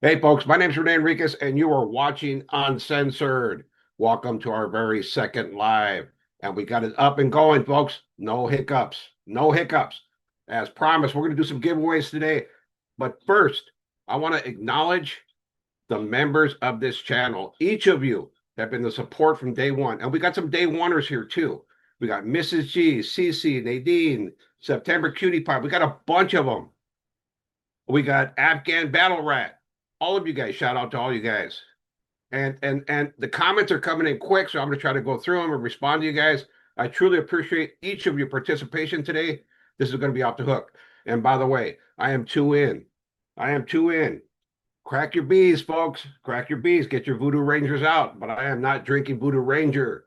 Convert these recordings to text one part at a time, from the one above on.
Hey, folks, my name is Rene Enriquez, and you are watching Uncensored. Welcome to our very second live. And we got it up and going, folks. No hiccups. No hiccups. As promised, we're going to do some giveaways today. But first, I want to acknowledge the members of this channel. Each of you have been the support from day one. And we got some day oneers here, too. We got Mrs. G, Cece, Nadine, September Cutie Pie. We got a bunch of them. We got Afghan Battle Rat. All of you guys, shout out to all you guys. And the comments are coming in quick, so I'm going to try to go through them and respond to you guys. I truly appreciate each of your participation today. This is going to be off the hook. And by the way, I am two in. I am two in. Crack your bees, folks. Crack your bees. Get your Voodoo Rangers out. But I am not drinking Voodoo Ranger.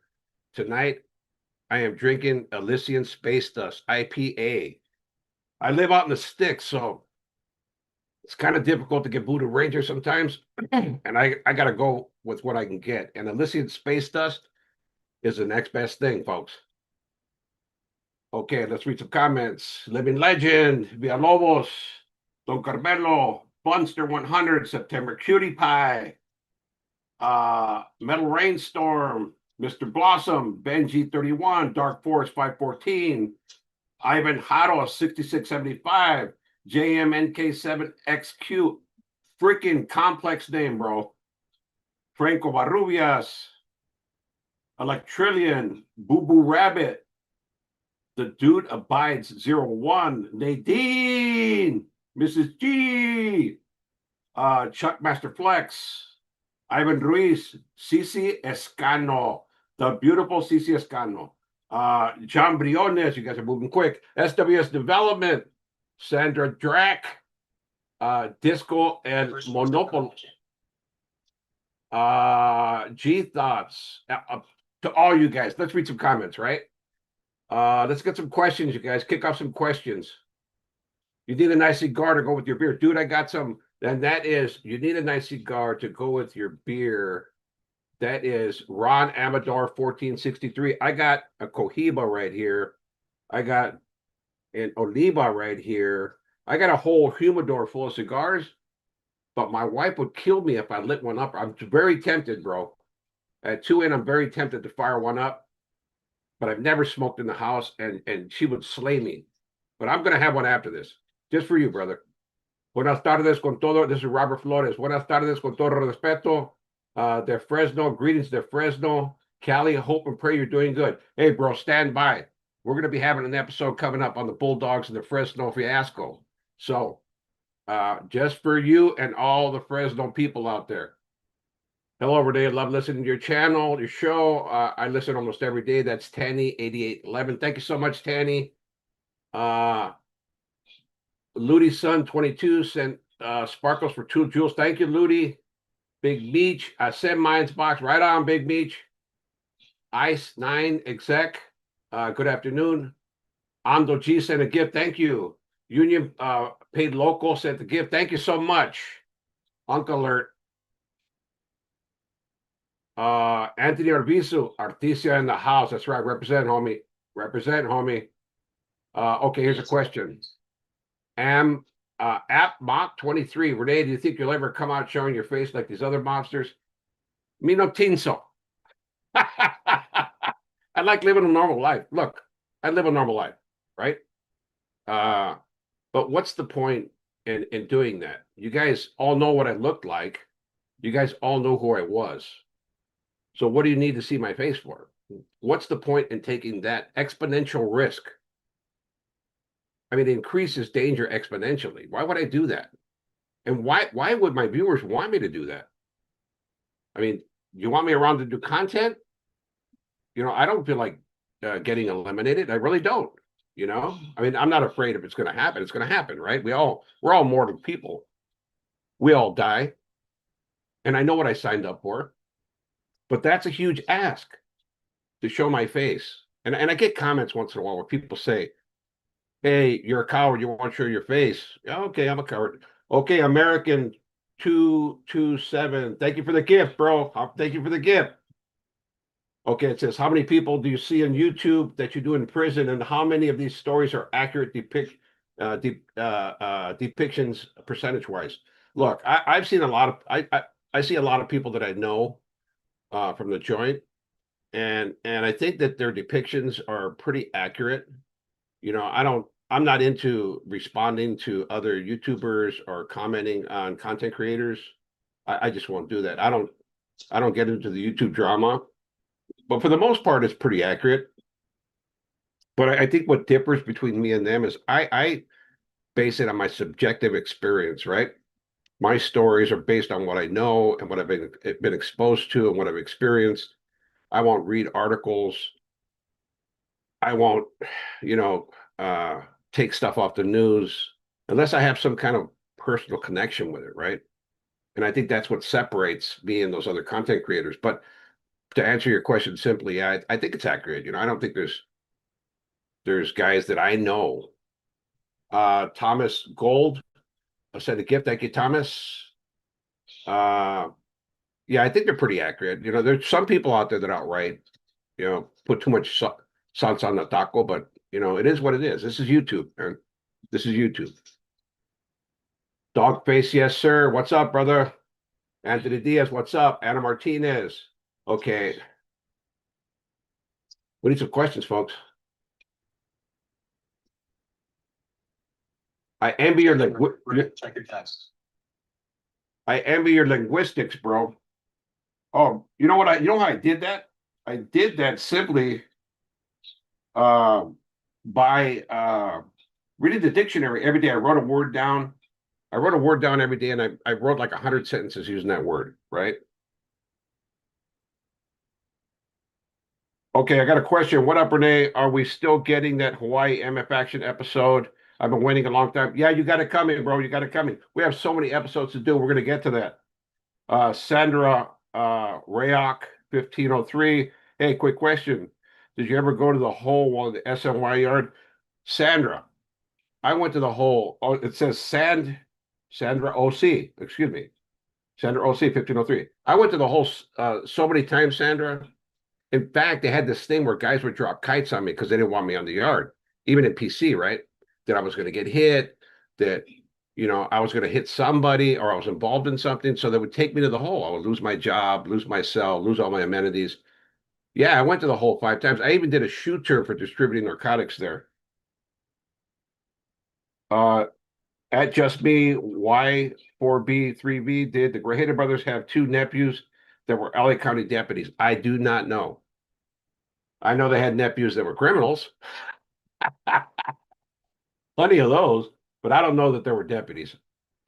Tonight, I am drinking Elysian Space Dust, IPA. I live out in the sticks, so it's kind of difficult to get Voodoo Ranger sometimes. And I got to go with what I can get. And Elysian Space Dust is the next best thing, folks. Okay, let's read some comments. Living Legend, Villalobos, Don Carmelo, Bunster 100, September Cutie Pie, Metal Rainstorm, Mr. Blossom, Benji 31, Dark Forest 514, Ivan Haro 6675, JMNK7XQ, freaking complex name, bro. Franco Barrubias, Electrillion, Boo Boo Rabbit, The Dude Abides 01, Nadine, Mrs. G, Chuck Master Flex, Ivan Ruiz, Cici Escano, the beautiful Cici Escano, John Briones, you guys are moving quick, SWS Development, Sandra Drack, Disco and Monopoly. G Thoughts. To all you guys, let's read some comments, right? Let's get some questions, you guys. Kick off some questions. You need a nice cigar to go with your beer. Dude, I got some. And that is, you need a nice cigar to go with your beer. That is Ron Amador 1463. I got a Cohiba right here. I got an Oliva right here. I got a whole humidor full of cigars, but my wife would kill me if I lit one up. I'm very tempted, bro. At 2 in, I'm very tempted to fire one up, but I've never smoked in the house, and she would slay me. But I'm going to have one after this, just for you, brother. Buenas tardes con todo. This is Robert Flores. Buenas tardes con todo respeto. De Fresno. Greetings to Fresno. Cali, hope and pray you're doing good. Hey, bro, stand by. We're going to be having an episode coming up on the Bulldogs and the Fresno fiasco. So, just for you and all the Fresno people out there. Hello, Rene. Love listening to your channel, your show. I listen almost every day. That's Tanny8811. Thank you so much, Tanny. Ludi Sun 22 sent sparkles for 2 jewels. Thank you, Ludi. Big Beach. Send Mines Box. Right on, Big Beach. Ice 9 Exec. Good afternoon. Ando G sent a gift. Thank you. Union Paid Local sent the gift. Thank you so much. Uncle Alert. Anthony Arvizu, Artesia in the house. That's right. Represent, homie. Represent, homie. Okay, here's a question. App Mock 23. Rene, do you think you'll ever come out showing your face like these other monsters? Me no tinso. I like living a normal life. Look, I live a normal life, right? But what's the point in doing that? You guys all know what I looked like. You guys all know who I was. So what do you need to see my face for? What's the point in taking that exponential risk? I mean, it increases danger exponentially. Why would I do that? And why would my viewers want me to do that? I mean, you want me around to do content? You know, I don't feel like getting eliminated. I really don't. You know, I mean, I'm not afraid if it's going to happen. It's going to happen, right? We're all mortal people. We all die. And I know what I signed up for. But that's a huge ask to show my face. And I get comments once in a while where people say, hey, you're a coward. You won't show your face. Yeah, okay, I'm a coward. Okay, American 227. Thank you for the gift, bro. Thank you for the gift. Okay, it says, how many people do you see on YouTube that you do in prison, and how many of these stories are accurate depictions percentage-wise? Look, I've seen a lot of I see a lot of people that I know from the joint, and I think that their depictions are pretty accurate. I'm not into responding to other YouTubers or commenting on content creators. I just won't do that. I don't get into the YouTube drama, but for the most part, it's pretty accurate. But I think what differs between me and them is I base it on my subjective experience, right? My stories are based on what I know and what I've been exposed to and what I've experienced. I won't read articles. I won't, you know, uh, take stuff off the news unless I have some kind of personal connection with it, right? And I think that's what separates me and those other content creators. But to answer your question simply, I think it's accurate. I don't think there's guys that I know. Thomas Gold, I sent a gift. Thank you, Thomas. Uh, yeah, I think they're pretty accurate. There's some people out there that outright, put too much salsa on the taco, but it is what it is. This is YouTube, man. This is YouTube. Dogface, yes, sir. What's up, brother? Anthony Diaz, what's up? Anna Martinez. Okay. We need some questions, folks. I envy your check your text. I envy your linguistics, bro. Oh, you know how I did that? I did that simply uh by reading the dictionary every day. I wrote a word down. I wrote a word down every day, and I wrote like 100 sentences using that word, right? Okay, I got a question. What up, Rene? Are we still getting that Hawaii MF Action episode? I've been waiting a long time. Yeah, you got it coming, bro. You got it coming. We have so many episodes to do. We're going to get to that. Sandra Rayok, 1503. Hey, quick question. Did you ever go to the hole on the SNY yard? Sandra, I went to the hole. Oh, it says Sandra OC, excuse me. Sandra OC, 1503. I went to the hole so many times, Sandra. In fact, they had this thing where guys would drop kites on me because they didn't want me on the yard, even in PC, right? That I was going to get hit, that, I was going to hit somebody or I was involved in something. So they would take me to the hole. I would lose my job, lose my cell, lose all my amenities. Yeah, I went to the hole 5 times. I even did a shoe tour for distributing narcotics there. At Just Me, Y4B3V, did the Grajeda brothers have two nephews that were LA County deputies? I do not know. I know they had nephews that were criminals. Plenty of those, but I don't know that there were deputies.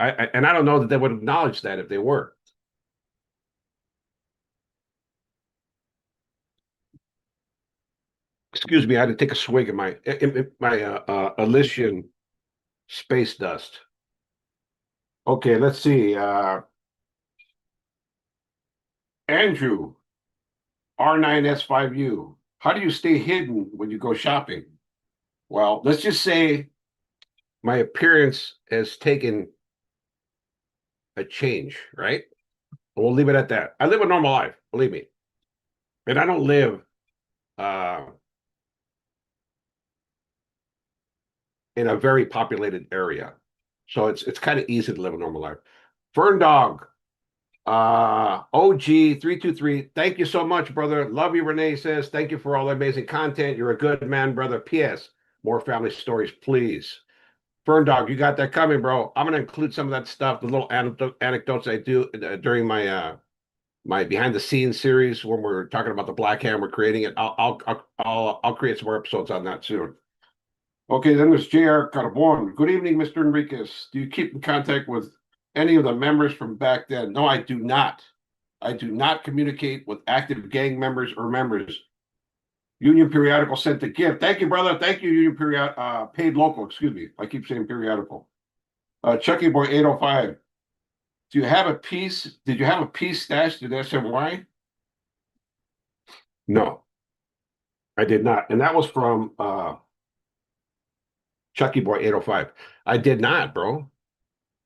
And I don't know that they would acknowledge that if they were. Excuse me, I had to take a swig of my Elysian space dust. Okay, let's see. Andrew, R9S5U. How do you stay hidden when you go shopping? Well, let's just say my appearance has taken a change, right? We'll leave it at that. I live a normal life, believe me. And I don't live uh, in a very populated area. So it's kind of easy to live a normal life. Fern Dog, OG323. Thank you so much, brother. Love you, Rene says. Thank you for all the amazing content. You're a good man, brother. P.S. More family stories, please. Fern Dog, you got that coming, bro. I'm gonna include some of that stuff, the little anecdotes I do during my behind the scenes series when we're talking about the Black Hand. We're creating it. I'll create some more episodes on that soon. Okay, then there's JR Carbon. Good evening, Mr. Enriquez. Do you keep in contact with any of the members from back then? No, I do not. I do not communicate with active gang members or members. Union Periodical sent a gift. Thank you, brother. Thank you, Union Periodical. Paid local, excuse me. I keep saying periodical. Chucky Boy 805. Do you have a piece? Did you have a piece stashed at SMY? No, I did not. And that was from Chucky Boy 805. I did not, bro.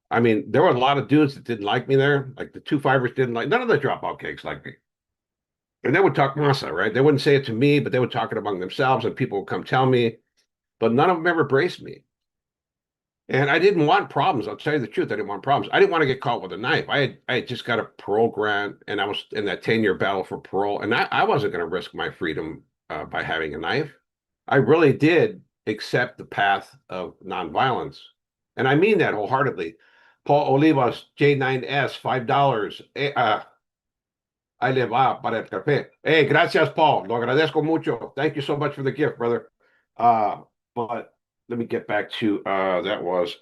I mean, there were a lot of dudes that didn't like me there. Like the 2-5ers didn't like, none of the dropout cakes like me. And they would talk masa, right? They wouldn't say it to me, but they would talk it among themselves and people would come tell me, but none of them ever braced me. And I didn't want problems. I'll tell you the truth. I didn't want problems. I didn't want to get caught with a knife. I had just got a parole grant, and I was in that 10-year battle for parole, and I wasn't going to risk my freedom by having a knife. I really did accept the path of nonviolence, and I mean that wholeheartedly. Paul Olivas, J9S, $5. Ahí le va para el café. Hey, gracias, Paul. Lo agradezco mucho. Thank you so much for the gift, brother. But let me get back to that was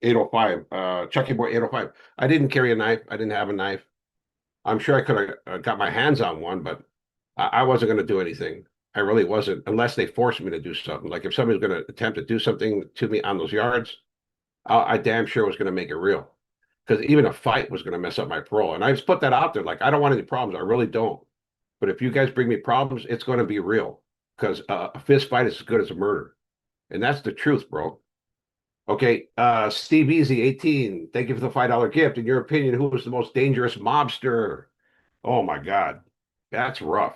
805, Chucky Boy 805. I didn't carry a knife. I didn't have a knife. I'm sure I could have got my hands on one, but I wasn't going to do anything. I really wasn't, unless they forced me to do something. Like if somebody was going to attempt to do something to me on those yards, I damn sure was going to make it real. Because even a fight was going to mess up my parole. And I just put that out there. Like, I don't want any problems. I really don't. But if you guys bring me problems, it's going to be real. Because a fist fight is as good as a murder. And that's the truth, bro. Okay, Steve Easy, 18. Thank you for the $5 gift. In your opinion, who was the most dangerous mobster? Oh my God, that's rough.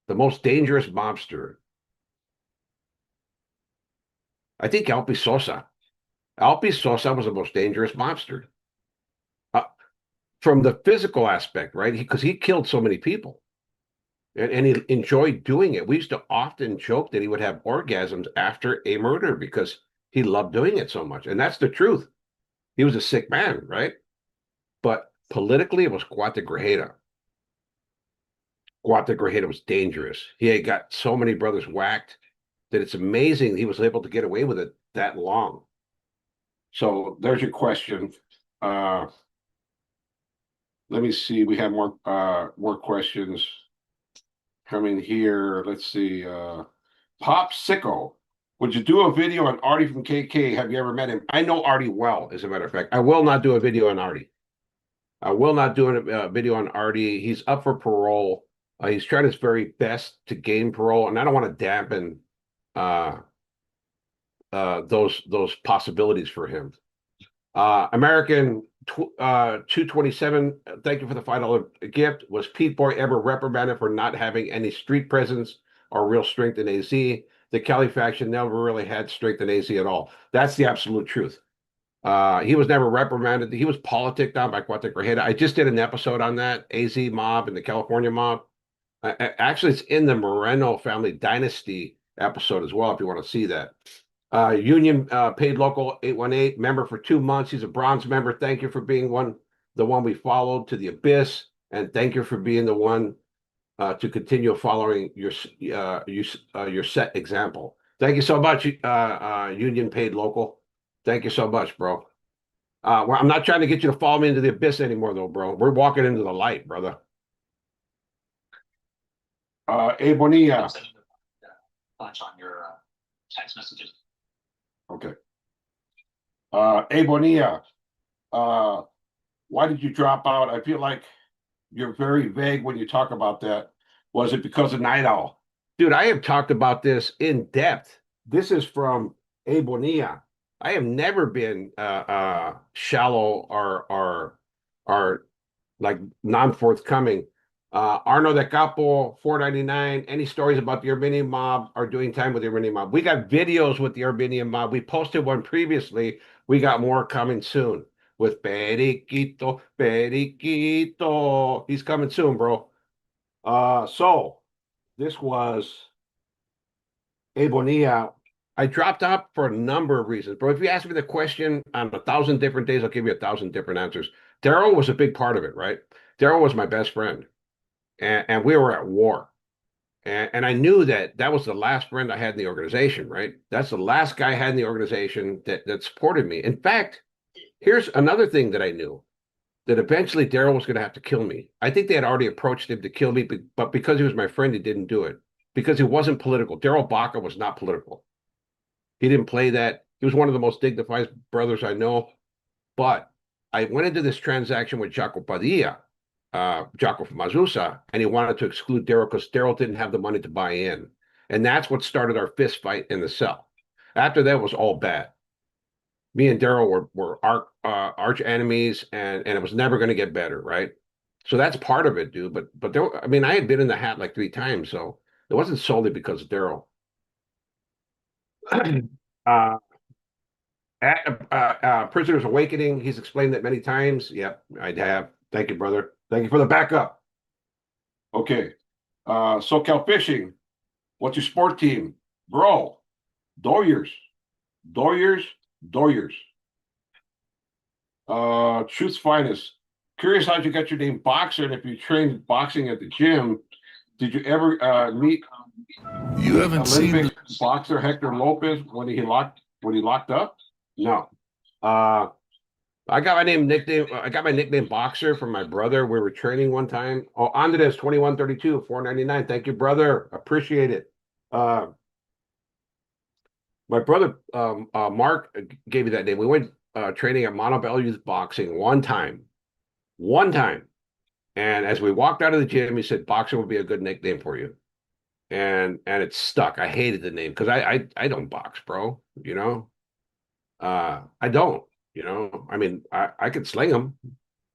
The most dangerous mobster. I think Alpi Sosa. Alpi Sosa was the most dangerous mobster. Uh, from the physical aspect, right? Because he killed so many people. And he enjoyed doing it. We used to often joke that he would have orgasms after a murder because he loved doing it so much. And that's the truth. He was a sick man, right? But politically, it was Cuate Grajeda. Cuate Grajeda was dangerous. He had got so many brothers whacked that it's amazing he was able to get away with it that long. So there's your question. Let me see. We have more questions coming here. Let's see. Pop Sicko. Would you do a video on Artie from KK? Have you ever met him? I know Artie well, as a matter of fact. I will not do a video on Artie. I will not do a video on Artie. He's up for parole. He's trying his very best to gain parole, and I don't want to dampen those possibilities for him. American 227, thank you for the $5 gift. Was Pete Boy ever reprimanded for not having any street presence or real strength in AZ? The Cali faction never really had strength in AZ at all. That's the absolute truth. He was never reprimanded. He was politicked on by Cuate Grajeda. I just did an episode on that, AZ mob and the California mob. Actually, it's in the Moreno family dynasty episode as well, if you want to see that. Union paid local 818 member for 2 months. He's a bronze member. Thank you for being the one we followed to the abyss, and thank you for being the one to continue following your set example. Thank you so much, Union paid local. Thank you so much, bro. Well, I'm not trying to get you to follow me into the abyss anymore, though, bro. We're walking into the light, brother. Bonilla. Bunch on your text messages. Okay. Bonilla. Why did you drop out? I feel like you're very vague when you talk about that. Was it because of Night Owl? Dude, I have talked about this in depth. This is from Bonilla. I have never been shallow or like non-forthcoming. Arno de Capo, 499. Any stories about the Urbanian mob or doing time with the Urbanian mob? We got videos with the Urbanian mob. We posted one previously. We got more coming soon with Periquito. He's coming soon, bro. So this was Bonilla. I dropped out for a number of reasons, bro. If you ask me the question on 1,000 different days, I'll give you 1,000 different answers. Daryl was a big part of it, right? Daryl was my best friend, and we were at war. And I knew that was the last friend I had in the organization, right? That's the last guy I had in the organization that supported me. In fact, here's another thing that I knew, that eventually Daryl was going to have to kill me. I think they had already approached him to kill me, but because he was my friend, he didn't do it. Because he wasn't political. Daryl Baca was not political. He didn't play that. He was one of the most dignified brothers I know. But I went into this transaction with Jaco Padilla, Jaco from Azusa, and he wanted to exclude Daryl because Daryl didn't have the money to buy in. And that's what started our fist fight in the cell. After that, it was all bad. Me and Daryl were arch enemies, and it was never going to get better, right? So that's part of it, dude. But there, I mean, I had been in the hat like 3 times, so it wasn't solely because of Daryl. At Prisoner's Awakening, he's explained that many times. Yep, I have. Thank you, brother. Thank you for the backup. Okay. SoCal Fishing. What's your sport team? Bro, Doyers. Doyers. Doyers. Truth's Finest. Curious how you got your name Boxer, and if you trained boxing at the gym, did you ever meet You haven't seen Olympic boxer Hector Lopez when he locked up? No. I got my nickname Boxer from my brother. We were training one time. Oh, Andres 2132 499. Thank you, brother. Appreciate it. My brother Mark gave me that name. We went training at Montebello Youth Boxing one time. One time. And as we walked out of the gym, he said boxer would be a good nickname for you. And it stuck. I hated the name because I don't box, bro. You know? I don't, you know. I mean, I could sling them.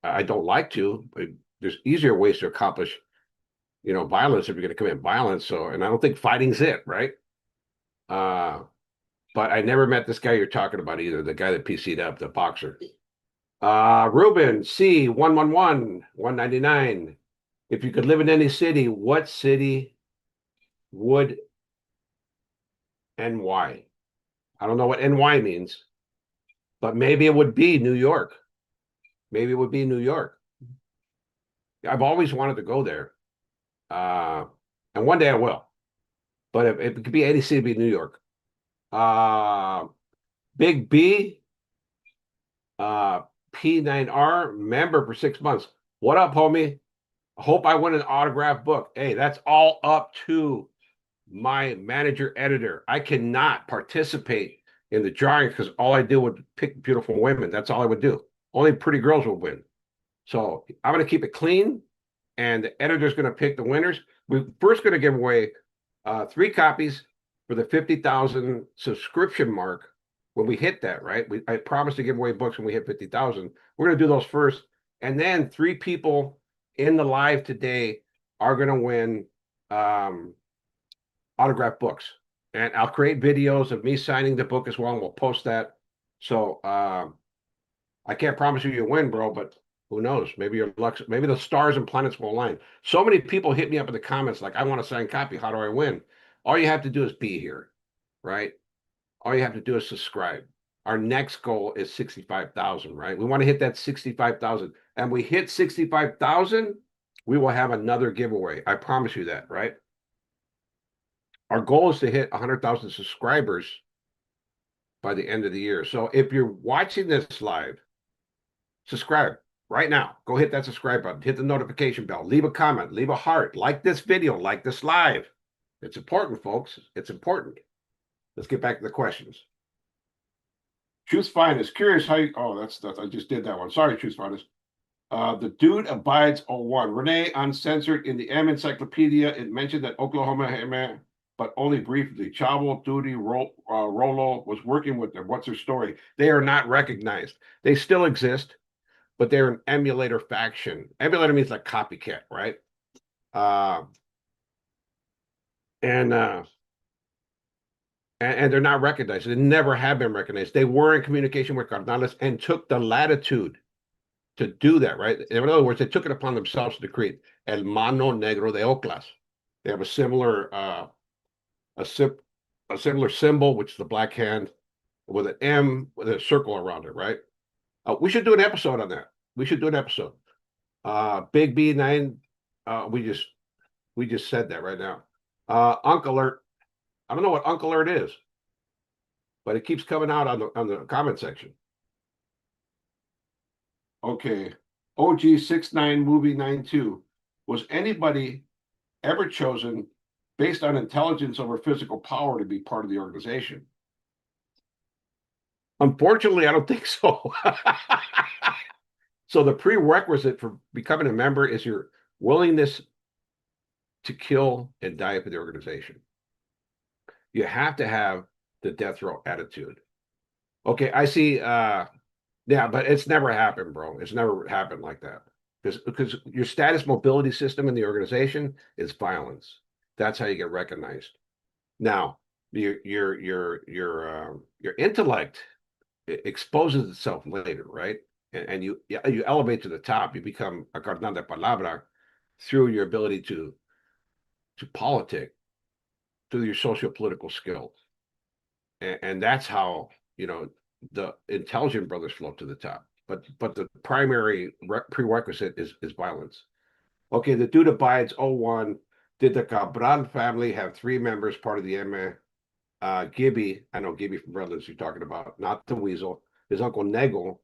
I don't like to, but there's easier ways to accomplish, you know, violence if you're going to commit violence. So, and I don't think fighting's it, right? But I never met this guy you're talking about either, the guy that PC'd up, the boxer. Ruben C 111 199. If you could live in any city, what city would and why? I don't know what NY means, but maybe it would be New York. Maybe it would be New York. I've always wanted to go there. And one day I will. But if it could be any city, it'd be New York. Big B, P9R, member for 6 months. What up, homie? Hope I win an autograph book. Hey, that's all up to my manager editor. I cannot participate in the drawings because all I do would pick beautiful women. That's all I would do. Only pretty girls would win. So I'm going to keep it clean, and the editor's going to pick the winners. We're first going to give away 3 copies for the 50,000 subscription mark. When we hit that, right? I promised to give away books when we hit 50,000. We're going to do those first. And then 3 people in the live today are going to win autographed books. And I'll create videos of me signing the book as well, and we'll post that. So I can't promise you win, bro, but who knows? Maybe your luck, maybe the stars and planets will align. So many people hit me up in the comments like, I want a signed copy. How do I win? All you have to do is be here, right? All you have to do is subscribe. Our next goal is 65,000, right? We want to hit that 65,000. And we hit 65,000, we will have another giveaway. I promise you that, right? Our goal is to hit 100,000 subscribers by the end of the year. So if you're watching this live, subscribe right now. Go hit that subscribe button, hit the notification bell, leave a comment, leave a heart, like this video, like this live. It's important, folks. It's important. Let's get back to the questions. Truth Finest. Curious how you, oh, that's I just did that one. Sorry, Truth Finest. The Dude Abides 01. Rene Uncensored in the M Encyclopedia. It mentioned that Oklahoma, but only briefly. Chavo, Duty, Rolo was working with them. What's their story? They are not recognized. They still exist, but they're an emulator faction. Emulator means like copycat, right? And they're not recognized. They never have been recognized. They were in communication with Cardenales and took the latitude to do that, right? In other words, they took it upon themselves to create El Mano Negro de Oclas. They have a similar similar symbol, which is the black hand with an M with a circle around it, right? We should do an episode on that. We should do an episode. Big B9, we just said that right now. Uncle Alert. I don't know what Uncle Alert is, but it keeps coming out on the comment section. Okay. OG69 Movie 92. Was anybody ever chosen based on intelligence over physical power to be part of the organization? Unfortunately, I don't think so. So the prerequisite for becoming a member is your willingness to kill and die for the organization. You have to have the death row attitude. Okay, I see. Yeah, but it's never happened, bro. It's never happened like that. Because your status mobility system in the organization is violence. That's how you get recognized. Now, your intellect exposes itself later, right? And you elevate to the top. You become a carnal de palabra through your ability to politic, through your socio-political skills, and that's how the intelligent brothers float to the top. But the primary prerequisite is violence. Okay, the dude abides 01. Did the Cabral family have three members part of the M? Gibby, I know Gibby from Redlands you're talking about, not the Weasel. His uncle Nego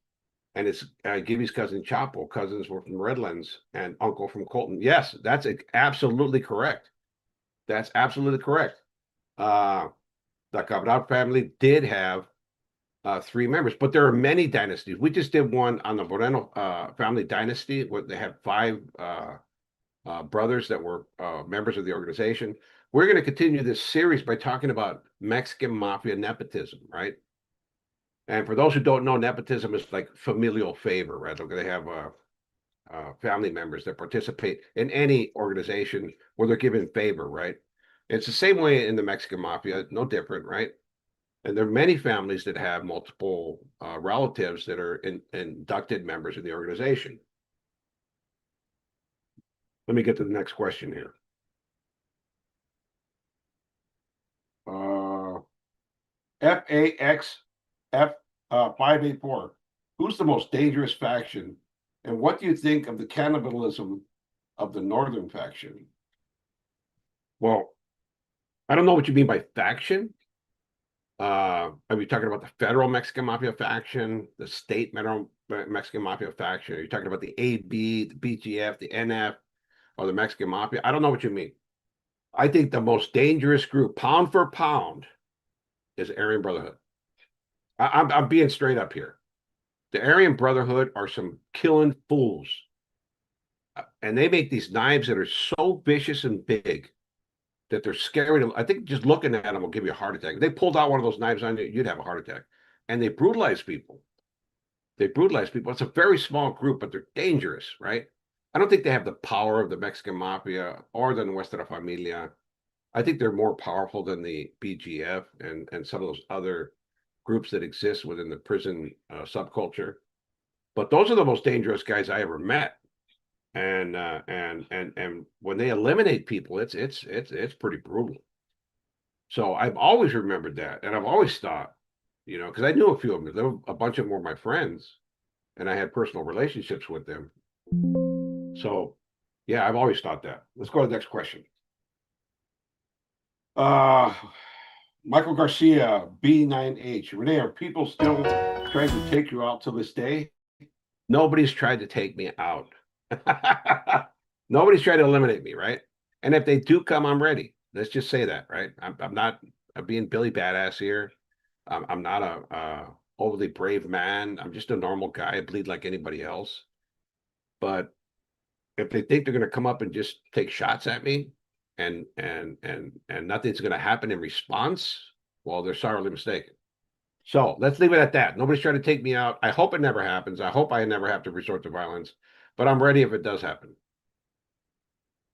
and his Gibby's cousin Chapo, cousins were from Redlands and uncle from Colton. Yes, that's absolutely correct. That's absolutely correct. The Cabral family did have three members, but there are many dynasties. We just did one on the Moreno family dynasty where they had five brothers that were members of the organization. We're going to continue this series by talking about Mexican mafia nepotism, right? And for those who don't know, nepotism is like familial favor, right? They're going to have family members that participate in any organization where they're given favor, right? It's the same way in the Mexican mafia, no different, right? And there are many families that have multiple relatives that are inducted members of the organization. Let me get to the next question here. FAXF 584. Who's the most dangerous faction? And what do you think of the cannibalism of the northern faction? Well, I don't know what you mean by faction. Are we talking about the federal Mexican Mafia faction, the state Mexican Mafia faction? Are you talking about the AB, the BGF, the NF, or the Mexican Mafia? I don't know what you mean. I think the most dangerous group, pound for pound, is Aryan Brotherhood. I'm being straight up here. The Aryan Brotherhood are some killing fools. And they make these knives that are so vicious and big that they're scary. I think just looking at them will give you a heart attack. If they pulled out one of those knives on you, you'd have a heart attack. And they brutalize people. It's a very small group, but they're dangerous, right? I don't think they have the power of the Mexican Mafia or the Nuestra Familia. I think they're more powerful than the BGF and some of those other groups that exist within the prison subculture. But those are the most dangerous guys I ever met. And when they eliminate people, it's pretty brutal. So I've always remembered that, and I've always thought, because I knew a few of them. There were a bunch of them were my friends, and I had personal relationships with them. So, yeah, I've always thought that. Let's go to the next question. Michael Garcia, B9H. Rene, are people still trying to take you out to this day? Nobody's tried to take me out. Nobody's trying to eliminate me, right? And if they do come, I'm ready. Let's just say that, right? I'm being Billy Badass here. I'm not a overly brave man. I'm just a normal guy. I bleed like anybody else. But if they think they're going to come up and just take shots at me and nothing's going to happen in response, well, they're sorely mistaken. So let's leave it at that. Nobody's trying to take me out. I hope it never happens. I hope I never have to resort to violence, but I'm ready if it does happen.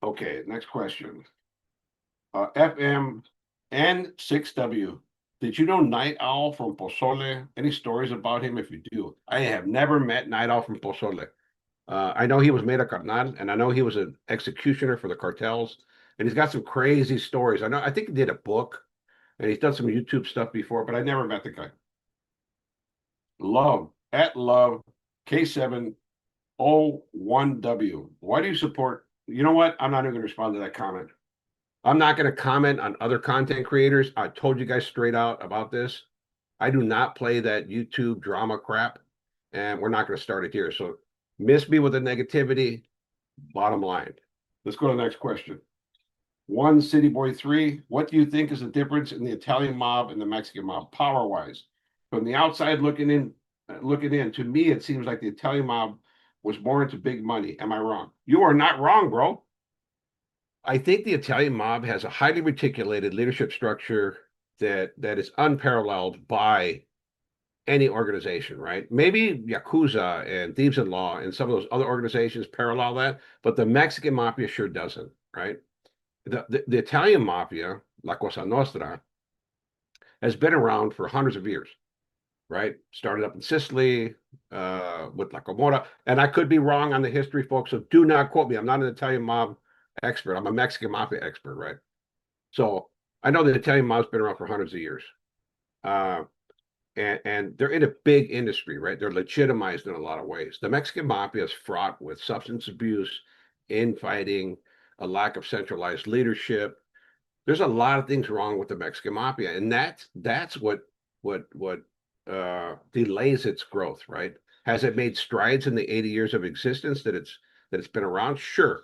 Okay, next question. FMN6W. Did you know Night Owl from Pozole? Any stories about him? If you do, I have never met Night Owl from Pozole. I know he was made a carnal, and I know he was an executioner for the cartels, and he's got some crazy stories. I think he did a book, and he's done some YouTube stuff before, but I never met the guy. Love K701W. Why do you support? You know what? I'm not even going to respond to that comment. I'm not going to comment on other content creators. I told you guys straight out about this. I do not play that YouTube drama crap, and we're not going to start it here. So miss me with the negativity. Bottom line. Let's go to the next question. One City Boy 3. What do you think is the difference in the Italian mob and the Mexican mob, power-wise? From the outside looking in, to me, it seems like the Italian mob was more into big money. Am I wrong? You are not wrong, bro. I think the Italian mob has a highly reticulated leadership structure that is unparalleled by any organization, right? Maybe Yakuza and Thieves in Law and some of those other organizations parallel that, but the Mexican mafia sure doesn't, right? The Italian mafia, La Cosa Nostra, has been around for hundreds of years. right? Started up in Sicily with La Comora. And I could be wrong on the history, folks, so do not quote me. I'm not an Italian mob expert. I'm a Mexican mafia expert, right? So I know the Italian mob's been around for hundreds of years. And they're in a big industry, right? They're legitimized in a lot of ways. The Mexican mafia is fraught with substance abuse, infighting, a lack of centralized leadership. There's a lot of things wrong with the Mexican mafia, and that's what delays its growth, right? Has it made strides in the 80 years of existence that it's been around? Sure.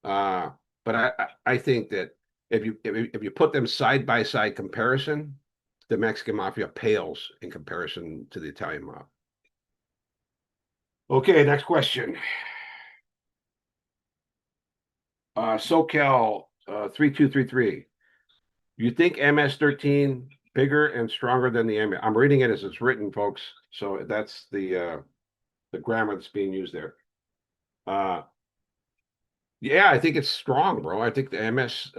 Uh, but I think that if you put them side by side comparison, the Mexican mafia pales in comparison to the Italian mob. Okay, next question. SoCal 3233. You think MS-13 bigger and stronger than the MS? I'm reading it as it's written, folks. So that's the grammar that's being used there. Yeah, I think it's strong, bro. I think the MS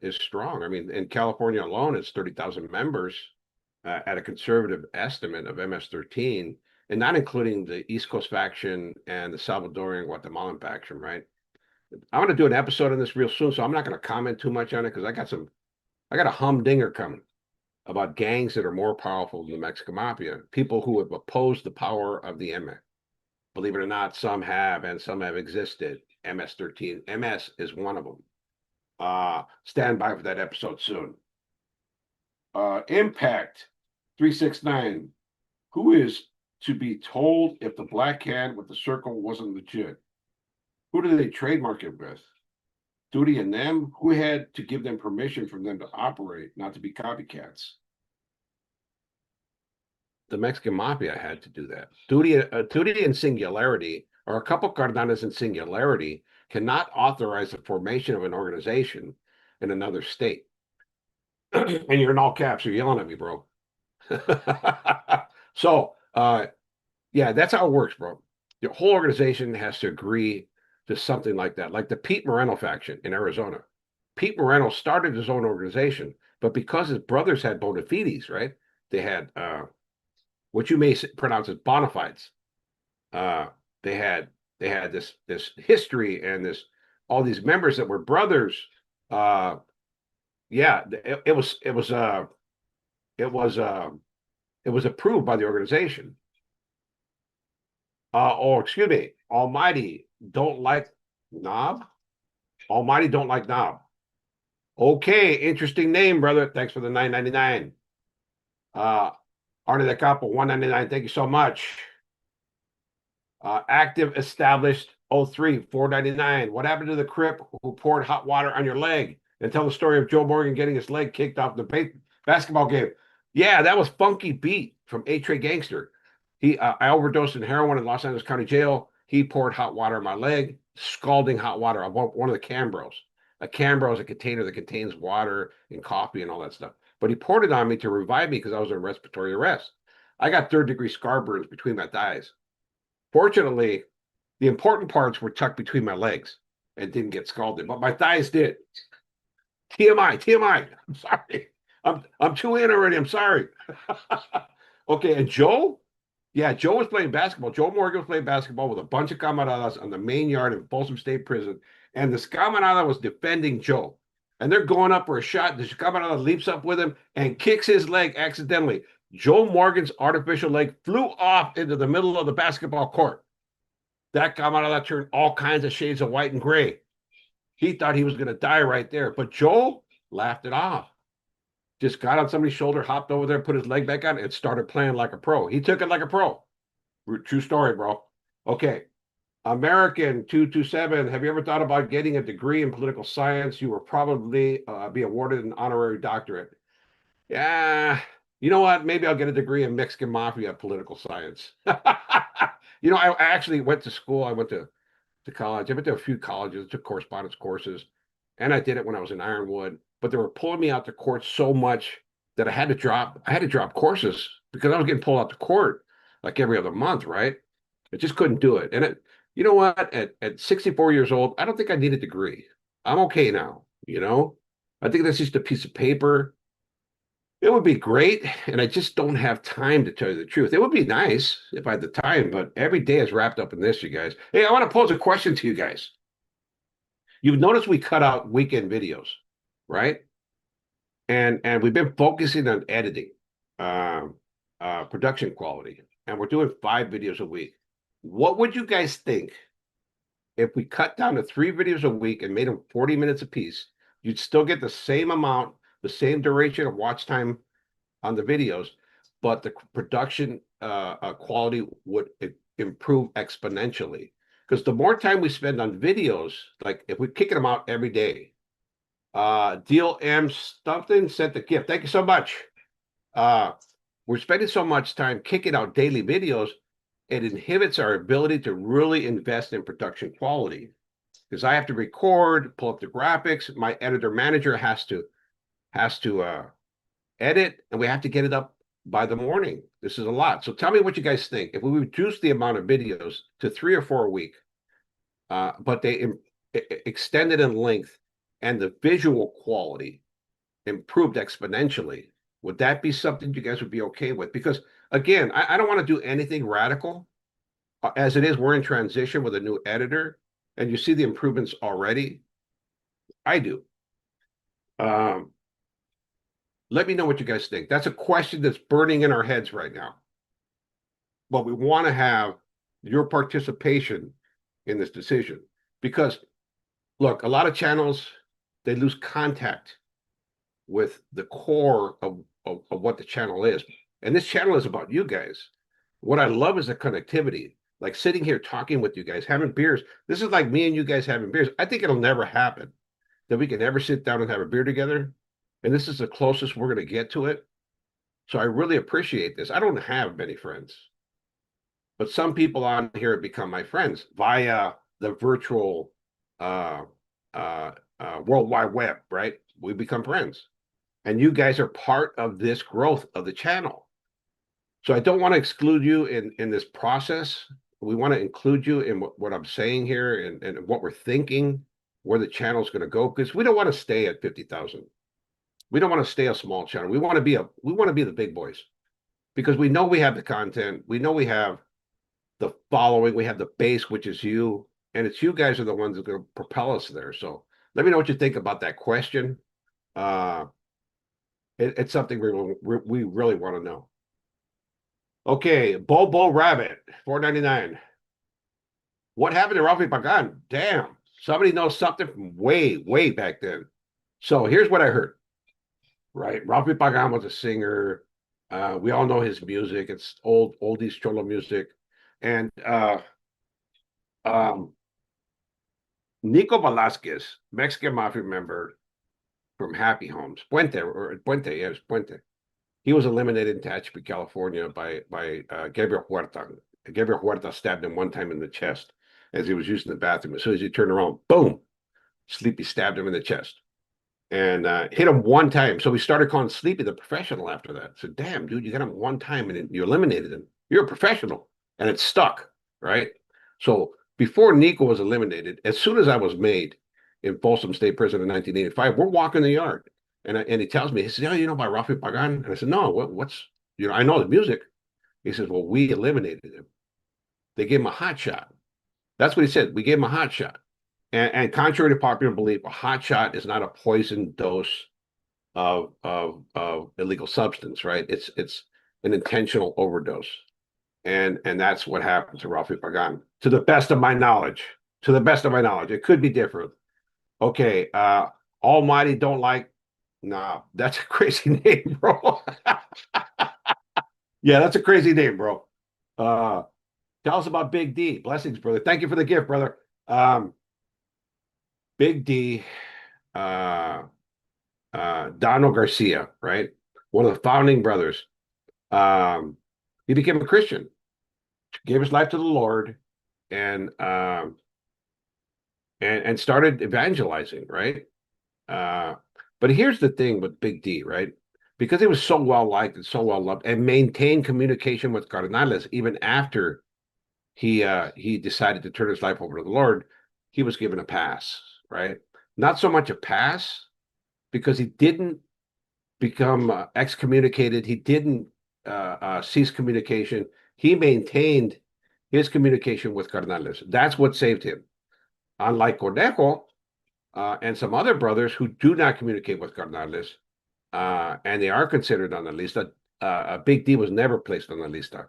is strong. I mean, in California alone, it's 30,000 members at a conservative estimate of MS-13, and not including the East Coast faction and the Salvadorian Guatemalan faction, right? I'm going to do an episode on this real soon, so I'm not going to comment too much on it because I got a humdinger coming about gangs that are more powerful than the Mexican mafia, people who have opposed the power of the MS. Believe it or not, some have, and some have existed. MS-13. MS is one of them. Stand by for that episode soon. Impact 369. Who is to be told if the black hand with the circle wasn't legit? Who do they trademark it with? Duty and them? Who had to give them permission for them to operate, not to be copycats? The Mexican mafia had to do that. Duty and singularity, or a couple cardenas in singularity, cannot authorize the formation of an organization in another state. And you're in all caps. You're yelling at me, bro. So, yeah, that's how it works, bro. The whole organization has to agree to something like that, like the Pete Moreno faction in Arizona. Pete Moreno started his own organization, but because his brothers had bona fides, right? They had what you may pronounce as bona fides. They had this history and this all these members that were brothers. Yeah, it was approved by the organization. Or excuse me, Almighty don't like Knob. Almighty don't like Knob. Okay, interesting name, brother. Thanks for the $9.99. Arnie the Capo, $1.99. Thank you so much. Active established 03, $4.99. What happened to the Crip who poured hot water on your leg? And tell the story of Joe Morgan getting his leg kicked off the basketball game. Yeah, that was Funky Beat from A-Tray Gangster. I overdosed in heroin in Los Angeles County Jail. He poured hot water on my leg, scalding hot water on one of the Cambros. A Cambro is a container that contains water and coffee and all that stuff. But he poured it on me to revive me because I was in respiratory arrest. I got third-degree scar burns between my thighs. Fortunately, the important parts were tucked between my legs and didn't get scalded, but my thighs did. TMI. I'm sorry. I'm too in already. I'm sorry. Okay, and Joe? Yeah, Joe was playing basketball. Joe Morgan was playing basketball with a bunch of camaradas on the main yard in Folsom State Prison, and this camarada was defending Joe. And they're going up for a shot. The camarada leaps up with him and kicks his leg accidentally. Joe Morgan's artificial leg flew off into the middle of the basketball court. That camarada turned all kinds of shades of white and gray. He thought he was going to die right there, but Joe laughed it off. Just got on somebody's shoulder, hopped over there, put his leg back on, and started playing like a pro. He took it like a pro. True story, bro. Okay. American 227. Have you ever thought about getting a degree in political science? You will probably be awarded an honorary doctorate. Yeah. You know what? Maybe I'll get a degree in Mexican Mafia political science. You know, I actually went to school. I went to college. I went to a few colleges, took correspondence courses, and I did it when I was in Ironwood. But they were pulling me out to court so much that I had to drop courses because I was getting pulled out to court like every other month, right? I just couldn't do it. And you know what? At 64 years old, I don't think I need a degree. I'm okay now, you know? I think that's just a piece of paper. It would be great, and I just don't have time to tell you the truth. It would be nice if I had the time, but every day is wrapped up in this, you guys. Hey, I want to pose a question to you guys. You've noticed we cut out weekend videos, right? And we've been focusing on editing, um, production quality, and we're doing 5 videos a week. What would you guys think if we cut down to 3 videos a week and made them 40 minutes apiece? You'd still get the same amount, the same duration of watch time on the videos, but the production quality would improve exponentially. Because the more time we spend on videos, like if we're kicking them out every day, Deal M something sent the gift. Thank you so much. We're spending so much time kicking out daily videos, it inhibits our ability to really invest in production quality. Because I have to record, pull up the graphics. My editor manager has to edit, and we have to get it up by the morning. This is a lot. So tell me what you guys think. If we reduce the amount of videos to 3 or 4 a week, but they extended in length and the visual quality improved exponentially, would that be something you guys would be okay with? Because again, I don't want to do anything radical. As it is, we're in transition with a new editor, and you see the improvements already. I do. Let me know what you guys think. That's a question that's burning in our heads right now. But we want to have your participation in this decision. Because, look, a lot of channels, they lose contact with the core of what the channel is. And this channel is about you guys. What I love is the connectivity. Like sitting here talking with you guys, having beers. This is like me and you guys having beers. I think it'll never happen that we can ever sit down and have a beer together. And this is the closest we're going to get to it. So I really appreciate this. I don't have many friends, but some people on here have become my friends via the virtual World Wide Web, right? We become friends. And you guys are part of this growth of the channel. So I don't want to exclude you in this process. We want to include you in what I'm saying here and what we're thinking, where the channel is going to go, because we don't want to stay at 50,000. We don't want to stay a small channel. We want to be the big boys, because we know we have the content. We know we have the following. We have the base, which is you, and it's you guys are the ones that are going to propel us there. So let me know what you think about that question. It's something we really want to know. Okay, Bobo Rabbit, $4.99. What happened to Ralphie Pagan? Damn, somebody knows something from way back then. So here's what I heard. Right, Ralphie Pagan was a singer. We all know his music. It's oldies cholo music, and Nico Velasquez, Mexican Mafia member from Happy Homes, Puente, yeah, it's Puente. He was eliminated in Tehachapi, California by Gabriel Huerta. Gabriel Huerta stabbed him one time in the chest as he was using the bathroom. As soon as he turned around, boom, Sleepy stabbed him in the chest and hit him one time. So we started calling Sleepy the professional after that. So, damn, dude, you got him one time and you eliminated him. You're a professional. And it stuck, right? So before Nico was eliminated, as soon as I was made in Folsom State Prison in 1985, we're walking the yard. And he tells me, he says, "Oh, you know about Rafi Pagan?" And I said, "No, what's, I know the music." He says, "Well, we eliminated him. They gave him a hot shot." That's what he said. We gave him a hot shot. And contrary to popular belief, a hot shot is not a poison dose of illegal substance, right? It's an intentional overdose. And that's what happened to Rafi Pagan. To the best of my knowledge. To the best of my knowledge. It could be different. Okay, Almighty don't like. Nah, that's a crazy name, bro. Yeah, that's a crazy name, bro. Tell us about Big D. Blessings, brother. Thank you for the gift, brother. Big D, Dano Garcia, right? One of the founding brothers. He became a Christian, gave his life to the Lord, and started evangelizing, right? But here's the thing with Big D, right? Because he was so well liked and so well loved, and maintained communication with Cardenales even after he decided to turn his life over to the Lord, he was given a pass, right? Not so much a pass because he didn't become excommunicated. He didn't cease communication. He maintained his communication with Carnales. That's what saved him. Unlike Conejo and some other brothers who do not communicate with Carnales, and they are considered on the lista. Big D was never placed on the lista,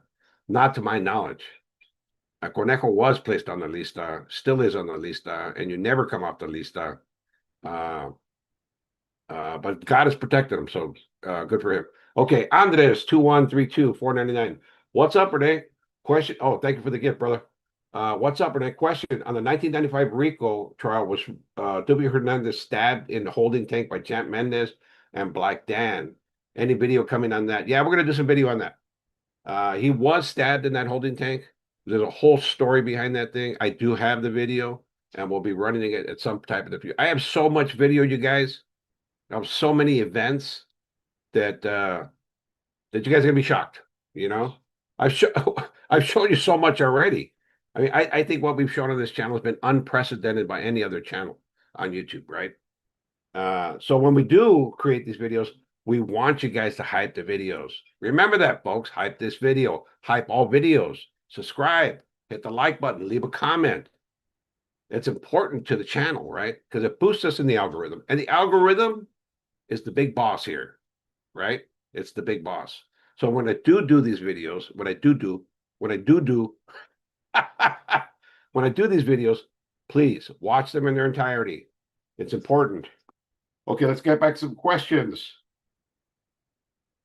not to my knowledge. Conejo was placed on the lista, still is on the lista, and you never come off the lista. But God has protected him, so good for him. Okay, Andres 2132-499. What's up, Rene? Question. Oh, thank you for the gift, brother. What's up, Rene? Question on the 1995 RICO trial, was W. Hernandez stabbed in the holding tank by Champ Mendez and Black Dan? Any video coming on that? Yeah, we're gonna do some video on that. He was stabbed in that holding tank. There's a whole story behind that thing. I do have the video, and we'll be running it at some type of the future. I have so much video, you guys, of so many events that that you guys are gonna be shocked. You know, I've I've shown you so much already. I mean, I think what we've shown on this channel has been unprecedented by any other channel on YouTube, right? So when we do create these videos, we want you guys to hype the videos. Remember that, folks. Hype this video. Hype all videos. Subscribe. Hit the like button. Leave a comment. It's important to the channel, right? Because it boosts us in the algorithm. And the algorithm is the big boss here, right? It's the big boss. So when I do these videos, when I do when I do these videos, please watch them in their entirety. It's important. Okay, let's get back to some questions.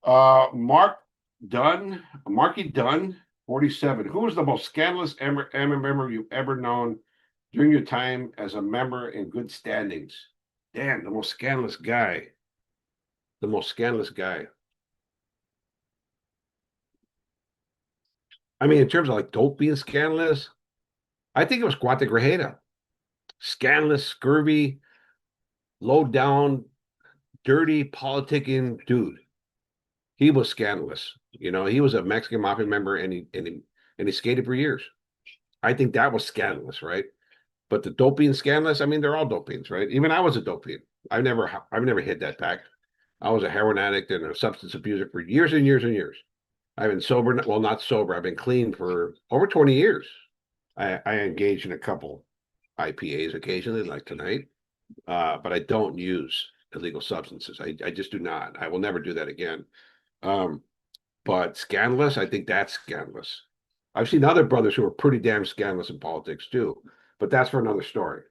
Marky Dunn, 47. Who was the most scandalous member you've ever known during your time as a member in good standings? Damn, the most scandalous guy. The most scandalous guy. I mean, in terms of like dope being scandalous, I think it was Cuate Grajeda. Scandalous, scurvy, low down, dirty politicking dude. He was scandalous. You know, he was a Mexican mafia member, and he skated for years. I think that was scandalous, right? But the dope being scandalous, I mean, they're all dope beings, right? Even I was a dope being. I've never hit that pack. I was a heroin addict and a substance abuser for years and years and years. I've been sober, well, not sober. I've been clean for over 20 years. I engage in a couple IPAs occasionally, like tonight, but I don't use illegal substances. I just do not. I will never do that again. But scandalous, I think that's scandalous. I've seen other brothers who are pretty damn scandalous in politics too, but that's for another story.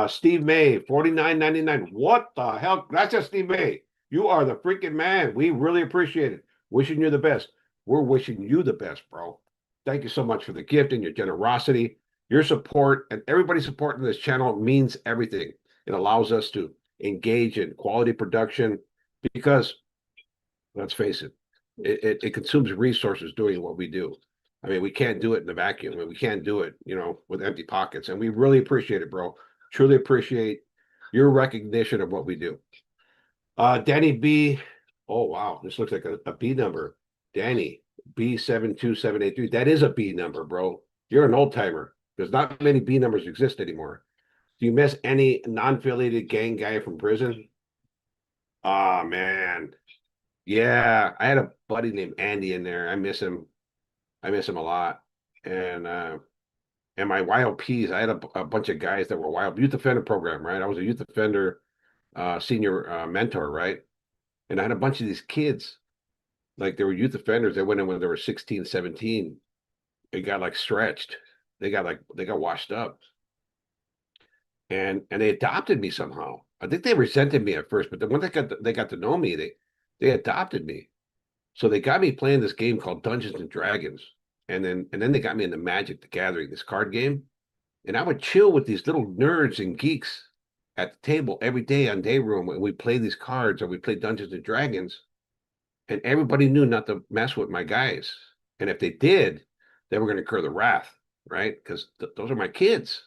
Steve May, 49.99. What the hell? That's just Steve May. You are the freaking man. We really appreciate it. Wishing you the best. We're wishing you the best, bro. Thank you so much for the gift and your generosity. Your support and everybody supporting this channel means everything. It allows us to engage in quality production because, let's face it, it consumes resources doing what we do. I mean, we can't do it in a vacuum. I mean, we can't do it, you know, with empty pockets. And we really appreciate it, bro. Truly appreciate your recognition of what we do. Danny B. Oh, wow. This looks like a B number. Danny B72783. That is a B number, bro. You're an old timer. There's not many B numbers exist anymore. Do you miss any non-affiliated gang guy from prison? Oh, man. Yeah, I had a buddy named Andy in there. I miss him. I miss him a lot. And my YOPs, I had a bunch of guys that were wild youth offender program, right? I was a youth offender senior mentor, right? And I had a bunch of these kids, like they were youth offenders. They went in when they were 16, 17. They got like stretched. They got washed up. And they adopted me somehow. I think they resented me at first, but then when they got to know me, they adopted me. So they got me playing this game called Dungeons and Dragons. And then they got me into Magic the Gathering, this card game. And I would chill with these little nerds and geeks at the table every day on day room when we play these cards or we play Dungeons and Dragons. And everybody knew not to mess with my guys. And if they did, they were going to incur the wrath, right? Because those are my kids.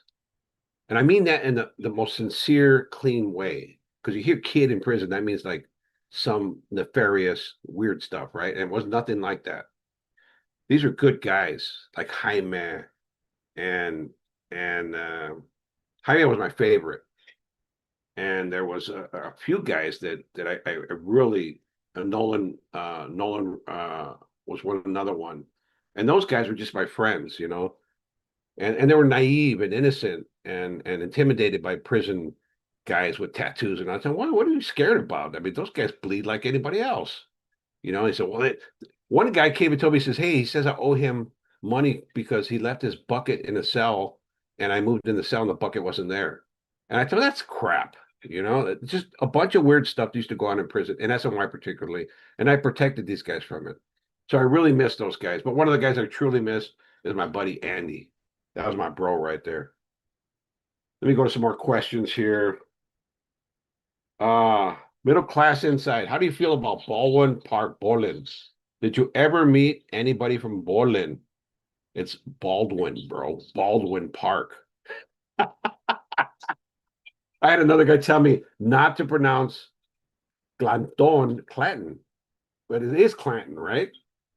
And I mean that in the most sincere, clean way. Because you hear kid in prison, that means like some nefarious, weird stuff, right? And it was nothing like that. These are good guys, like Jaime, and Jaime was my favorite. and there was a few guys that I really Nolan was another one, and those guys were just my friends, and they were naive and innocent and intimidated by prison guys with tattoos, and I said, what are you scared about? I mean, those guys bleed like anybody else, He said, well, one guy came and told me, he says, hey, he says I owe him money because he left his bucket in a cell, and I moved in the cell and the bucket wasn't there. And I thought, that's crap. Just a bunch of weird stuff used to go on in prison, in SNY particularly, and I protected these guys from it. So I really miss those guys. But one of the guys I truly miss is my buddy Andy. That was my bro right there. Let me go to some more questions here. Middle class inside. How do you feel about Baldwin Park, Berlin? Did you ever meet anybody from Berlin? It's Baldwin, bro. Baldwin Park. I had another guy tell me not to pronounce Clanton, but it is Clanton, right?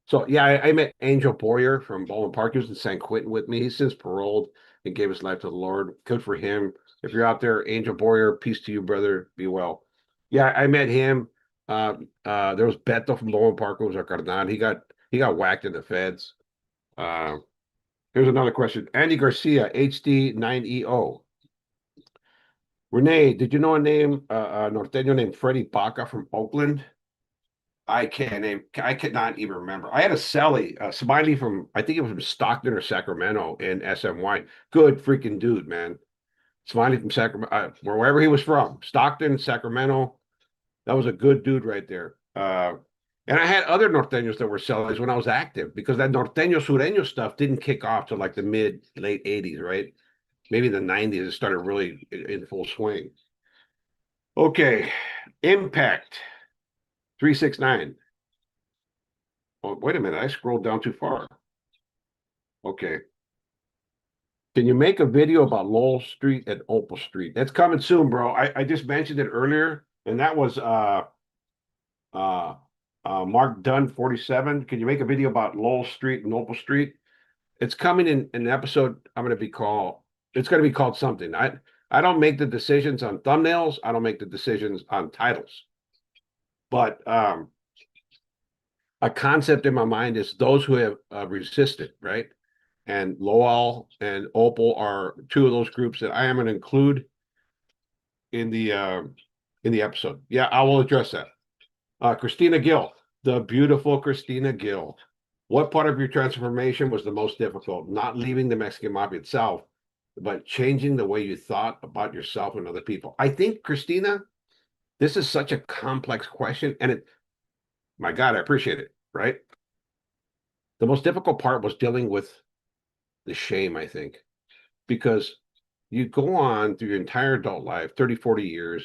So yeah, I met Angel Boyer from Baldwin Park. He was in San Quentin with me. He's since paroled and gave his life to the Lord. Good for him. If you're out there, Angel Boyer, peace to you, brother. Be well. Yeah, I met him. There was Beto from Baldwin Park, who was our carnal. He got whacked in the feds. Here's another question. Andy Garcia, HD9EO. Rene, did you know a norteño named Freddie Baca from Oakland? I cannot even remember. I had a cellie, Smiley from, I think it was from Stockton or Sacramento in SMY. Good freaking dude, man. Smiley from Sacramento, wherever he was from, Stockton, Sacramento. That was a good dude right there. And I had other norteños that were cellies when I was active, because that norteño sureño stuff didn't kick off till like the late 80s, right? Maybe the 90s, it started really in full swing. Okay, Impact 369. Oh, wait a minute, I scrolled down too far. Okay. Can you make a video about Lowell Street and Opal Street? That's coming soon, bro. I just mentioned it earlier, and that was Mark Dunn 47. Can you make a video about Lowell Street and Opal Street? It's coming in an episode. It's going to be called something. I don't make the decisions on thumbnails. I don't make the decisions on titles. But a concept in my mind is those who have resisted, right? And Lowell and Opal are two of those groups that I am going to include in the episode. Yeah, I will address that. Christina Gill, the beautiful Christina Gill. What part of your transformation was the most difficult? Not leaving the Mexican Mafia itself, but changing the way you thought about yourself and other people. I think, Christina, this is such a complex question, and my God, I appreciate it, right? The most difficult part was dealing with the shame, I think, because you go on through your entire adult life, 30, 40 years,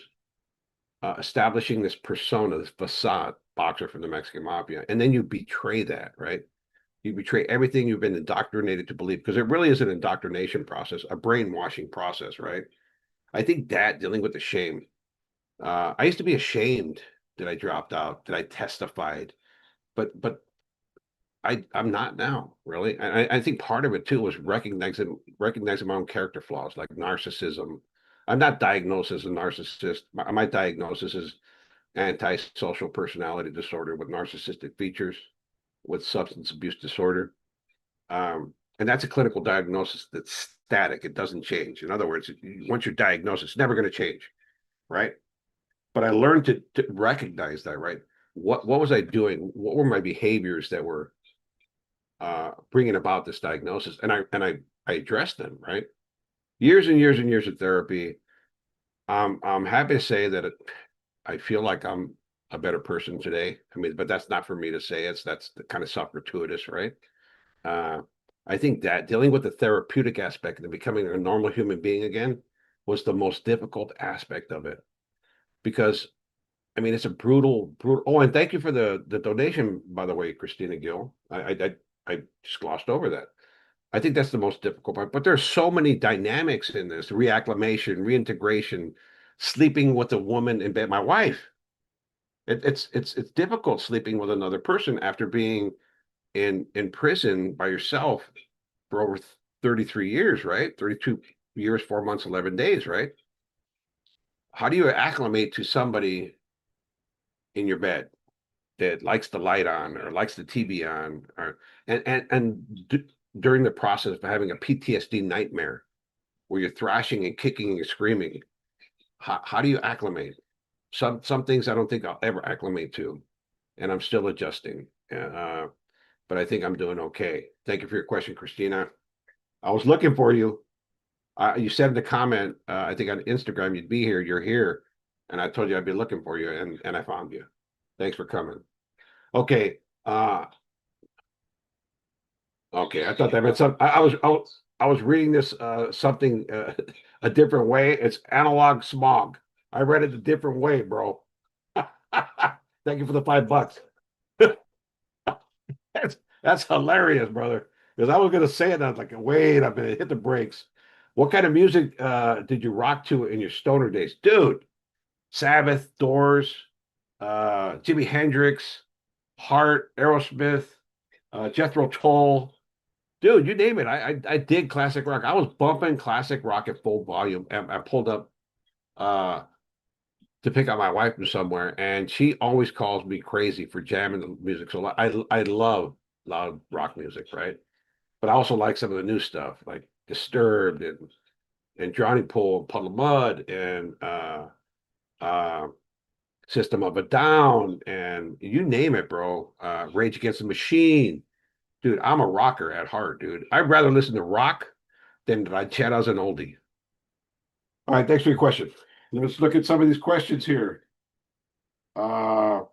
establishing this persona, this facade, boxer from the Mexican Mafia, and then you betray that, right? You betray everything you've been indoctrinated to believe, because it really is an indoctrination process, a brainwashing process, right? I think that dealing with the shame. I used to be ashamed that I dropped out, that I testified, but I'm not now, really. I think part of it too was recognizing my own character flaws, like narcissism. I'm not diagnosed as a narcissist. My diagnosis is antisocial personality disorder with narcissistic features, with substance abuse disorder. And that's a clinical diagnosis that's static. It doesn't change. In other words, once you're diagnosed, it's never going to change, right? But I learned to recognize that, right? What was I doing? What were my behaviors that were bringing about this diagnosis? And I addressed them, right? Years and years and years of therapy. I'm happy to say that I feel like I'm a better person today. I mean, but that's not for me to say. That's the kind of self-gratuitous, right? I think that dealing with the therapeutic aspect and becoming a normal human being again was the most difficult aspect of it, because I mean, it's a brutal. Oh, and thank you for the donation, by the way, Christina Gill. I just glossed over that. I think that's the most difficult part. But there's so many dynamics in this: reacclimation, reintegration, sleeping with a woman in bed. My wife. It's difficult sleeping with another person after being in prison by yourself for over 33 years, right? 32 years, 4 months, 11 days, right? how do you acclimate to somebody in your bed that likes the light on or likes the TV on, or during the process of having a PTSD nightmare where you're thrashing and kicking and screaming? How do you acclimate? Some things I don't think I'll ever acclimate to, and I'm still adjusting. But I think I'm doing okay. Thank you for your question, Christina. I was looking for you. You said in the comment, I think on Instagram, you'd be here. You're here, and I told you I'd be looking for you, and I found you. Thanks for coming. Okay. Okay. I thought that meant something. I was reading this something a different way. It's analog smog. I read it a different way, bro. Thank you for the $5. That's hilarious, brother. Because I was gonna say it, and I was like, wait a minute, hit the brakes. What kind of music did you rock to in your stoner days, dude? Sabbath, Doors, Jimi Hendrix, Heart, Aerosmith, Jethro Tull. Dude, you name it. I dig classic rock. I was bumping classic rock at full volume. And I pulled up to pick up my wife from somewhere, and she always calls me crazy for jamming the music. So I love loud rock music, right? But I also like some of the new stuff, like Disturbed and Johnny Pool, Puddle of Mud, and uh, System of a Down, and you name it, bro. Rage Against the Machine. Dude, I'm a rocker at heart, dude. I'd rather listen to rock than to chat as an oldie. All right, thanks for your question. Let's look at some of these questions here. Eric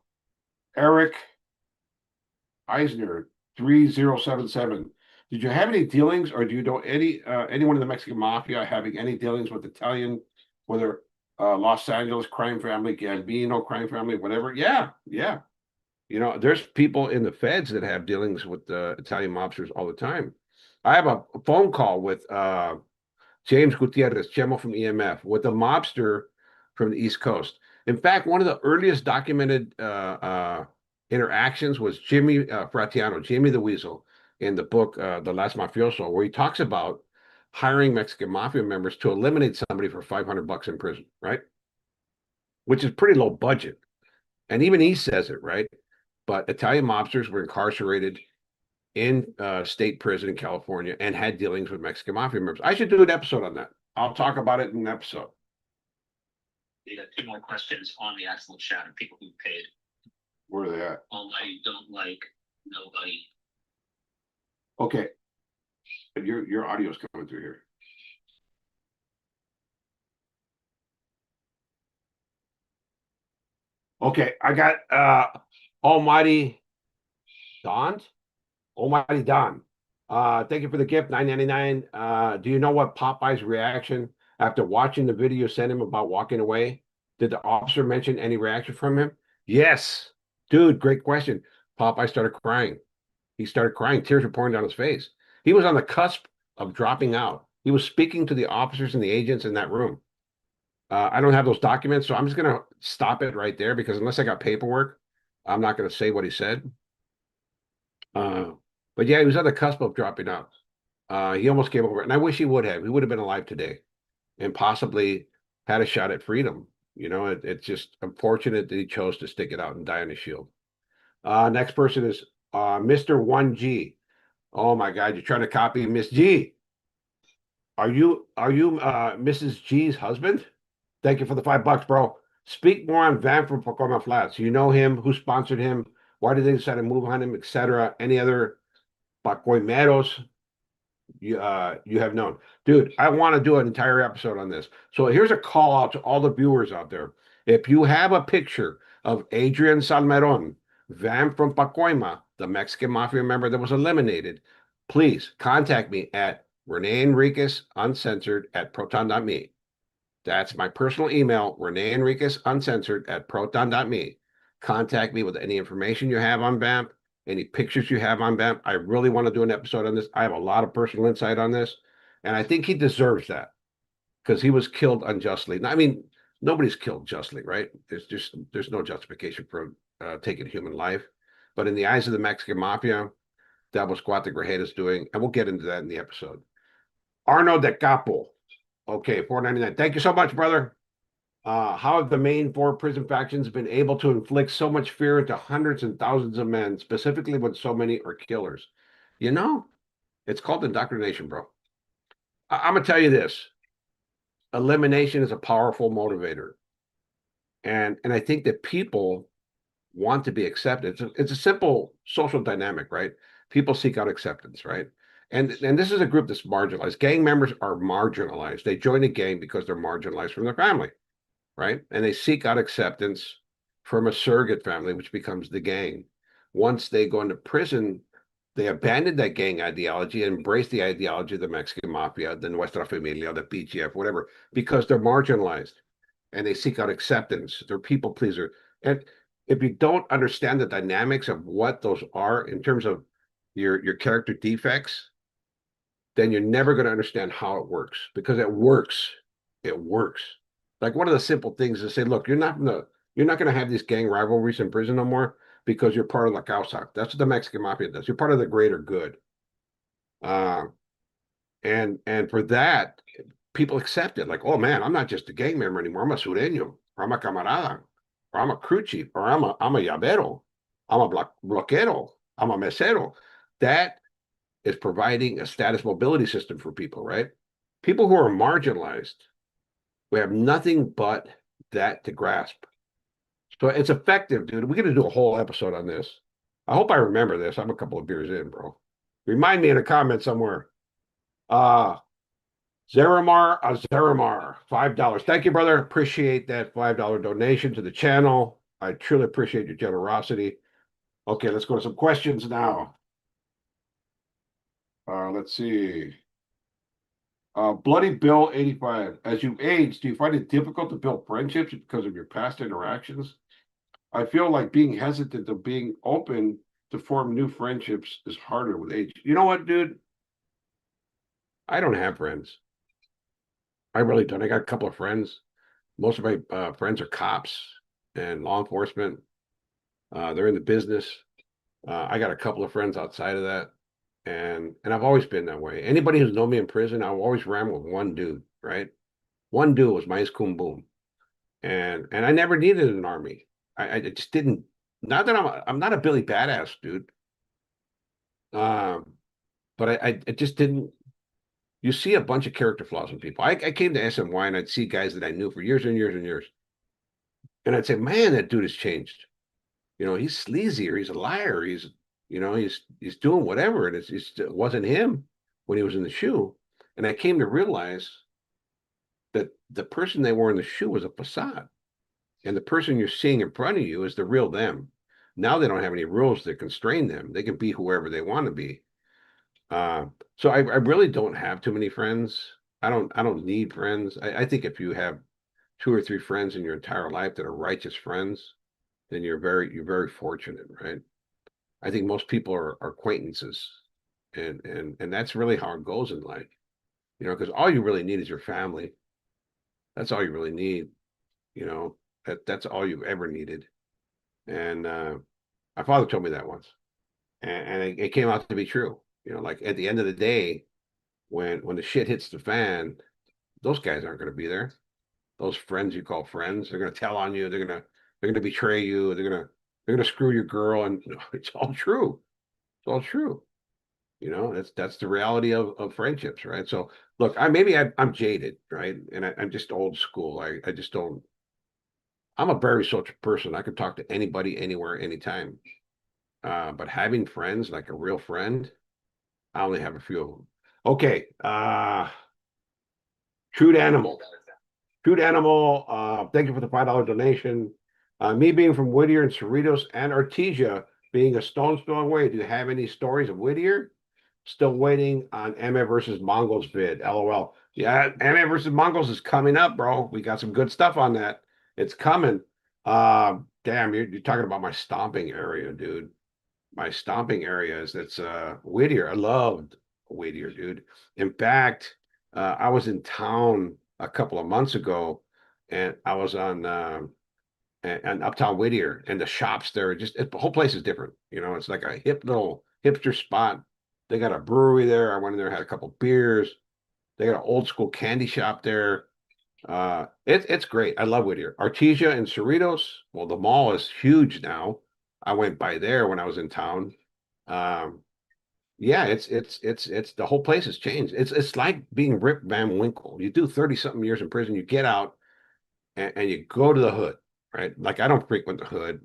Eisner, 3077. Did you have any dealings, or do you know anyone in the Mexican Mafia having any dealings with Italian, whether Los Angeles crime family, Gambino crime family, whatever? Yeah. You know, there's people in the feds that have dealings with Italian mobsters all the time. I have a phone call with James Gutierrez, Chemo from EMF, with a mobster from the East Coast. In fact, one of the earliest documented interactions was Jimmy Fratiano, Jimmy the Weasel, in the book The Last Mafioso, where he talks about hiring Mexican mafia members to eliminate somebody for $500 in prison, right? Which is pretty low budget. And even he says it, right? But Italian mobsters were incarcerated in state prison in California and had dealings with Mexican mafia members. I should do an episode on that. I'll talk about it in an episode. We got 2 more questions on the actual chat of people who paid. Where are they at? Almighty, don't like, nobody. Okay. Your audio's coming through here. Okay, I got Almighty Don. Almighty Don. Thank you for the gift, $9.99. Do you know what Popeye's reaction after watching the video sent him about walking away? Did the officer mention any reaction from him? Yes. Dude, great question. Popeye started crying. He started crying. Tears were pouring down his face. He was on the cusp of dropping out. He was speaking to the officers and the agents in that room. I don't have those documents, so I'm just going to stop it right there, because unless I got paperwork, I'm not going to say what he said. But yeah, he was on the cusp of dropping out. He almost came over, and I wish he would have. He would have been alive today and possibly had a shot at freedom. You know, it's just unfortunate that he chose to stick it out and die on the shield. Next person is Mr. 1G. Oh my God, you're trying to copy Miss G. Are you Mrs. G's husband? Thank you for the $5, bro. Speak more on Van from Pacoma Flats. You know him? Who sponsored him? Why did they decide to move on him, etc.? Any other Pacoimeros you have known? Dude, I want to do an entire episode on this. So here's a call out to all the viewers out there. If you have a picture of Adrian Salmeron, Van from Pacoima, the Mexican Mafia member that was eliminated, please contact me at reneenriquezuncensored@proton.me. That's my personal email, reneenriquezuncensored@proton.me. Contact me with any information you have on Vamp, any pictures you have on Vamp. I really want to do an episode on this. I have a lot of personal insight on this, and I think he deserves that because he was killed unjustly. I mean, nobody's killed justly, right? There's no justification for taking human life. But in the eyes of the Mexican Mafia, that was what the Grajeda is doing, and we'll get into that in the episode. Arno de Capo. Okay, $4.99. Thank you so much, brother. How have the main four prison factions been able to inflict so much fear into hundreds and thousands of men, specifically when so many are killers? You know, it's called indoctrination, bro. I'm gonna tell you this: elimination is a powerful motivator, and I think that people want to be accepted. It's a simple social dynamic, right? People seek out acceptance, right? And this is a group that's marginalized. Gang members are marginalized. They join a gang because they're marginalized from their family, right? And they seek out acceptance from a surrogate family, which becomes the gang. Once they go into prison, they abandon that gang ideology and embrace the ideology of the Mexican Mafia, the Nuestra Familia, the PGF, whatever, because they're marginalized and they seek out acceptance. They're people pleaser. And if you don't understand the dynamics of what those are in terms of your character defects, then you're never going to understand how it works because it works. It works. Like one of the simple things is say, look, you're not going to have these gang rivalries in prison no more because you're part of La Causa. That's what the Mexican Mafia does. You're part of the greater good. Uh, and for that, people accept it. Like, oh man, I'm not just a gang member anymore. I'm a sureño, or I'm a camarada, or I'm a crew chief, or I'm a llavero, I'm a bloquero, I'm a mesero. That is providing a status mobility system for people, right? People who are marginalized, we have nothing but that to grasp. So it's effective, dude. We're gonna do a whole episode on this. I hope I remember this. I'm a couple of beers in, bro. Remind me in a comment somewhere. Uh Zeramar, $5. Thank you, brother. Appreciate that $5 donation to the channel. I truly appreciate your generosity. Okay, let's go to some questions now. Let's see. Bloody Bill 85. As you age, do you find it difficult to build friendships because of your past interactions? I feel like being hesitant of being open to form new friendships is harder with age. You know what, dude? I don't have friends. I really don't. I got a couple of friends. Most of my friends are cops and law enforcement. They're in the business. I got a couple of friends outside of that, and I've always been that way. Anybody who's known me in prison, I've always ran with one dude, right? One dude was my Kun Boom, and I never needed an army. I just didn't. Not that I'm not a Billy Badass dude, um, but I just didn't. You see a bunch of character flaws in people. I came to SMY and I'd see guys that I knew for years and years and years, and I'd say, man, that dude has changed. You know, he's sleazy or he's a liar. He's doing whatever, and it wasn't him when he was in the shoe. And I came to realize that the person they were in the shoe was a facade, and the person you're seeing in front of you is the real them. Now they don't have any rules that constrain them. They can be whoever they want to be. So I really don't have too many friends. I don't need friends. I think if you have two or three friends in your entire life that are righteous friends, then you're very fortunate, right? I think most people are acquaintances, and that's really how it goes in life, because all you really need is your family. That's all you really need, you know. That's all you've ever needed. And my father told me that once, and it came out to be true. Like at the end of the day, when the shit hits the fan, those guys aren't going to be there. Those friends you call friends, they're going to tell on you. They're going to betray you. They're going to screw your girl, and it's all true. It's all true. That's the reality of friendships, right? So look, I'm jaded, right? And I'm just old school. I just don't. I'm a very social person. I could talk to anybody, anywhere, anytime. But having friends, like a real friend, I only have a few of them. Okay. True Animal. True Animal. Thank you for the $5 donation. Me being from Whittier and Cerritos and Artesia being a stone's throw away. Do you have any stories of Whittier? Still waiting on MF versus Mongols vid. LOL. Yeah, MF versus Mongols is coming up, bro. We got some good stuff on that. It's coming. Damn, you're talking about my stomping area, dude. My stomping area is that's Whittier. I loved Whittier, dude. In fact, I was in town a couple of months ago, and I was on Uptown Whittier, and the shops there the whole place is different. It's like a hip little hipster spot. They got a brewery there. I went in there, had a couple beers. They got an old school candy shop there. It's great. I love Whittier. Artesia and Cerritos. Well, the mall is huge now. I went by there when I was in town. Um, yeah, it's the whole place has changed. It's like being Rip Van Winkle. You do 30 something years in prison, you get out and you go to the hood, right? Like I don't frequent the hood,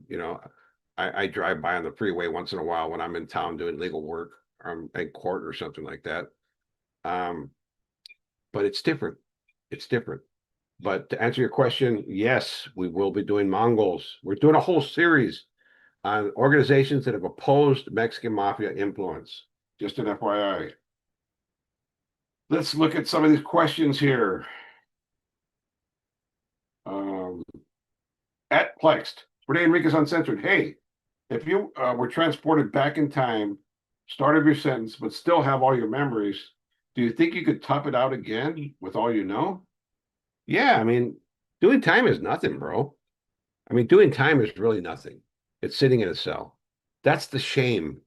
I drive by on the freeway once in a while when I'm in town doing legal work or I'm in court or something like that. Um, but it's different. It's different. But to answer your question, yes, we will be doing Mongols. We're doing a whole series on organizations that have opposed Mexican mafia influence. Just an FYI. Let's look at some of these questions here. Um, at Plexed, Rene Enriquez Uncensored. Hey, if you were transported back in time, start of your sentence, but still have all your memories, do you think you could tough it out again with all you know? Yeah, I mean, doing time is nothing, bro. I mean, doing time is really nothing. It's sitting in a cell. That's the shame.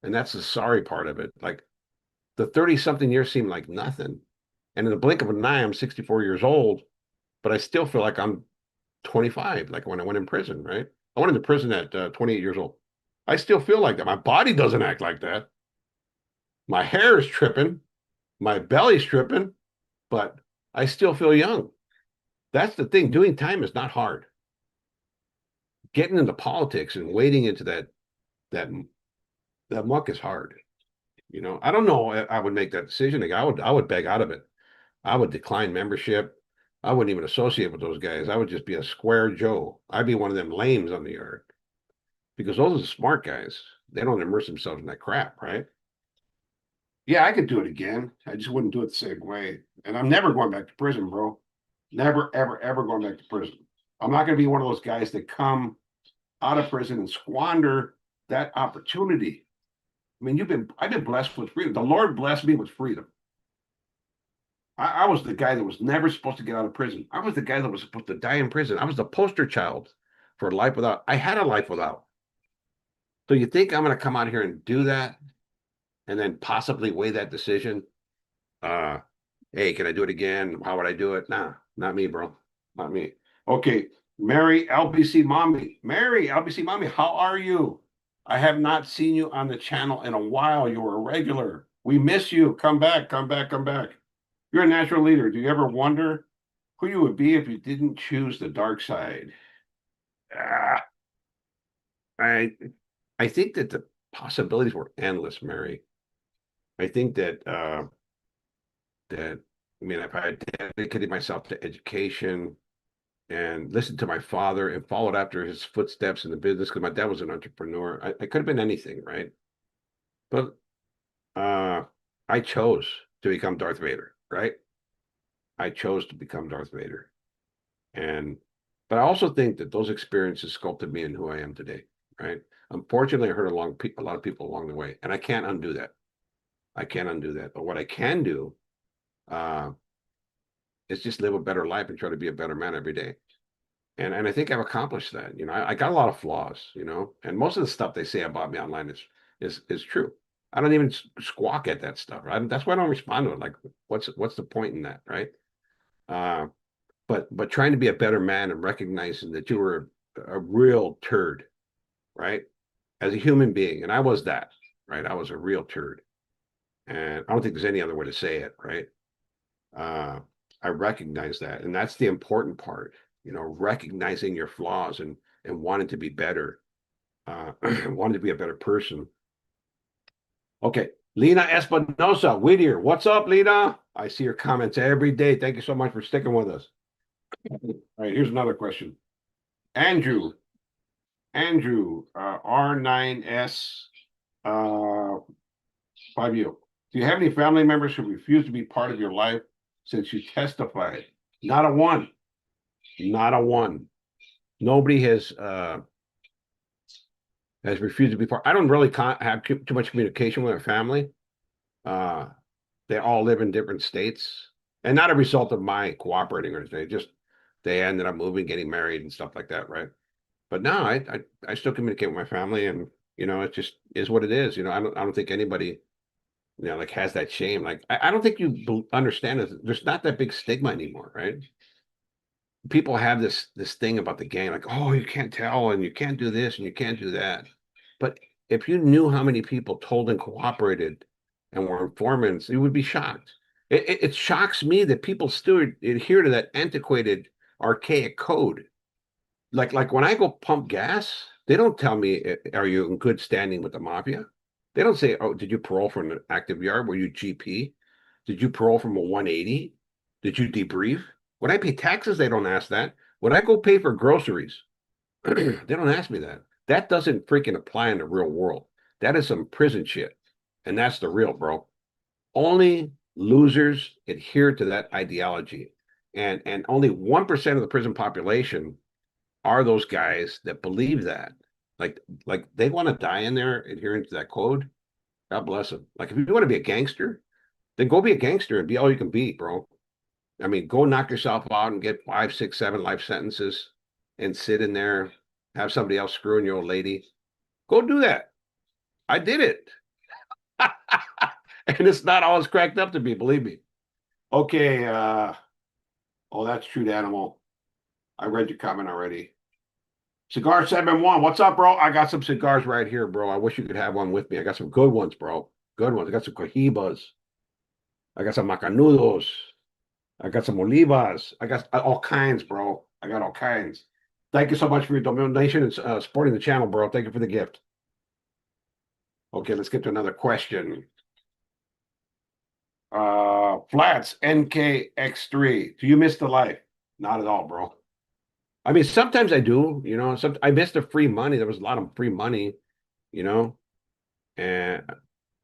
And that's the sorry part of it. Like the 30 something years seem like nothing. And in the blink of an eye, I'm 64 years old, but I still feel like I'm 25, like when I went in prison, right? I went into prison at 28 years old. I still feel like that. My body doesn't act like that. My hair is tripping, my belly's tripping, but I still feel young. That's the thing. Doing time is not hard. Getting into politics and wading into that that muck is hard. I don't know if I would make that decision. Like, I would beg out of it. I would decline membership. I wouldn't even associate with those guys. I would just be a square Joe. I'd be one of them lames on the yard because those are the smart guys. They don't immerse themselves in that crap, right? Yeah, I could do it again. I just wouldn't do it the same way. And I'm never going back to prison, bro. Never, ever, ever going back to prison. I'm not going to be one of those guys that come out of prison and squander that opportunity. I mean, I've been blessed with freedom. The Lord blessed me with freedom. I was the guy that was never supposed to get out of prison. I was the guy that was supposed to die in prison. I was the poster child for a life without. I had a life without. So you think I'm going to come out here and do that and then possibly weigh that decision? Uh, hey, can I do it again? How would I do it? Nah, not me, bro. Not me. Okay, Mary LBC Mommy. Mary LBC Mommy, how are you? I have not seen you on the channel in a while. You were a regular. We miss you. Come back, come back, come back. You're a natural leader. Do you ever wonder who you would be if you didn't choose the dark side? Ah, I I think that the possibilities were endless, Mary. I think that I mean, if I had dedicated myself to education and listened to my father and followed after his footsteps in the business, because my dad was an entrepreneur, I could have been anything, right? But uh, I chose to become Darth Vader, right? I chose to become Darth Vader. And but I also think that those experiences sculpted me in who I am today, right? Unfortunately, I hurt a lot of people along the way, and I can't undo that. I can't undo that. But what I can do uh, is just live a better life and try to be a better man every day. And I think I've accomplished that. I got a lot of flaws, and most of the stuff they say about me online is true. I don't even squawk at that stuff. Right? That's why I don't respond to it. Like, what's the point in that, right? Uh, but trying to be a better man and recognizing that you were a real turd, right? As a human being, and I was that, right? I was a real turd, and I don't think there's any other way to say it, right? Uh, I recognize that, and that's the important part, recognizing your flaws and wanting to be better, wanting to be a better person. Okay, Lena Espinosa, Whittier, what's up, Lena? I see your comments every day. Thank you so much for sticking with us. All right, here's another question. Andrew, R9S, 5U. Do you have any family members who refuse to be part of your life since you testified? Not a one. Not a one. Nobody has refused to be part. I don't really have too much communication with our family. Uh, they all live in different states, and not a result of my cooperating or anything. Just they ended up moving, getting married, and stuff like that, right? But no, I still communicate with my family, and it just is what it is. I don't think anybody like has that shame. Like I don't think you understand it. There's not that big stigma anymore, right? people have this thing about the gang, like, oh, you can't tell, and you can't do this, and you can't do that. But if you knew how many people told and cooperated and were informants, you would be shocked. It shocks me that people still adhere to that antiquated, archaic code. Like when I go pump gas, they don't tell me, are you in good standing with the mafia? They don't say, oh, did you parole from an active yard? Were you GP? Did you parole from a 180? Did you debrief? When I pay taxes, they don't ask that. When I go pay for groceries, they don't ask me that. That doesn't freaking apply in the real world. That is some prison shit. And that's the real, bro. Only losers adhere to that ideology. And only 1% of the prison population are those guys that believe that. Like they want to die in there adhering to that code. God bless them. Like if you want to be a gangster, then go be a gangster and be all you can be, bro. I mean, go knock yourself out and get 5, 6, 7 life sentences and sit in there, have somebody else screwing your old lady. Go do that. I did it. And it's not all it's cracked up to be, believe me. Okay, oh, that's true animal. I read your comment already. Cigar 7-1. What's up, bro? I got some cigars right here, bro. I wish you could have one with me. I got some good ones, bro. Good ones. I got some Cohibas. I got some Macanudos. I got some Olivas. I got all kinds, bro. I got all kinds. Thank you so much for your donation and supporting the channel, bro. Thank you for the gift. Okay, let's get to another question. Flats NKX3. Do you miss the life? Not at all, bro. I mean, sometimes I do, you know, I miss the free money. There was a lot of free money, you know, and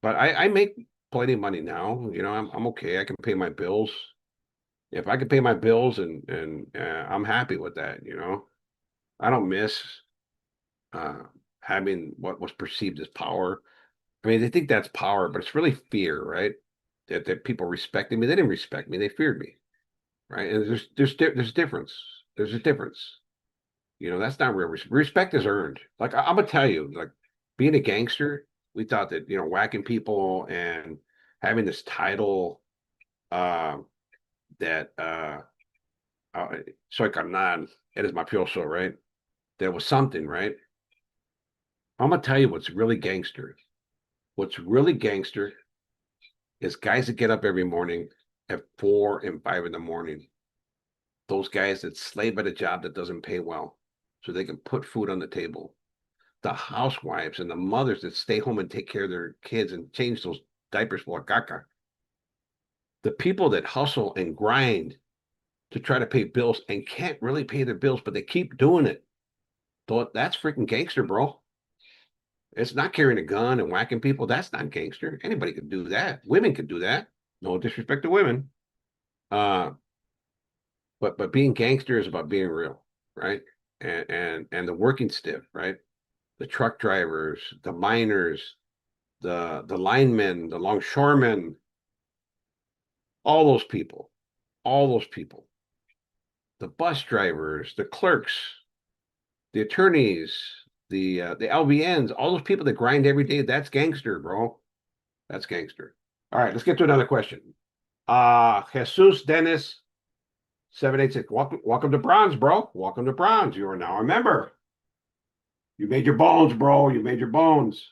but I make plenty of money now. You know, I'm okay. I can pay my bills. If I can pay my bills and I'm happy with that, you know. I don't miss having what was perceived as power. I mean, they think that's power, but it's really fear, right? That people respected me. They didn't respect me. They feared me, right? And there's a difference. There's a difference. You know, that's not real respect is earned. Like I'm gonna tell you, like being a gangster, we thought that, you know, whacking people and having this title that soy carnal, eres mafioso, right? There was something, right? I'm gonna tell you what's really gangster. What's really gangster is guys that get up every morning at 4 and 5 in the morning. Those guys that slave at a job that doesn't pay well so they can put food on the table. The housewives and the mothers that stay home and take care of their kids and change those diapers for caca. The people that hustle and grind to try to pay bills and can't really pay their bills, but they keep doing it. That's freaking gangster, bro. It's not carrying a gun and whacking people. That's not gangster. Anybody could do that. Women could do that. No disrespect to women. But being gangster is about being real, right? And the working stiff, right? The truck drivers, the miners, the linemen, the longshoremen, all those people, the bus drivers, the clerks, the attorneys, the LVNs, all those people that grind every day. That's gangster, bro. That's gangster. All right, let's get to another question. Jesus Dennis 786. Welcome to bronze, bro. Welcome to bronze. You are now a member. You made your bones, bro. You made your bones.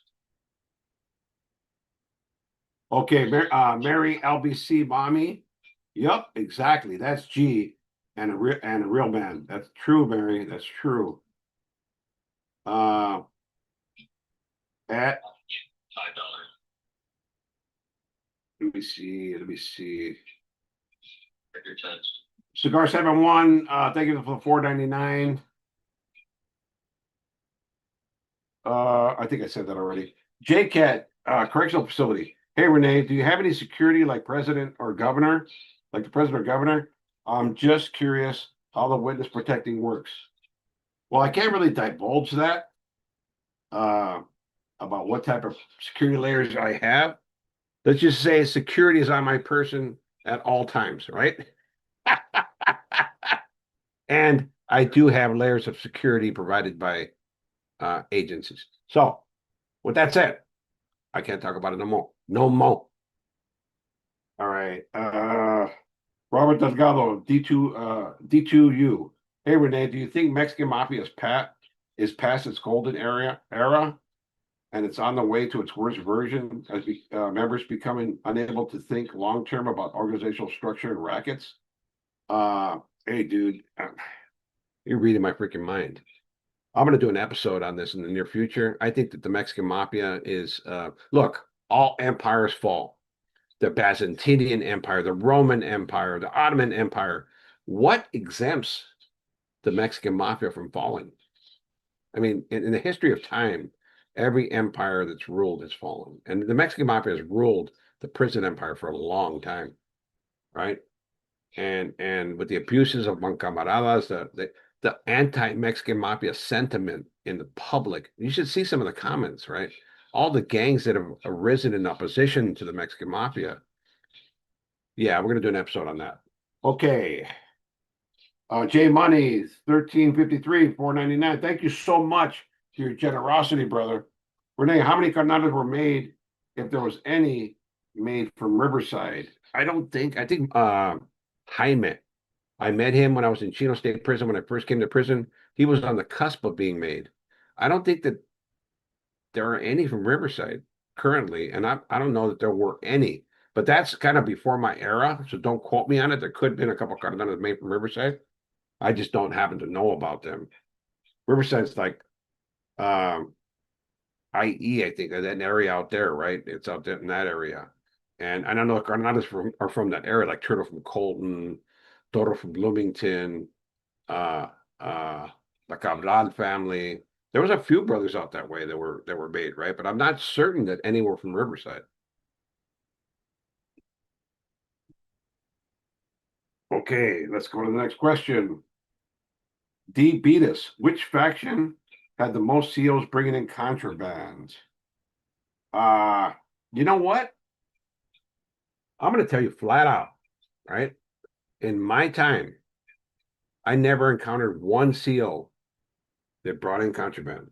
Okay, Mary LBC Mommy. Yep, exactly. That's G and a real man. That's true, Mary. That's true. At $5. let me see. Your touch. Cigar 7-1. Thank you for $4.99. I think I said that already. JCAT, correctional facility. Hey Rene, do you have any security like president or governor? Like the president or governor? I'm just curious how the witness protecting works. Well, I can't really divulge that about what type of security layers I have. Let's just say security is on my person at all times, right? And I do have layers of security provided by agencies. So with that said, I can't talk about it no more. No more. All right. Robert Delgado, D2U. Hey Rene, do you think Mexican Mafia is past its golden era, and it's on the way to its worst version as members becoming unable to think long term about organizational structure and rackets? Hey dude, you're reading my freaking mind. I'm going to do an episode on this in the near future. I think that the Mexican Mafia is, look, all empires fall. The Byzantine Empire, the Roman Empire, the Ottoman Empire. What exempts the Mexican Mafia from falling? I mean, in the history of time, every empire that's ruled has fallen. And the Mexican Mafia has ruled the prison empire for a long time, right? And with the abuses of Camaradas, the anti-Mexican Mafia sentiment in the public, you should see some of the comments, right? All the gangs that have arisen in opposition to the Mexican Mafia. Yeah, we're going to do an episode on that. Okay. J Money, 1353, 499. Thank you so much for your generosity, brother. Rene, how many carnadas were made, if there was any, made from Riverside? I think Jaime. I met him when I was in Chino State Prison. When I first came to prison, he was on the cusp of being made. I don't think that there are any from Riverside currently, and I don't know that there were any, but that's kind of before my era, so don't quote me on it. There could have been a couple carnadas made from Riverside. I just don't happen to know about them. Riverside's like IE, I think, that area out there, right? It's out there in that area. And I don't know if carnadas are from that area, like Turtle from Colton, Toro from Bloomington, the Cabral family. There was a few brothers out that way that were made, right? But I'm not certain that any were from Riverside. Okay, let's go to the next question. D. Beatus, which faction had the most seals bringing in contraband? You know what? I'm going to tell you flat out, right? In my time, I never encountered one seal that brought in contraband.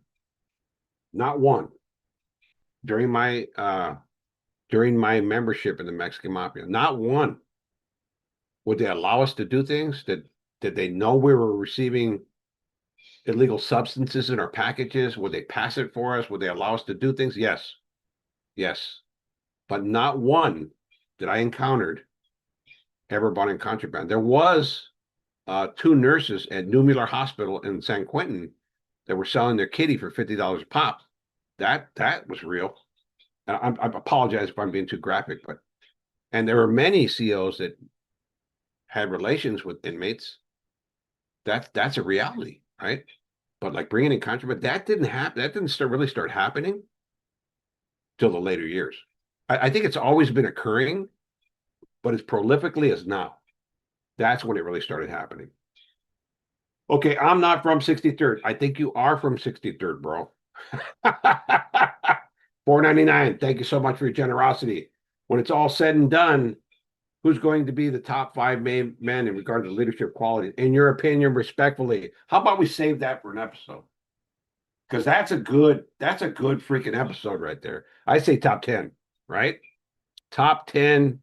Not one. During my membership in the Mexican Mafia, not one. Would they allow us to do things? Did they know we were receiving illegal substances in our packages? Would they pass it for us? Would they allow us to do things? Yes. Yes. But not one that I encountered ever brought in contraband. There was two nurses at New Mueller Hospital in San Quentin that were selling their kitty for $50 a pop. That was real. And I apologize if I'm being too graphic, and there were many COs that had relations with inmates. That's a reality, right? But like bringing in contraband, that didn't happen. That didn't really start happening till the later years. I think it's always been occurring, but as prolifically as now. That's when it really started happening. Okay, I'm not from 63rd. I think you are from 63rd, bro. $4.99. Thank you so much for your generosity. When it's all said and done, who's going to be the top 5 men in regard to leadership quality? In your opinion, respectfully, how about we save that for an episode? Because that's a good freaking episode right there. I say top 10, right? Top 10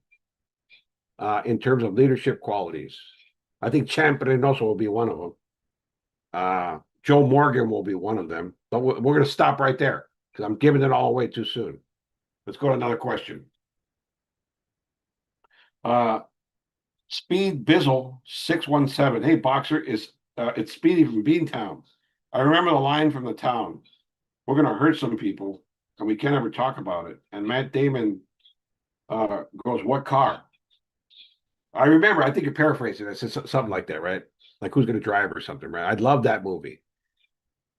in terms of leadership qualities. I think Champ Reynoso will be one of them. Joe Morgan will be one of them. But we're going to stop right there because I'm giving it all away too soon. Let's go to another question. Speed Bizzle 617. Hey, Boxer, it's Speedy from Beantown. I remember the line from the town. We're going to hurt some people, and we can't ever talk about it. And Matt Damon goes, "What car?" I remember. I think you're paraphrasing. It says something like that, right? Like who's going to drive or something, right? I love that movie.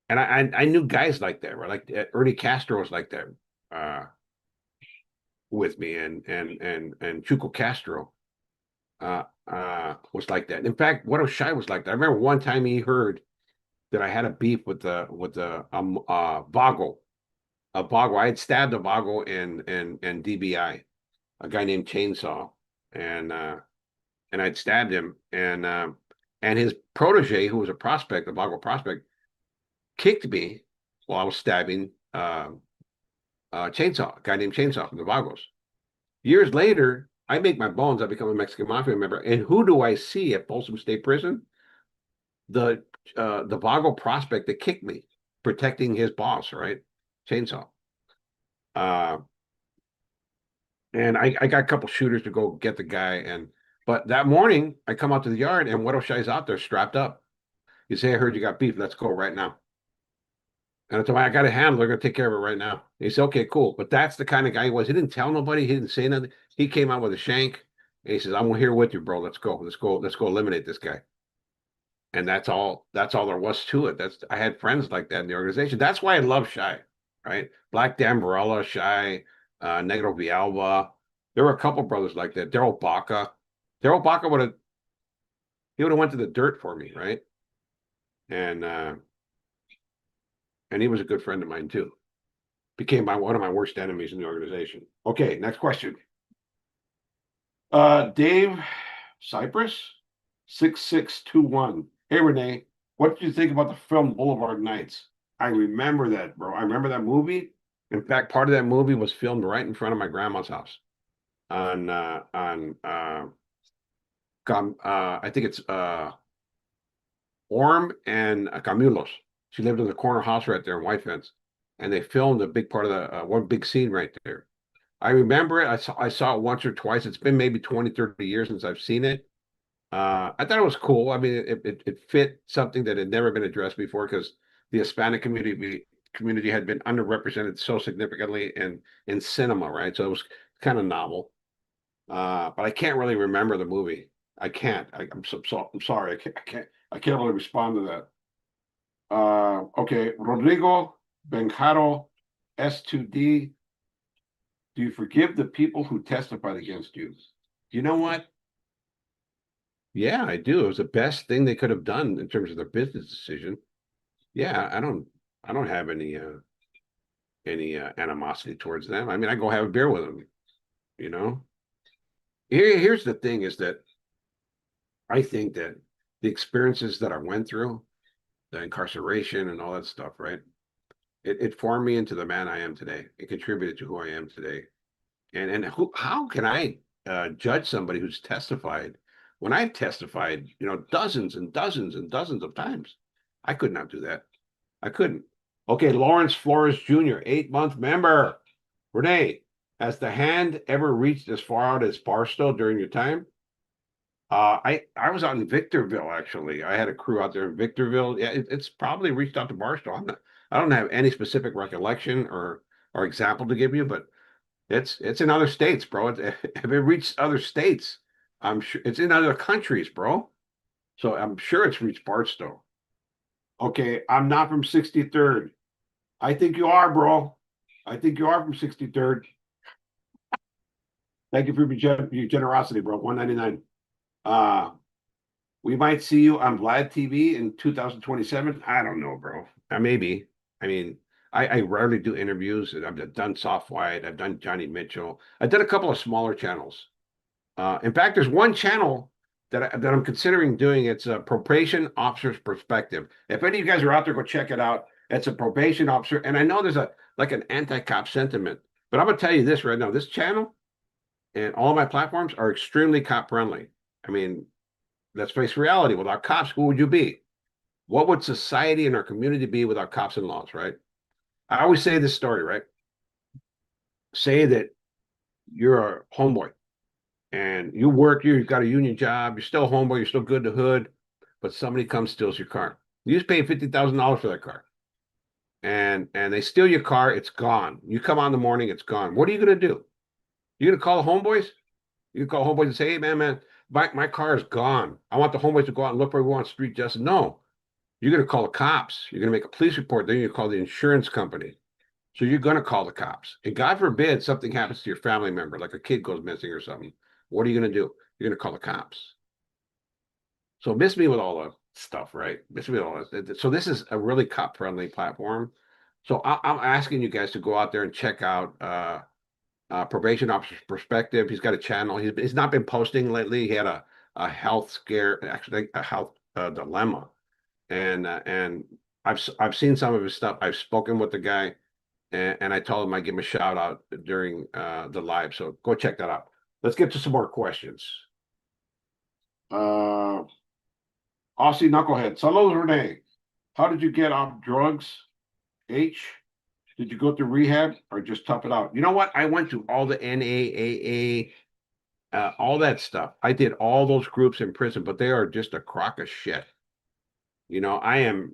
And I knew guys like that, right? Like Ernie Castro was like that with me, and Chuco Castro was like that. In fact, What Shy was like that. I remember one time he heard that I had a beef with the Vago. A Vago. I had stabbed a Vago in DBI, a guy named Chainsaw, and I'd stabbed him, and his protege, who was a prospect, a Vago prospect, kicked me while I was stabbing Chainsaw, a guy named Chainsaw from the Vagos. Years later, I make my bones. I become a Mexican Mafia member, and who do I see at Folsom State Prison? the Vago prospect that kicked me, protecting his boss, right? Chainsaw. And I got a couple shooters to go get the guy. But that morning I come out to the yard and Widow Shy's out there strapped up. You say, I heard you got beef. Let's go right now. And I told him, I got a handler. They're going to take care of it right now. He said, okay, cool. But that's the kind of guy he was. He didn't tell nobody. He didn't say nothing. He came out with a shank. And he says, I'm here with you, bro. Let's go. Let's go eliminate this guy. And that's all there was to it. I had friends like that in the organization. That's why I love Shy, right? Black Dambarella, Shy, Negro Villalba. There were a couple brothers like that. Daryl Baca. Daryl Baca would have went to the dirt for me, right? And he was a good friend of mine too. Became one of my worst enemies in the organization. Okay, next question. Dave Cypress, 6621. Hey Rene, what did you think about the film Boulevard Nights? I remember that, bro. I remember that movie. In fact, part of that movie was filmed right in front of my grandma's house. I think it's Orm and Camulos. She lived in the corner house right there in White Fence, and they filmed a big part of the one big scene right there. I remember it. I saw it once or twice. It's been maybe 20, 30 years since I've seen it. I thought it was cool. I mean, it fit something that had never been addressed before because the Hispanic community had been underrepresented so significantly in cinema, right? So it was kind of novel. But I can't really remember the movie. I can't. I'm sorry. I can't really respond to that. Okay, Rodrigo Benjaro, S2D. Do you forgive the people who testified against you? You know what? Yeah, I do. It was the best thing they could have done in terms of their business decision. Yeah, I don't have any animosity towards them. I mean, I go have a beer with them, you know. Here's the thing is that I think that the experiences that I went through, the incarceration and all that stuff, right? It formed me into the man I am today. It contributed to who I am today. And how can I judge somebody who's testified when I've testified, dozens and dozens and dozens of times? I could not do that. I couldn't. Okay, Lawrence Flores Jr., 8-month member. Rene, has the hand ever reached as far out as Barstow during your time? I was out in Victorville, actually. I had a crew out there in Victorville. Yeah, it's probably reached out to Barstow. I don't have any specific recollection or example to give you, but it's in other states, bro. If it reached other states, I'm sure it's in other countries, bro. So I'm sure it's reached Barstow. Okay, I'm not from 63rd. I think you are, bro. I think you are from 63rd. Thank you for your generosity, bro. 199. We might see you on Vlad TV in 2027. I don't know, bro. Maybe. I mean, I rarely do interviews. I've done Soft White. I've done Johnny Mitchell. I've done a couple of smaller channels. In fact, there's one channel that I'm considering doing. It's a probation officer's perspective. If any of you guys are out there, go check it out. It's a probation officer, and I know there's an anti-cop sentiment, but I'm gonna tell you this right now: this channel and all my platforms are extremely cop friendly. I mean, let's face reality. Without cops, who would you be? What would society and our community be without cops and laws, right? I always say this story, right? Say that you're a homeboy and you work, you've got a union job, you're still a homeboy, you're still good to hood, but somebody comes, steals your car. You just pay $50,000 for that car. And they steal your car, it's gone. You come on in the morning, it's gone. What are you going to do? You're going to call the homeboys? You call homeboys and say, hey, man, my car is gone. I want the homeboys to go out and look for everyone on street justice. No, you're going to call the cops. You're going to make a police report. Then you call the insurance company. So you're going to call the cops. And God forbid something happens to your family member, like a kid goes missing or something. What are you going to do? You're going to call the cops. So miss me with all the stuff, right? Miss me with all that. So this is a really cop-friendly platform. So I'm asking you guys to go out there and check out Probation Officer's Perspective. He's got a channel. He's not been posting lately. He had a health scare, actually a health dilemma. And I've seen some of his stuff. I've spoken with the guy, and I told him I'd give him a shout out during the live. So go check that out. Let's get to some more questions. Aussie Knucklehead. Saludos, Rene. How did you get off drugs? H. Did you go through rehab or just tough it out? You know what? I went to all the NAAA, all that stuff. I did all those groups in prison, but they are just a crock of shit. You know, I am.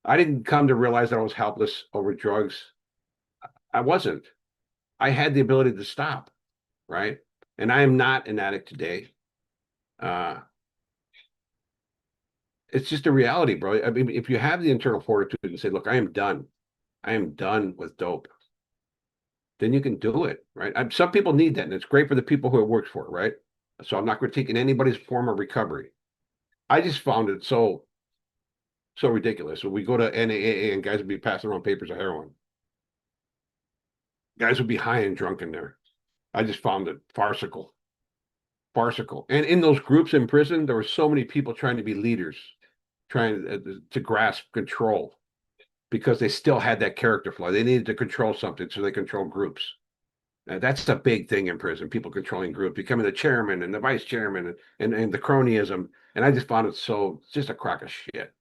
I didn't come to realize that I was helpless over drugs. I wasn't. I had the ability to stop, right? And I am not an addict today. It's just a reality, bro. I mean, if you have the internal fortitude and say, look, I am done with dope, then you can do it, right? Some people need that, and it's great for the people who it works for, right? So I'm not critiquing anybody's form of recovery. I just found it so ridiculous. So we go to NAAA and guys would be passing around papers of heroin. Guys would be high and drunk in there. I just found it farcical. And in those groups in prison, there were so many people trying to be leaders, trying to grasp control because they still had that character flaw. They needed to control something, so they control groups. That's a big thing in prison, people controlling groups, becoming the chairman and the vice chairman and the cronyism. And I just found it just a crock of shit.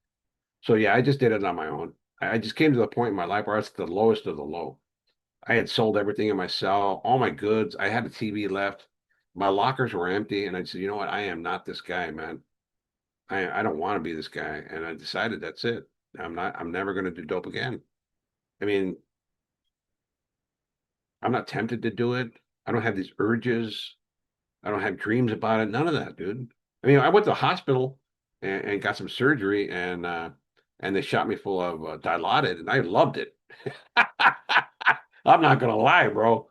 So yeah, I just did it on my own. I just came to the point in my life where I was the lowest of the low. I had sold everything in my cell, all my goods. I had a TV left. My lockers were empty. And I said, you know what? I am not this guy, man. I don't want to be this guy. And I decided that's it. I'm never going to do dope again. I mean, I'm not tempted to do it. I don't have these urges. I don't have dreams about it. None of that, dude. I mean, I went to the hospital and got some surgery and they shot me full of Dilaudid and I loved it. I'm not gonna lie, bro.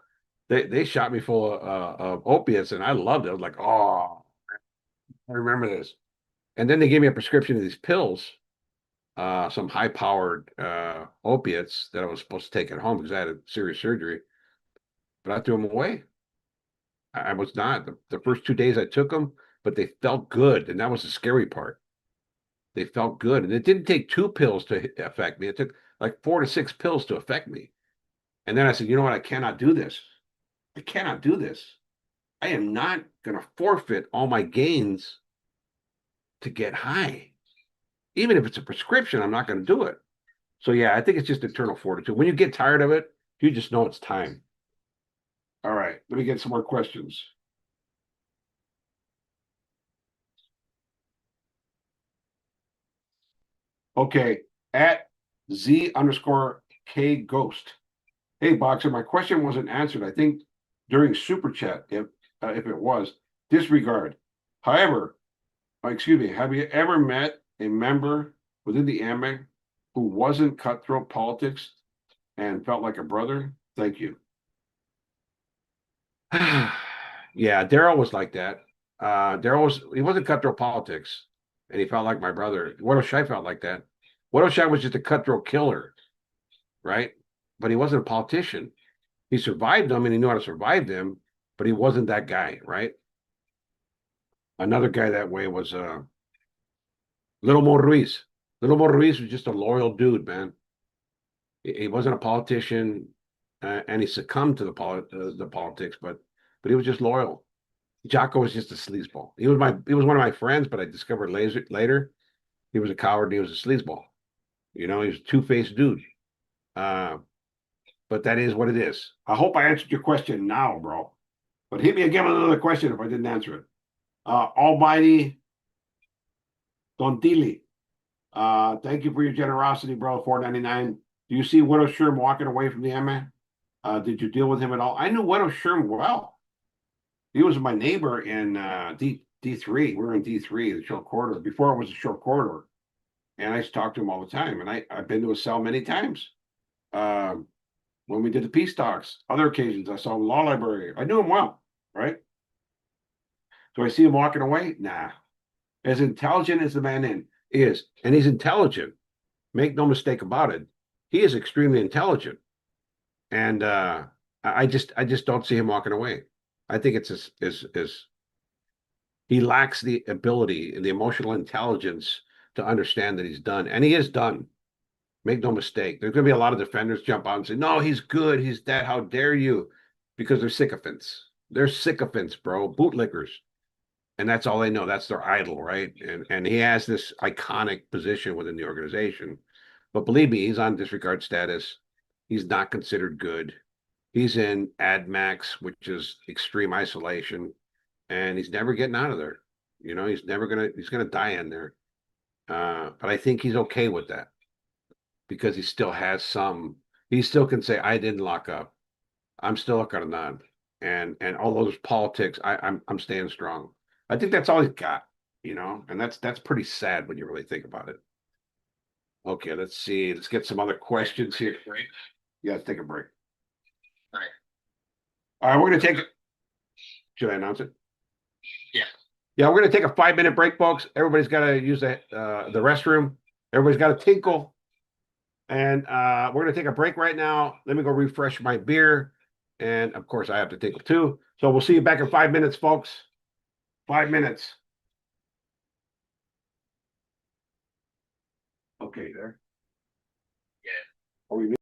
They shot me full of opiates, and I loved it. I was like, oh, I remember this. And then they gave me a prescription of these pills, some high-powered opiates that I was supposed to take at home because I had a serious surgery. But I threw them away. I was not. The first 2 days I took them, but they felt good, and that was the scary part. They felt good, and it didn't take 2 pills to affect me. It took like 4 to 6 pills to affect me. And then I said, you know what? I cannot do this. I cannot do this. I am not going to forfeit all my gains to get high. Even if it's a prescription, I'm not going to do it. So yeah, I think it's just internal fortitude. When you get tired of it, you just know it's time. All right, let me get some more questions. Okay, at Z_K Ghost. Hey, Boxer, my question wasn't answered. I think during Super Chat, if it was, disregard. However, excuse me, have you ever met a member within the AMA who wasn't cutthroat politics and felt like a brother? Thank you. Yeah, Daryl was like that. He wasn't cutthroat politics, and he felt like my brother. Wedo Shai felt like that. Wedo Shai was just a cutthroat killer, right? But he wasn't a politician. He survived them and he knew how to survive them, but he wasn't that guy, right? Another guy that way was Little Mo Ruiz. Little Mo Ruiz was just a loyal dude, man. He wasn't a politician, and he succumbed to the politics, but he was just loyal. Jocko was just a sleazeball. He was one of my friends, but I discovered later he was a coward and he was a sleazeball. You know, he was a two-faced dude. But that is what it is. I hope I answered your question now, bro. But hit me again with another question if I didn't answer it. Almighty Dontili. Thank you for your generosity, bro. $4.99. Do you see Widow Sherm walking away from the MA? Did you deal with him at all? I knew Widow Sherm well. He was my neighbor in D3. We were in D3, the short corridor, before it was a short corridor. And I used to talk to him all the time. And I've been to his cell many times. When we did the peace talks, other occasions, I saw him in the law library. I knew him well, right? So I see him walking away? Nah. As intelligent as the man is, and he's intelligent, make no mistake about it, he is extremely intelligent. And I just don't see him walking away. I think it's he lacks the ability and the emotional intelligence to understand that he's done. And he is done. Make no mistake. There's going to be a lot of defenders jump out and say, no, he's good. He's that. How dare you? Because they're sycophants. They're sycophants, bro. Bootlickers. and that's all they know. That's their idol, right? And he has this iconic position within the organization. But believe me, he's on disregard status. He's not considered good. He's in ad max, which is extreme isolation, and he's never getting out of there. You know, he's gonna die in there. But I think he's okay with that because he still has some. He still can say, "I didn't lock up. I'm still a Carnan," and all those politics. I'm staying strong. I think that's all he's got. You know, and that's pretty sad when you really think about it. Okay, let's see. Let's get some other questions here. Right? Yeah, let's take a break. All right. All right, we're gonna take it. Should I announce it? Yeah. Yeah, we're gonna take a 5-minute break, folks. Everybody's got to use the restroom. Everybody's got to tinkle, and we're gonna take a break right now. Let me go refresh my beer, and of course, I have to tinkle too. So we'll see you back in 5 minutes, folks. 5 minutes. Okay, there. Yeah. Are we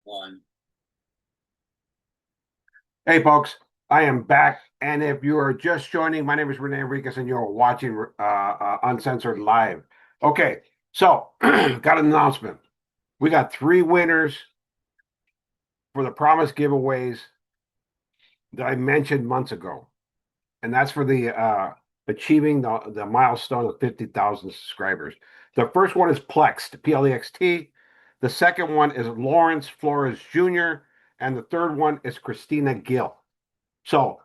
one. Hey, folks, I am back. And if you are just joining, my name is Rene Enriquez, and you're watching Uncensored Live. Okay, so got an announcement. We got 3 winners for the promised giveaways that I mentioned months ago. And that's for the achieving the milestone of 50,000 subscribers. The first one is Plext, Plext. The second one is Lawrence Flores Jr. And the third one is Christina Gill. So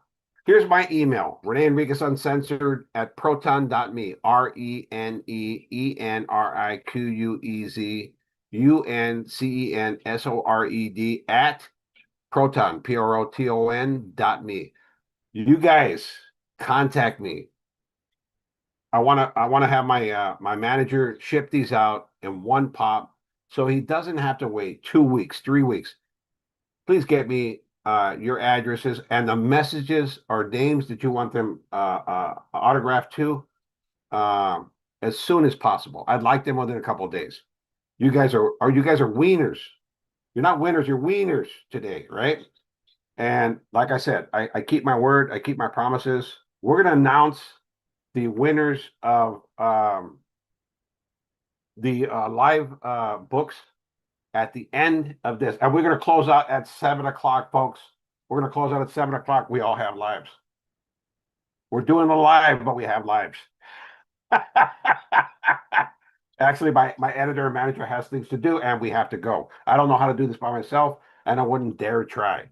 here's my email, Rene Enriquez Uncensored at proton.me, Reneenriquezuncensored at proton, PROTON.me. You guys contact me. I want to have my my manager ship these out in one pop so he doesn't have to wait 2 weeks, 3 weeks. Please get me your addresses and the messages or names that you want them autographed to as soon as possible. I'd like them within a couple of days. You guys are wieners. You're not winners, you're wieners today, right? And like I said, I keep my word, I keep my promises. We're going to announce the winners of the live books at the end of this. And we're going to close out at 7 o'clock, folks. We're going to close out at 7 o'clock. We all have lives. We're doing a live, but we have lives. Actually, my editor and manager has things to do, and we have to go. I don't know how to do this by myself, and I wouldn't dare try.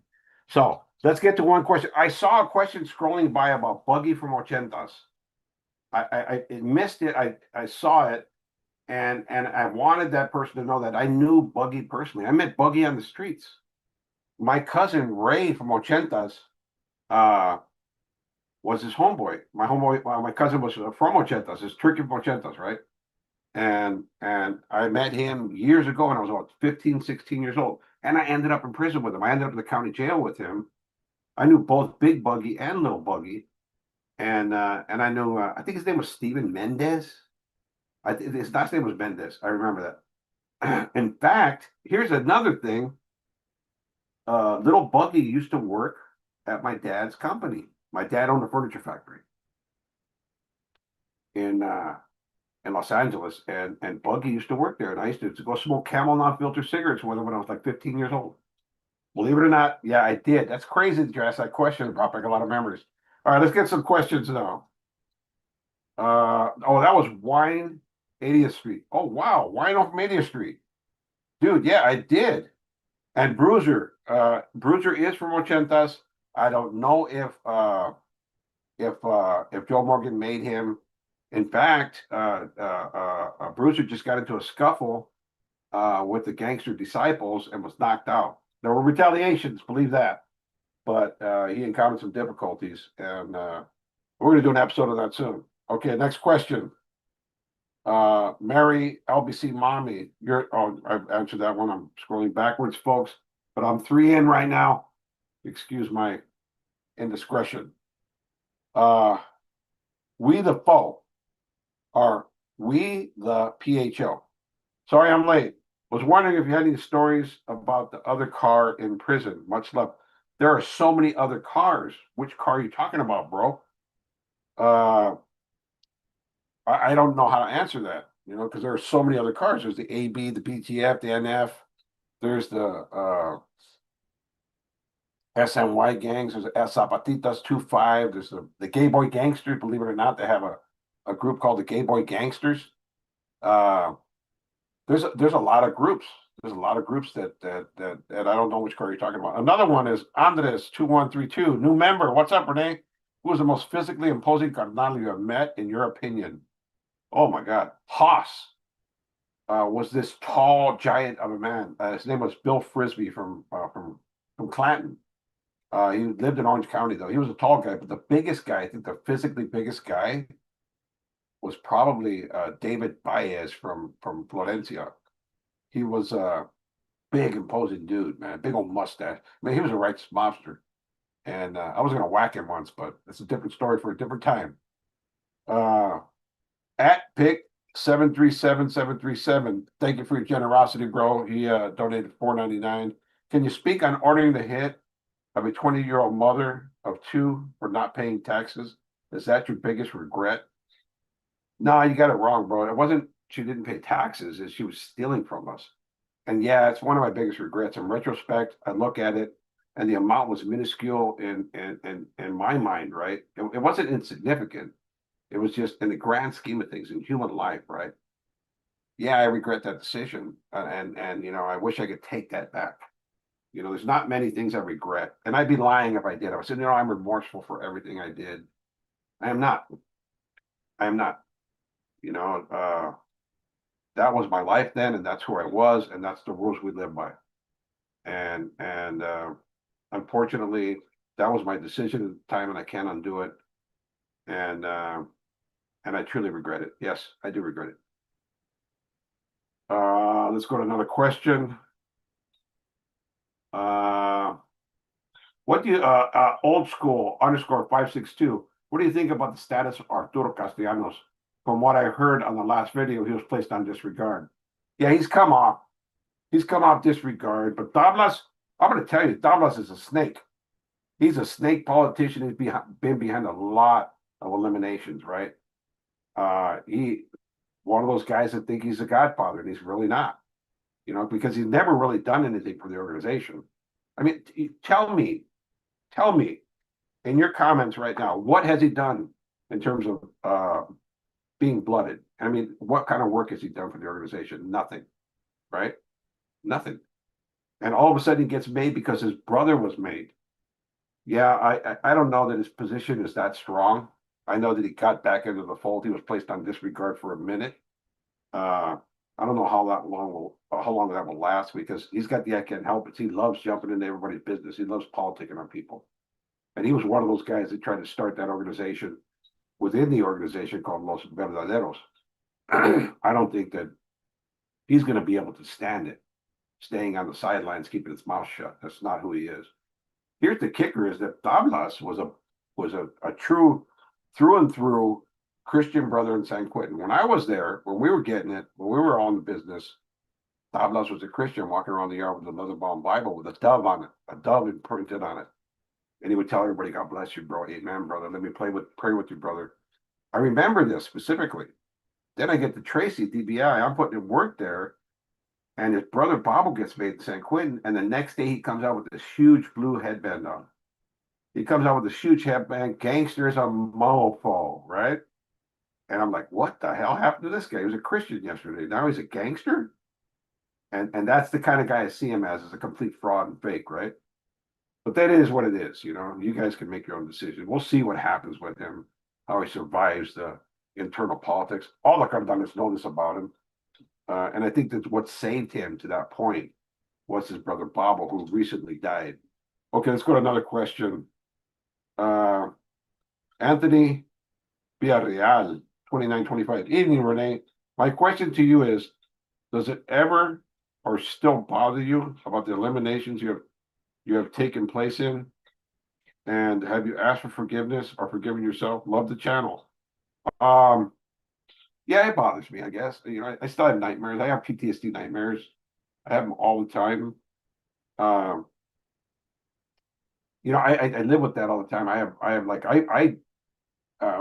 So let's get to one question. I saw a question scrolling by about Buggy from Ochentas. I missed it. I saw it, and I wanted that person to know that I knew Buggy personally. I met Buggy on the streets. My cousin Ray from Ochentas was his homeboy. My cousin was from Ochentas. His Turkey from Ochentas, right? And I met him years ago when I was about 15, 16 years old. And I ended up in prison with him. I ended up in the county jail with him. I knew both Big Buggy and Little Buggy. And I knew, I think his name was Steven Mendez. His last name was Mendez. I remember that. In fact, here's another thing. Little Buggy used to work at my dad's company. My dad owned a furniture factory in Los Angeles, and Buggy used to work there, and I used to go smoke Camel non-filter cigarettes with him when I was like 15 years old. Believe it or not, yeah, I did. That's crazy that you asked that question. It brought back a lot of memories. All right, let's get some questions now. Oh, that was Wine 80th Street. Oh, wow, Wine off 80th Street. Dude, yeah, I did. And Bruiser is from Ochentas. I don't know if Joe Morgan made him. In fact, Bruiser just got into a scuffle with the gangster disciples and was knocked out. There were retaliations, believe that, but he encountered some difficulties, and we're going to do an episode of that soon. Okay, next question. Mary LBC Mommy, I've answered that one. I'm scrolling backwards, folks, but I'm 3 in right now. Excuse my indiscretion. We the Foe are we the PHO. Sorry I'm late. Was wondering if you had any stories about the other car in prison. Much love. There are so many other cars. Which car are you talking about, bro? I don't know how to answer that, because there are so many other cars. There's the AB, the BTF, the NF. There's the SNY gangs. There's the El Zapatitas 2-5. There's the Gay Boy Gangsters. Believe it or not, they have a group called the Gay Boy Gangsters. There's a lot of groups. There's a lot of groups that I don't know which car you're talking about. Another one is Andres 2132, new member. What's up, Rene? Who is the most physically imposing carnal you have met, in your opinion? Oh my God, Haas was this tall giant of a man. His name was Bill Frisbee from Clanton. He lived in Orange County, though. He was a tall guy, but the biggest guy, I think the physically biggest guy, was probably David Baez from Florencia. He was a big, imposing dude, man. Big old mustache. I mean, he was a righteous mobster. And I was going to whack him once, but it's a different story for a different time. At Pick 737-737. Thank you for your generosity, bro. He donated $4.99. Can you speak on ordering the hit of a 20-year-old mother of two for not paying taxes? Is that your biggest regret? No, you got it wrong, bro. It wasn't she didn't pay taxes, is she was stealing from us. And yeah, it's one of my biggest regrets. In retrospect, I look at it and the amount was minuscule in my mind, right? It wasn't insignificant. It was just in the grand scheme of things in human life, right? Yeah, I regret that decision. And you know, I wish I could take that back. You know, there's not many things I regret. And I'd be lying if I did. I would say, you know, I'm remorseful for everything I did. I am not. I am not. You know, that was my life then, and that's who I was, and that's the rules we live by. And unfortunately, that was my decision at the time, and I can't undo it. And I truly regret it. Yes, I do regret it. Let's go to another question. What do you old school _ 562? What do you think about the status of Arturo Castellanos? From what I heard on the last video, he was placed on disregard. Yeah, he's come off. He's come off disregard. But Tablas, I'm going to tell you, Tablas is a snake. He's a snake politician. He's been behind a lot of eliminations, right? He one of those guys that think he's a godfather, and he's really not. You know, because he's never really done anything for the organization. I mean, tell me in your comments right now, what has he done in terms of being blooded? I mean, what kind of work has he done for the organization? Nothing, right? Nothing. And all of a sudden he gets made because his brother was made. Yeah, I don't know that his position is that strong. I know that he got back into the fold. He was placed on disregard for a minute. I don't know how long that will last, because he's got the I can't help it. He loves jumping into everybody's business. He loves politicking on people. And he was one of those guys that tried to start that organization within the organization called Los Verdaderos. I don't think that he's going to be able to stand it, staying on the sidelines, keeping his mouth shut. That's not who he is. Here's the kicker: is that Tablas was a true through and through Christian brother in San Quentin. When I was there, when we were getting it, when we were all in the business, Tablas was a Christian walking around the yard with a leather bound Bible with a dove on it, a dove imprinted on it. And he would tell everybody, God bless you, bro. Amen, brother. Let me pray with you, brother. I remember this specifically. Then I get to Tracy, DBI. I'm putting in work there. And his brother Bobble gets made in San Quentin. And the next day he comes out with this huge blue headband on. He comes out with this huge headband. Gangsters a mofo, right? And I'm like, what the hell happened to this guy? He was a Christian yesterday. Now he's a gangster? And that's the kind of guy I see him as a complete fraud and fake, right? But that is what it is, you know. You guys can make your own decision. We'll see what happens with him, how he survives the internal politics. All the Cardenas know this about him. And I think that what saved him to that point was his brother Bobble, who recently died. Okay, let's go to another question. Anthony Villarreal, 2925. Evening, Rene. My question to you is, does it ever or still bother you about the eliminations you have taken place in? And have you asked for forgiveness or forgiven yourself? Love the channel. Yeah, it bothers me, I guess. You know, I still have nightmares. I have PTSD nightmares. I have them all the time. You know, I live with that all the time. I have like I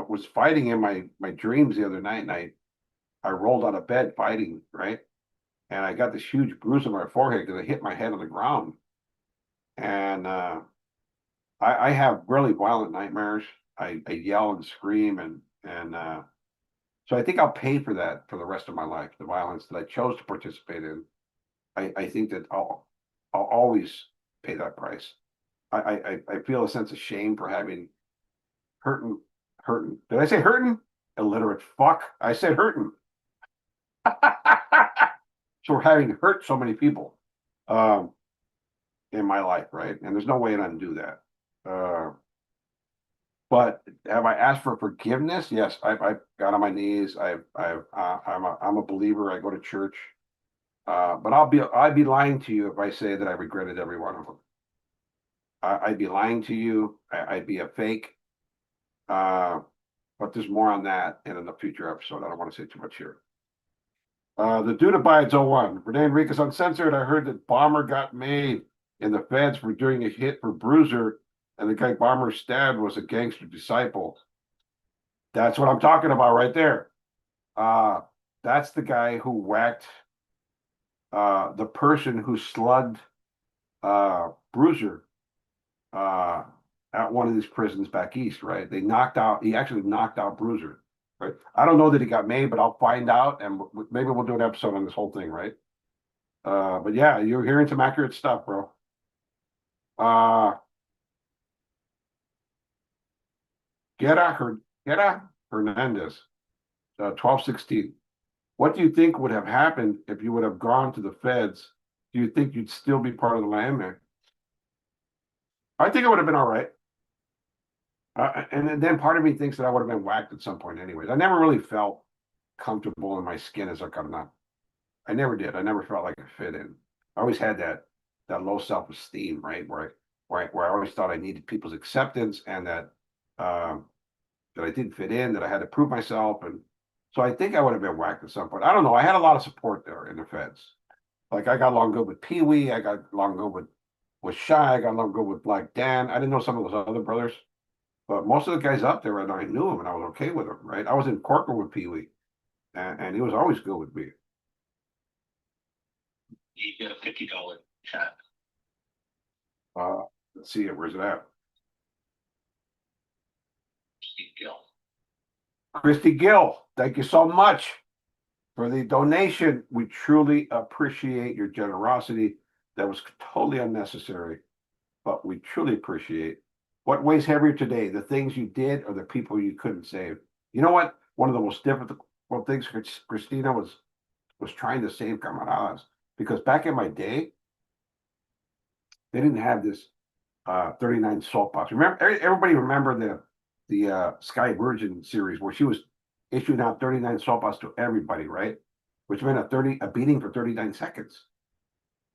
was fighting in my dreams the other night, and I rolled out of bed fighting, right? And I got this huge bruise on my forehead because I hit my head on the ground. And I have really violent nightmares. I yell and scream, and so I think I'll pay for that for the rest of my life. The violence that I chose to participate in, I think that I'll always pay that price. I feel a sense of shame for having hurting. Did I say hurting? Illiterate fuck. I said hurting. So we're having hurt so many people in my life, right? And there's no way to undo that. But have I asked for forgiveness? Yes, I've got on my knees. I'm a believer. I go to church. But I'd be lying to you if I say that I regretted every one of them. I'd be lying to you. I'd be a fake. But there's more on that in a future episode. I don't want to say too much here. The Dude Abides 01. Rene Enriquez Uncensored. I heard that Bomber got made. in the feds for doing a hit for Bruiser, and the guy Bomber stabbed was a gangster disciple. That's what I'm talking about right there. That's the guy who whacked the person who slugged Bruiser at one of these prisons back east, right? He actually knocked out Bruiser, right? I don't know that he got made, but I'll find out, and maybe we'll do an episode on this whole thing, right? But yeah, you're hearing some accurate stuff, bro. Guerra Hernandez, 1216. What do you think would have happened if you would have gone to the feds? Do you think you'd still be part of the landman? I think it would have been all right. And then part of me thinks that I would have been whacked at some point anyways. I never really felt comfortable in my skin as a carnal. I never did. I never felt like I fit in. I always had that low self-esteem, right? Where I always thought I needed people's acceptance, and that that I didn't fit in, that I had to prove myself. And so I think I would have been whacked at some point. I don't know. I had a lot of support there in the feds. Like I got along good with Pee Wee. I got along good with Shy. I got along good with Black Dan. I didn't know some of those other brothers, but most of the guys up there, I knew them and I was okay with them, right? I was in Corcoran with Pee Wee, and he was always good with me. You get a $50 chat. Let's see it. Where's it at? Steve Gill. Christy Gill, thank you so much for the donation. We truly appreciate your generosity. That was totally unnecessary, but we truly appreciate. What weighs heavier today, the things you did or the people you couldn't save? You know what? One of the most difficult things Christina was trying to save camaradas, because back in my day, they didn't have this 39 salt box. Remember, everybody remember the Sky Virgin series where she was issuing out 39 salt box to everybody, right? Which meant a beating for 39 seconds.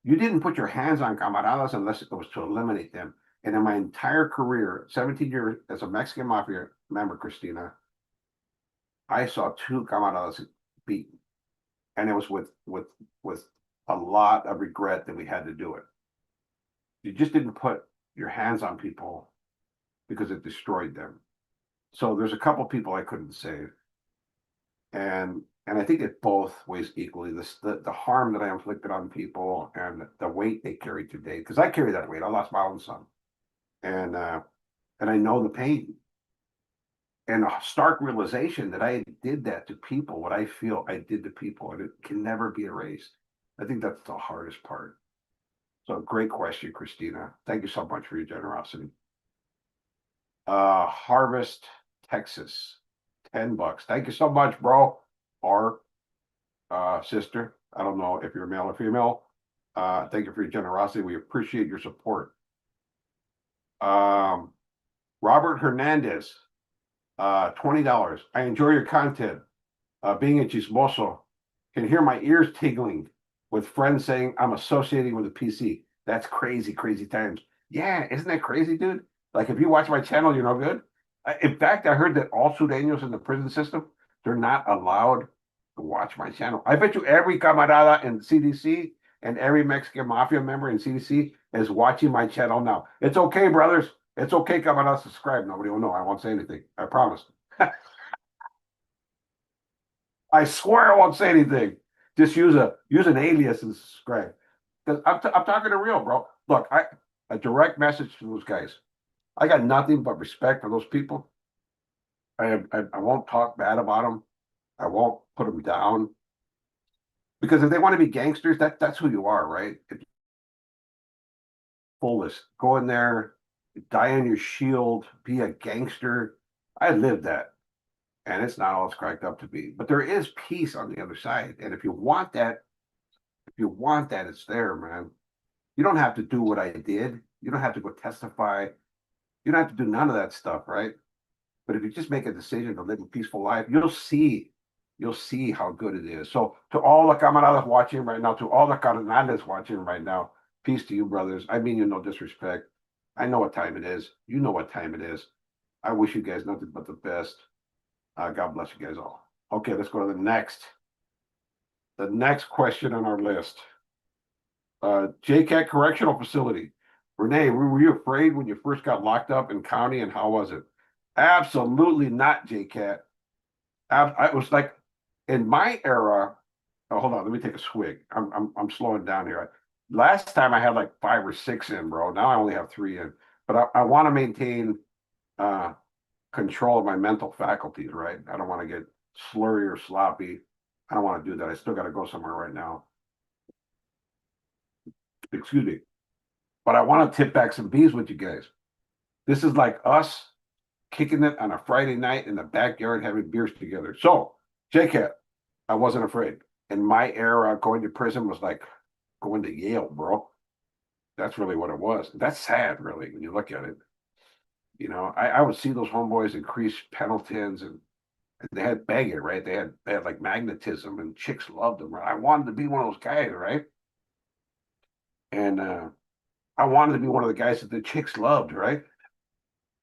You didn't put your hands on camaradas unless it was to eliminate them. And in my entire career, 17 years as a Mexican Mafia member, Christina, I saw 2 camaradas beaten. And it was with a lot of regret that we had to do it. You just didn't put your hands on people because it destroyed them. So there's a couple people I couldn't save. And I think it both weighs equally. The harm that I inflicted on people and the weight they carry today. Because I carry that weight. I lost my own son. And I know the pain. And a stark realization that I did that to people, what I feel I did to people, and it can never be erased. I think that's the hardest part. So great question, Christina. Thank you so much for your generosity. Harvest, Texas, $10. Thank you so much, bro. Or sister. I don't know if you're male or female. Thank you for your generosity. We appreciate your support. Robert Hernandez, $20. I enjoy your content. Being a chismoso, can hear my ears tingling with friends saying I'm associating with a PC. That's crazy, crazy times. Yeah, isn't that crazy, dude? Like, if you watch my channel, you're no good. In fact, I heard that all Sudanos in the prison system, they're not allowed to watch my channel. I bet you every camarada in CDC and every Mexican Mafia member in CDC is watching my channel now. It's okay, brothers. It's okay, camarada, subscribe. Nobody will know. I won't say anything. I promise. I swear I won't say anything. Just use an alias and subscribe. Because I'm talking to real, bro. Look, a direct message to those guys. I got nothing but respect for those people. I won't talk bad about them. I won't put them down. Because if they want to be gangsters, that's who you are, right? Fullest. Go in there, die on your shield, be a gangster. I lived that. And it's not all it's cracked up to be. But there is peace on the other side. And if you want that, it's there, man. You don't have to do what I did. You don't have to go testify. You don't have to do none of that stuff, right? But if you just make a decision to live a peaceful life, you'll see how good it is. So to all the camaradas watching right now, to all the carnales watching right now, peace to you, brothers. I mean you no disrespect. I know what time it is. You know what time it is. I wish you guys nothing but the best. God bless you guys all. Okay, let's go to the next. The next question on our list. JCAT Correctional Facility. Rene, were you afraid when you first got locked up in county, and how was it? Absolutely not, JCat. I was like in my era. Oh, hold on, let me take a swig. I'm slowing down here. Last time I had like 5 or 6 in, bro. Now I only have 3 in. But I want to maintain uh control of my mental faculties, right? I don't want to get slurry or sloppy. I don't want to do that. I still got to go somewhere right now. Excuse me. But I want to tip back some bees with you guys. This is like us kicking it on a Friday night in the backyard having beers together. So, JCat, I wasn't afraid. In my era, going to prison was like going to Yale, bro. That's really what it was. That's sad, really, when you look at it. You know, I would see those homeboys increase Pendletons, and they had banging, right? They had like magnetism, and chicks loved them. Right? I wanted to be one of those guys, right? And I wanted to be one of the guys that the chicks loved, right?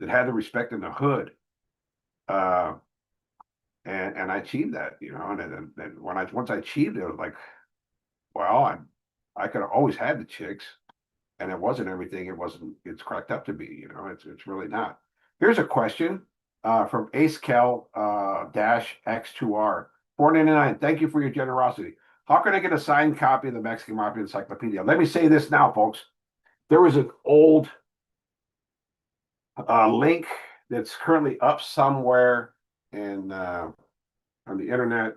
That had the respect in the hood. Uh, and I achieved that, you know. And when once I achieved it, I was like, well, I could have always had the chicks, and it wasn't everything it's cracked up to be, you know. It's really not. Here's a question from AceCal dash X2R 499. Thank you for your generosity. How can I get a signed copy of the Mexican Mafia Encyclopedia? Let me say this now, folks. There was an old link that's currently up somewhere in on the internet.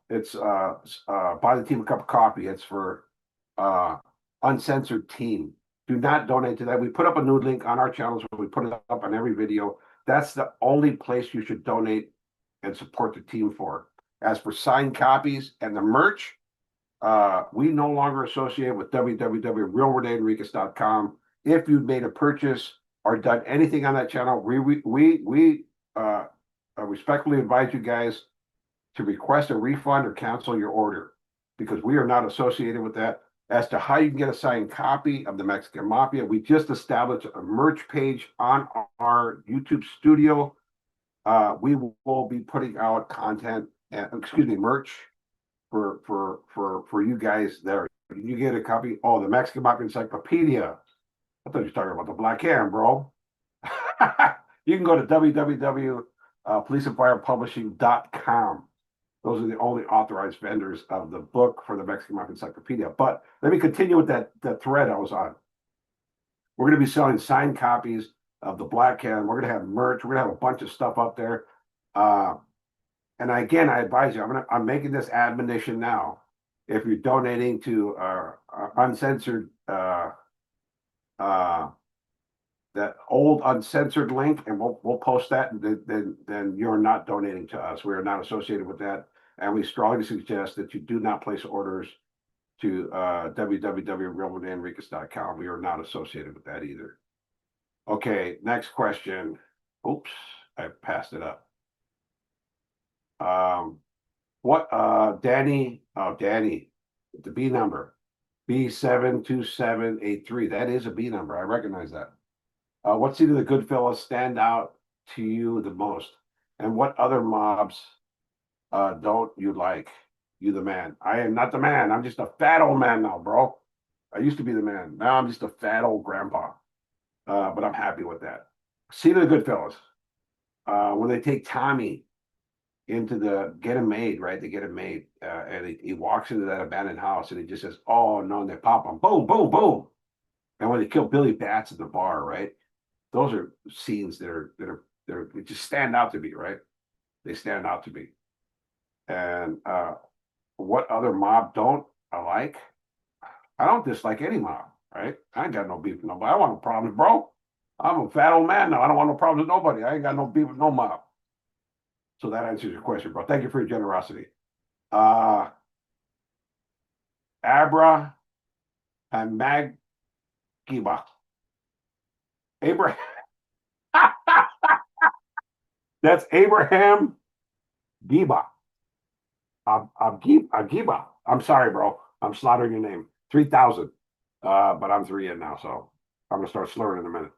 It's buy the team a cup of coffee. It's for uncensored team. Do not donate to that. We put up a new link on our channels where we put it up on every video. That's the only place you should donate and support the team for. As for signed copies and the merch, we no longer associate with www.realreneenriquez.com. If you've made a purchase or done anything on that channel, we respectfully advise you guys to request a refund or cancel your order, because we are not associated with that. As to how you can get a signed copy of the Mexican Mafia, we just established a merch page on our YouTube studio. We will be putting out content, merch for you guys there. You get a copy. Oh, the Mexican Mafia Encyclopedia. I thought you were talking about the Black Hand, bro. You can go to www.policeandfirepublishing.com. Those are the only authorized vendors of the book for the Mexican Mafia Encyclopedia. But let me continue with that thread I was on. We're going to be selling signed copies of the Black Hand. We're going to have merch. We're going to have a bunch of stuff up there. And again, I advise you, I'm making this admonition now. If you're donating to uncensored, that old uncensored link, and we'll post that, and then you're not donating to us. We are not associated with that, and we strongly suggest that you do not place orders to www.reneenriquez.com. We are not associated with that either. Okay, next question. Oops, I passed it up. Danny, the B number, B72783. That is a B number. I recognize that. What scene of the Goodfellas stand out to you the most? And what other mobs don't you like? You the man. I am not the man. I'm just a fat old man now, bro. I used to be the man. Now I'm just a fat old grandpa. But I'm happy with that. Scene of the Goodfellas. When they take Tommy into get him made, right? They get him made. And he walks into that abandoned house, and he just says, oh, no, and they pop him. Boom, boom, boom. And when they kill Billy Bats at the bar, right? Those are scenes that just stand out to me, right? They stand out to me. And what other mob don't I like? I don't dislike any mob, right? I ain't got no beef with nobody. I don't want no problems, bro. I'm a fat old man now. I don't want no problems with nobody. I ain't got no beef with no mob. So that answers your question, bro. Thank you for your generosity. Abra and Magiba. Abraham. That's Abraham Giba. Giba. I'm sorry, bro. I'm slaughtering your name. 3,000. But I'm 3 in now, so I'm gonna start slurring in a minute.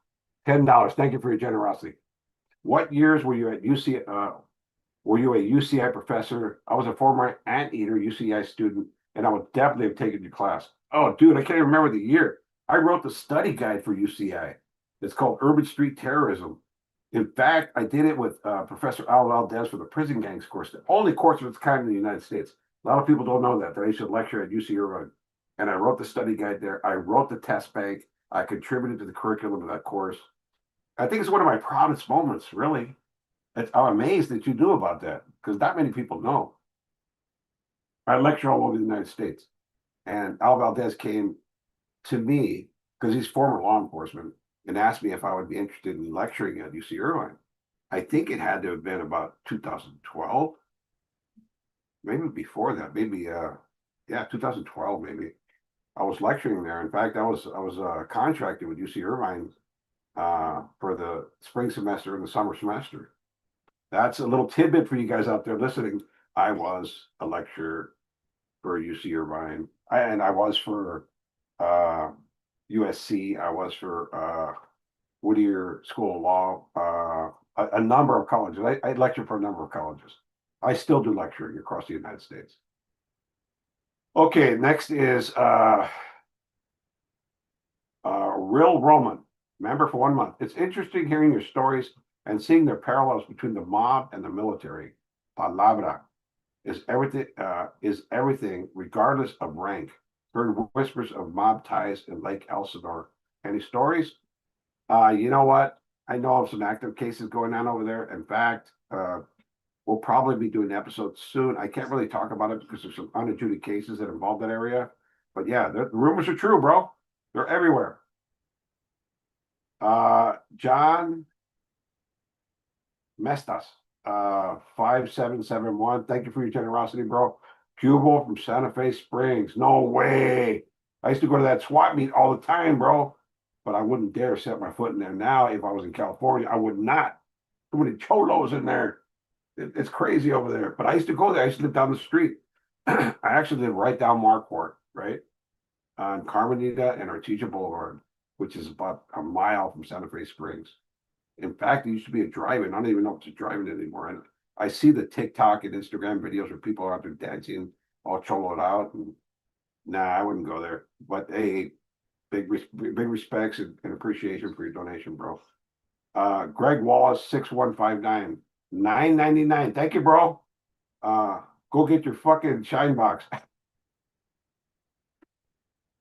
$10. Thank you for your generosity. What years were you at UC? Were you a UCI professor? I was a former anteater UCI student, and I would definitely have taken your class. Oh, dude, I can't even remember the year. I wrote the study guide for UCI. It's called Urban Street Terrorism. In fact, I did it with Professor Al Valdez for the prison gangs course, the only course of its kind in the United States. A lot of people don't know that I used to lecture at UC Irvine. And I wrote the study guide there. I wrote the test bank. I contributed to the curriculum of that course. I think it's one of my proudest moments, really. I'm amazed that you knew about that because not many people know. I lecture all over the United States. And Al Valdez came to me because he's former law enforcement and asked me if I would be interested in lecturing at UC Irvine. I think it had to have been about 2012, maybe before that, maybe 2012 maybe. I was lecturing there. In fact, I was contracted with UC Irvine for the spring semester and the summer semester. That's a little tidbit for you guys out there listening. I was a lecturer for UC Irvine, and I was for USC. I was for Whittier School of Law, a number of colleges. I lectured for a number of colleges. I still do lecturing across the United States. Okay, next is Real Roman, member for 1 month. It's interesting hearing your stories and seeing the parallels between the mob and the military. Palabra is everything, regardless of rank. Heard whispers of mob ties in Lake Elsinore. Any stories? You know what? I know of some active cases going on over there. In fact, we'll probably be doing episodes soon. I can't really talk about it because there's some unadjudicated cases that involve that area. But yeah, the rumors are true, bro. They're everywhere. John Mestas, 5771. Thank you for your generosity, bro. Jubal from Santa Fe Springs. No way. I used to go to that SWAT meet all the time, bro. But I wouldn't dare set my foot in there now. If I was in California, I would not. Too many cholos in there. It's crazy over there. But I used to go there. I used to live down the street. I actually live right down Marquardt, right? On Carmenita and Artesia Boulevard, which is about a mile from Santa Fe Springs. In fact, it used to be a drive-in. I don't even know if it's a drive-in anymore. And I see the TikTok and Instagram videos where people are out there dancing, all choloed out. And nah, I wouldn't go there. But hey, big respects and appreciation for your donation, bro. Greg Wallace, 6159, $9.99. Thank you, bro. Go get your fucking shine box.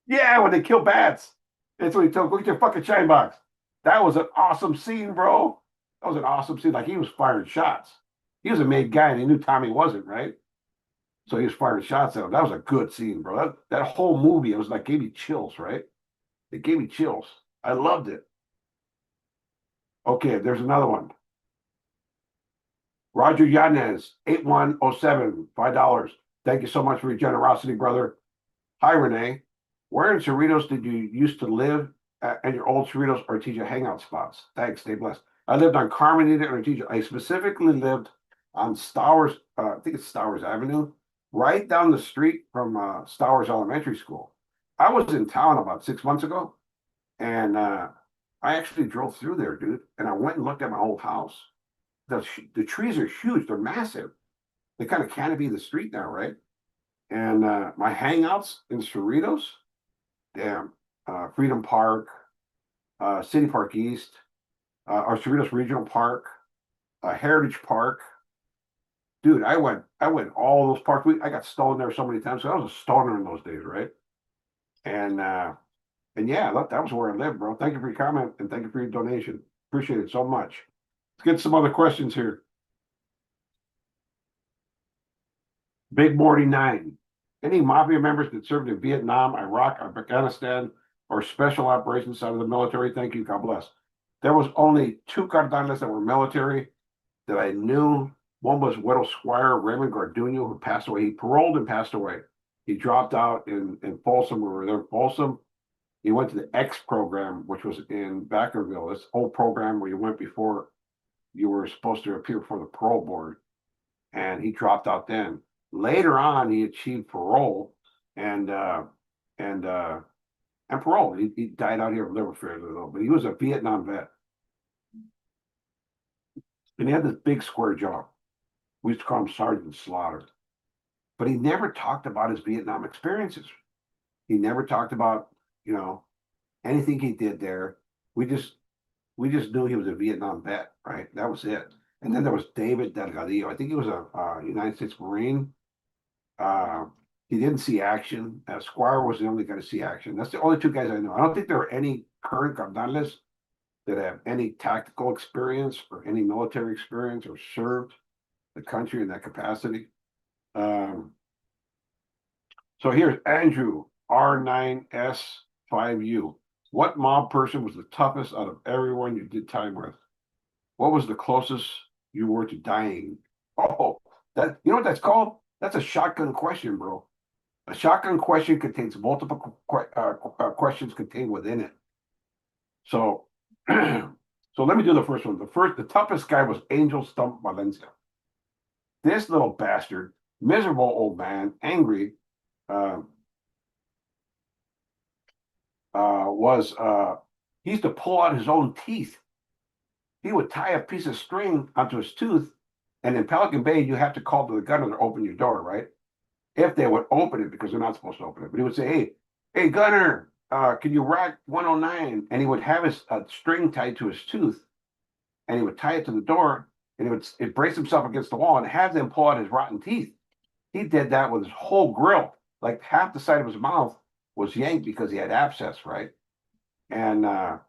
Yeah, when they kill bats. That's what he told. Go get your fucking shine box. That was an awesome scene, bro. That was an awesome scene. Like he was firing shots. He was a made guy and he knew Tommy wasn't, right? So he was firing shots at him. That was a good scene, bro. That whole movie, it was like gave me chills, right? It gave me chills. I loved it. Okay, there's another one. Roger Yanez, 8107, $5. Thank you so much for your generosity, brother. Hi, Rene. Where in Cerritos did you used to live at your old Cerritos Artesia hangout spots? Thanks. Stay blessed. I lived on Carmenita and Artesia. I specifically lived on Stowers, I think it's Stowers Avenue, right down the street from Stowers Elementary School. I was in town about 6 months ago, and I actually drove through there, dude, and I went and looked at my old house. The trees are huge. They're massive. They kind of canopy the street now, right? And my hangouts in Cerritos, damn, Freedom Park, City Park East, our Cerritos Regional Park, Heritage Park. Dude, I went all those parks. I got stolen there so many times. So I was a stoner in those days, right? And yeah, that was where I lived, bro. Thank you for your comment and thank you for your donation. Appreciate it so much. Let's get some other questions here. Big Morty 9. Any Mafia members that served in Vietnam, Iraq, Afghanistan, or special operations side of the military? Thank you. God bless. There was only 2 cardenales that were military that I knew. One was Widow Squire Raymond Garduno, who passed away. He paroled and passed away. He dropped out in Folsom. We were there in Folsom. He went to the X program, which was in Vacaville. This old program where you went before you were supposed to appear before the parole board. And he dropped out then. Later on, he achieved parole and parole. He died out here of liver failure, though. But he was a Vietnam vet. And he had this big square jaw. We used to call him Sergeant Slaughter. But he never talked about his Vietnam experiences. He never talked about, anything he did there. We just knew he was a Vietnam vet, right? That was it. And then there was David Delgadillo. I think he was a United States Marine. Uh, he didn't see action. Squire was the only guy to see action. That's the only two guys I know. I don't think there are any current carnales that have any tactical experience or any military experience or served the country in that capacity. So here's Andrew R9S5U. What mob person was the toughest out of everyone you did time with? What was the closest you were to dying? Oh, that you know what that's called? That's a shotgun question, bro. A shotgun question contains multiple questions contained within it. So, so let me do the first one. The toughest guy was Angel Stump Valencia. This little bastard, miserable old man, angry, he used to pull out his own teeth. He would tie a piece of string onto his tooth, and in Pelican Bay, you have to call to the gunner to open your door, right? If they would open it, because they're not supposed to open it. But he would say, hey, gunner, can you rack 109? And he would have his string tied to his tooth, and he would tie it to the door, and it brace himself against the wall and have them pull out his rotten teeth. He did that with his whole grill, like half the side of his mouth was yanked because he had abscess, right? And that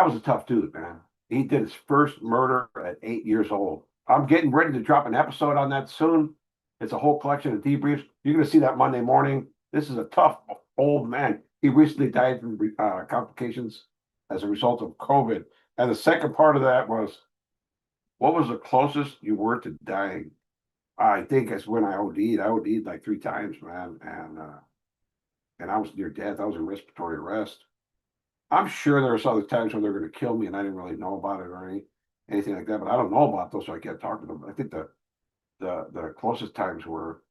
was a tough dude, man. He did his first murder at 8 years old. I'm getting ready to drop an episode on that soon. It's a whole collection of debriefs. You're going to see that Monday morning. This is a tough old man. He recently died from complications as a result of COVID. And the second part of that was, what was the closest you were to dying? I think it's when I OD'd. I OD'd like 3 times, man. And I was near death. I was in respiratory arrest. I'm sure there was other times when they're going to kill me and I didn't really know about it or anything like that, but I don't know about those, so I can't talk to them. I think the closest times were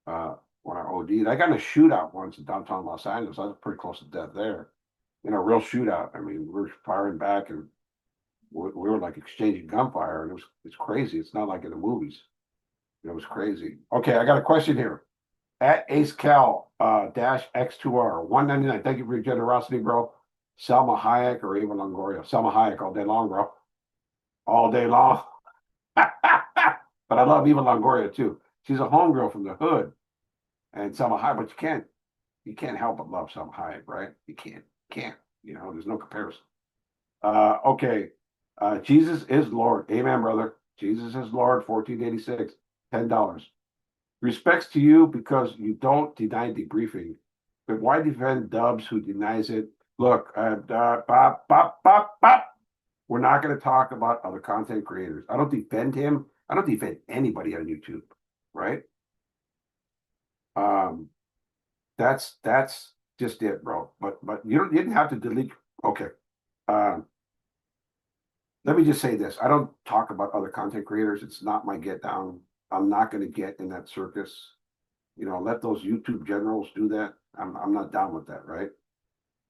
when I OD'd. I got in a shootout once in downtown Los Angeles. I was pretty close to death there. In a real shootout. I mean, we were firing back and we were like exchanging gunfire, and it's crazy. It's not like in the movies. It was crazy. Okay, I got a question here. At AceCal dash X2R 199. Thank you for your generosity, bro. Selma Hayek or Eva Longoria? Selma Hayek all day long, bro. All day long. But I love Eva Longoria too. She's a homegirl from the hood. And Selma Hayek, but you can't help but love Selma Hayek, right? You can't. You know, there's no comparison. Okay. Jesus is Lord. Amen, brother. Jesus is Lord, 1486, $10. Respects to you because you don't deny debriefing. But why defend Dubs who denies it? Look, we're not going to talk about other content creators. I don't defend him. I don't defend anybody on YouTube, right? That's just it, bro. But you didn't have to delete. Okay. Let me just say this. I don't talk about other content creators. It's not my get down. I'm not going to get in that circus. You know, let those YouTube generals do that. I'm not down with that, right?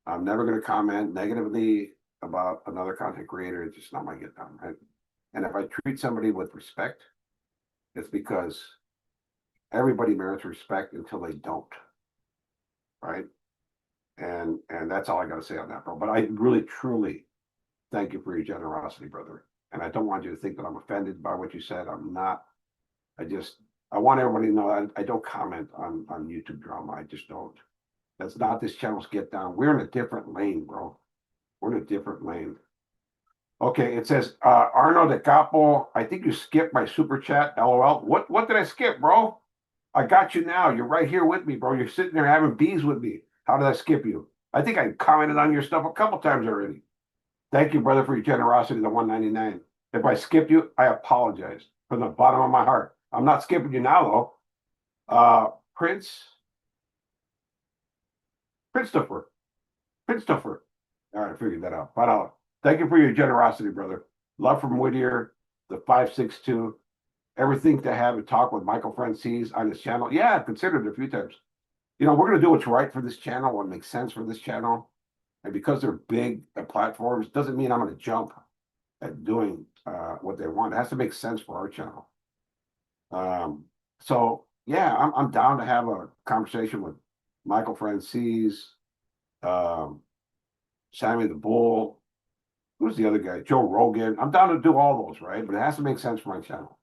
I'm never going to comment negatively about another content creator. It's just not my get down, right? And if I treat somebody with respect, it's because everybody merits respect until they don't, right? And that's all I got to say on that, bro. But I really, truly thank you for your generosity, brother. And I don't want you to think that I'm offended by what you said. I'm not. I want everybody to know I don't comment on YouTube drama. I just don't. That's not this channel's get down. We're in a different lane, bro. We're in a different lane. Okay, it says Arno de Capo. I think you skipped my super chat. LOL. What did I skip, bro? I got you now. You're right here with me, bro. You're sitting there having bees with me. How did I skip you? I think I commented on your stuff a couple times already. Thank you, brother, for your generosity, the 199. If I skipped you, I apologize from the bottom of my heart. I'm not skipping you now, though. Christopher. All right, I figured that out. $5. Thank you for your generosity, brother. Love from Whittier, the 562. Everything to have a talk with Michael Francis on his channel. Yeah, I've considered it a few times. You know, we're going to do what's right for this channel, what makes sense for this channel. And because they're big platforms, doesn't mean I'm going to jump at doing what they want. It has to make sense for our channel. So, yeah, I'm down to have a conversation with Michael Francis, Sammy the Bull. Who's the other guy? Joe Rogan. I'm down to do all those, right? But it has to make sense for my channel.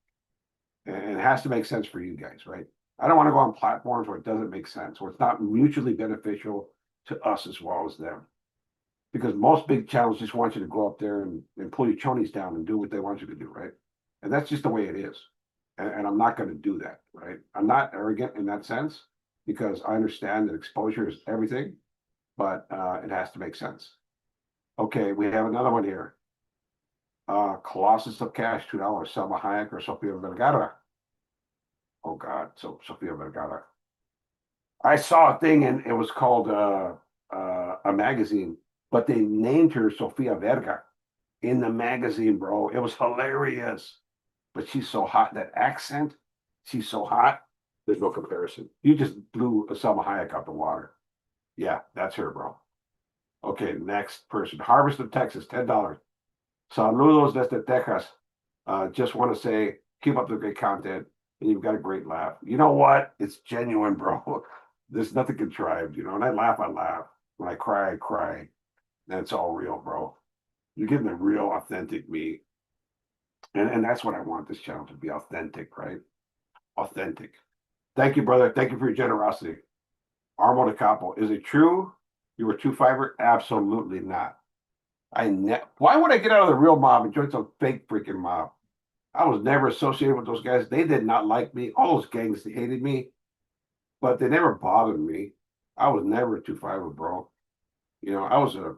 And it has to make sense for you guys, right? I don't want to go on platforms where it doesn't make sense, where it's not mutually beneficial to us as well as them. Because most big channels just want you to go up there and pull your chonies down and do what they want you to do, right? And that's just the way it is. And I'm not going to do that, right? I'm not arrogant in that sense because I understand that exposure is everything, but it has to make sense. Okay, we have another one here. Colossus of Cash, $2. Selma Hayek or Sofia Vergara. Oh God, so Sofia Vergara. I saw a thing and it was called a magazine, but they named her Sofia Verga in the magazine, bro. It was hilarious. But she's so hot. That accent, she's so hot. There's no comparison. You just blew Selma Hayek out the water. Yeah, that's her, bro. Okay, next person. Harvest of Texas, $10. Saludos desde Texas. Just want to say, keep up the great content, and you've got a great laugh. You know what? It's genuine, bro. There's nothing contrived, you know. And I laugh, I laugh. When I cry, I cry. And it's all real, bro. You're getting the real, authentic me. And that's what I want this channel to be, authentic, right? Authentic. Thank you, brother. Thank you for your generosity. Armo de Capo, is it true you were 2-5er? Absolutely not. Why would I get out of the real mob and join some fake freaking mob? I was never associated with those guys. They did not like me. All those gangs, they hated me, but they never bothered me. I was never a 2-5er, bro. You know, I was a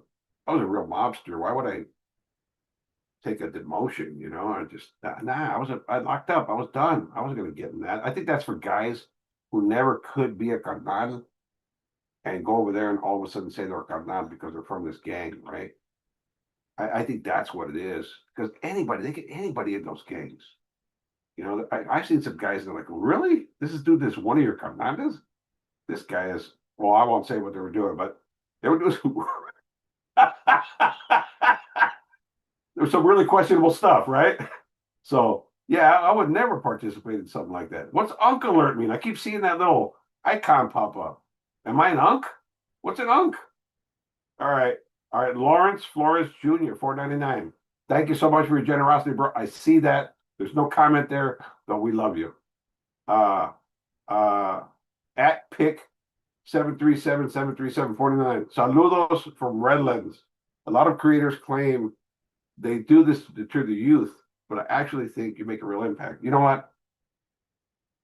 real mobster. Why would I take a demotion? You know, I locked up. I was done. I wasn't going to get in that. I think that's for guys who never could be a carnal and go over there and all of a sudden say they're a carnal because they're from this gang, right? I think that's what it is. Because they get anybody in those gangs. You know, I've seen some guys that are like, really? This one of your carnales? This guy is, well, I won't say what they were doing, but they were doing some there was some really questionable stuff, right? So yeah, I would never participate in something like that. What's Unk alert mean? I keep seeing that little icon pop up. Am I an Unk? What's an Unk? All right, Lawrence Flores Jr., $4.99. Thank you so much for your generosity, bro. I see that. There's no comment there, but we love you. At pick 737-737-49. Saludos from Redlands. A lot of creators claim they do this to deter the youth, but I actually think you make a real impact. You know what?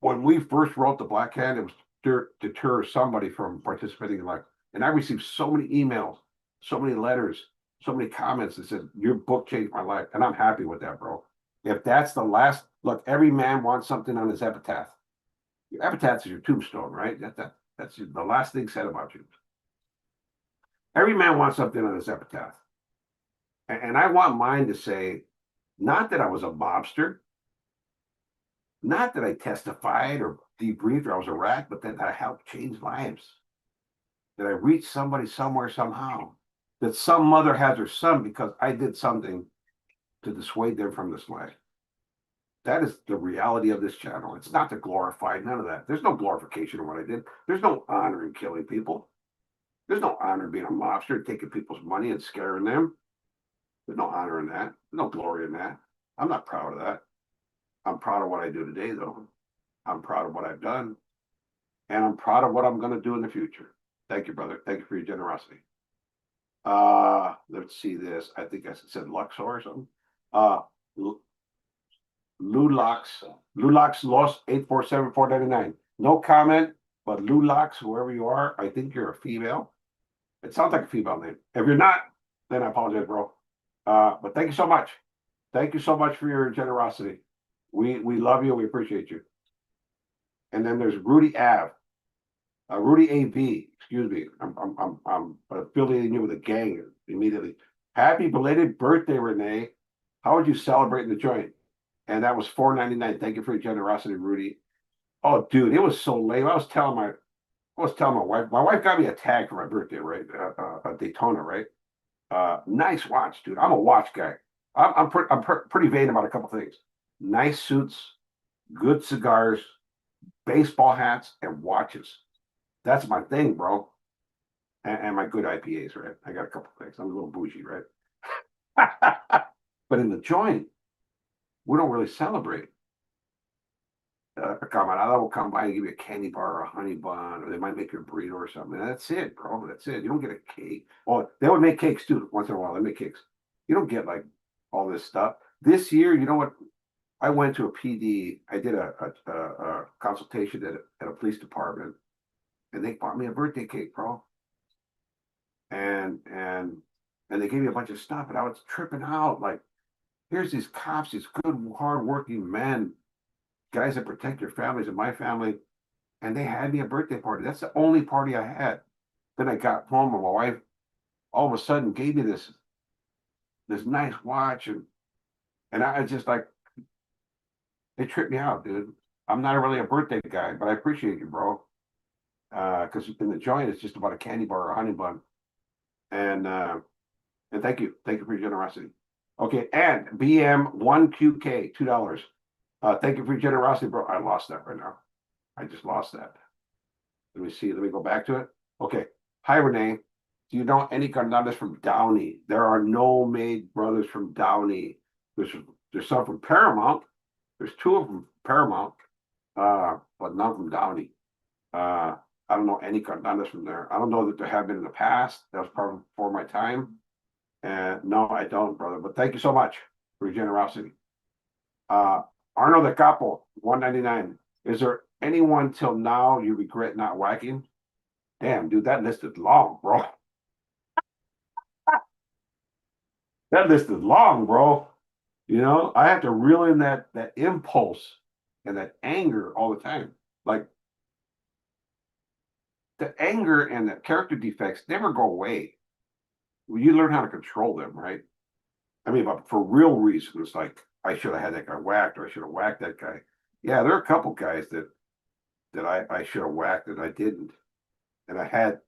When we first wrote the Black Hand, it was to deter somebody from participating in life. And I received so many emails, so many letters, so many comments that said, your book changed my life. And I'm happy with that, bro. If that's the last, look, every man wants something on his epitaph. Your epitaph is your tombstone, right? That's the last thing said about you. Every man wants something on his epitaph. And I want mine to say, not that I was a mobster, not that I testified or debriefed or I was a rat, but that I helped change lives. That I reached somebody somewhere somehow. That some mother has her son because I did something to dissuade them from this life. That is the reality of this channel. It's not to glorify, none of that. There's no glorification of what I did. There's no honor in killing people. There's no honor in being a mobster, taking people's money and scaring them. There's no honor in that. There's no glory in that. I'm not proud of that. I'm proud of what I do today, though. I'm proud of what I've done. And I'm proud of what I'm going to do in the future. Thank you, brother. Thank you for your generosity. Let's see this. I think I said Luxor or something. Lulax lost 847-499. No comment, but Lulax, whoever you are, I think you're a female. It sounds like a female name. If you're not, then I apologize, bro. But thank you so much. Thank you so much for your generosity. We love you. We appreciate you. And then there's Rudy Ave. Rudy AV, excuse me. I'm affiliating you with a gang immediately. Happy belated birthday, Rene. How would you celebrate in the joint? And that was $4.99. Thank you for your generosity, Rudy. Oh, dude, it was so lame. I was telling my wife. My wife got me a tag for my birthday, right? A Daytona, right? Nice watch, dude. I'm a watch guy. I'm pretty vain about a couple things. Nice suits, good cigars, baseball hats, and watches. That's my thing, bro. And my good IPAs, right? I got a couple things. I'm a little bougie, right? But in the joint, we don't really celebrate. A camarada will come by and give you a candy bar or a honey bun, or they might make you a burrito or something. And that's it, bro. That's it. You don't get a cake. Oh, they would make cakes too. Once in a while, they make cakes. You don't get like all this stuff. This year, you know what? I went to a PD. I did a consultation at a police department, and they bought me a birthday cake, bro. And they gave me a bunch of stuff, and I was tripping out. Like, here's these cops, these good, hardworking men, guys that protect your families and my family, and they had me a birthday party. That's the only party I had. Then I got home, and my wife all of a sudden gave me this nice watch, and I was just like, it tripped me out, dude. I'm not really a birthday guy, but I appreciate you, bro. Because in the joint, it's just about a candy bar or a honey bun. And thank you for your generosity. Okay, and BM1QK, $2. Thank you for your generosity, bro. I lost that right now. I just lost that. Let me see. Let me go back to it. Okay. Hi, Rene. Do you know any Carnadas from Downey? There are no made brothers from Downey. There's some from Paramount. There's two of them Paramount, but none from Downey. I don't know any Carnadas from there. I don't know that there have been in the past. That was probably before my time. And no, I don't, brother. But thank you so much for your generosity. Arno the Capo, 199. Is there anyone till now you regret not whacking? Damn, dude, that list is long, bro. That list is long, bro. You know, I have to reel in that impulse and that anger all the time. Like, the anger and the character defects never go away. You learn how to control them, right? I mean, but for real reasons, like I should have had that guy whacked, or I should have whacked that guy. Yeah, there are a couple guys that I should have whacked and I didn't, and I had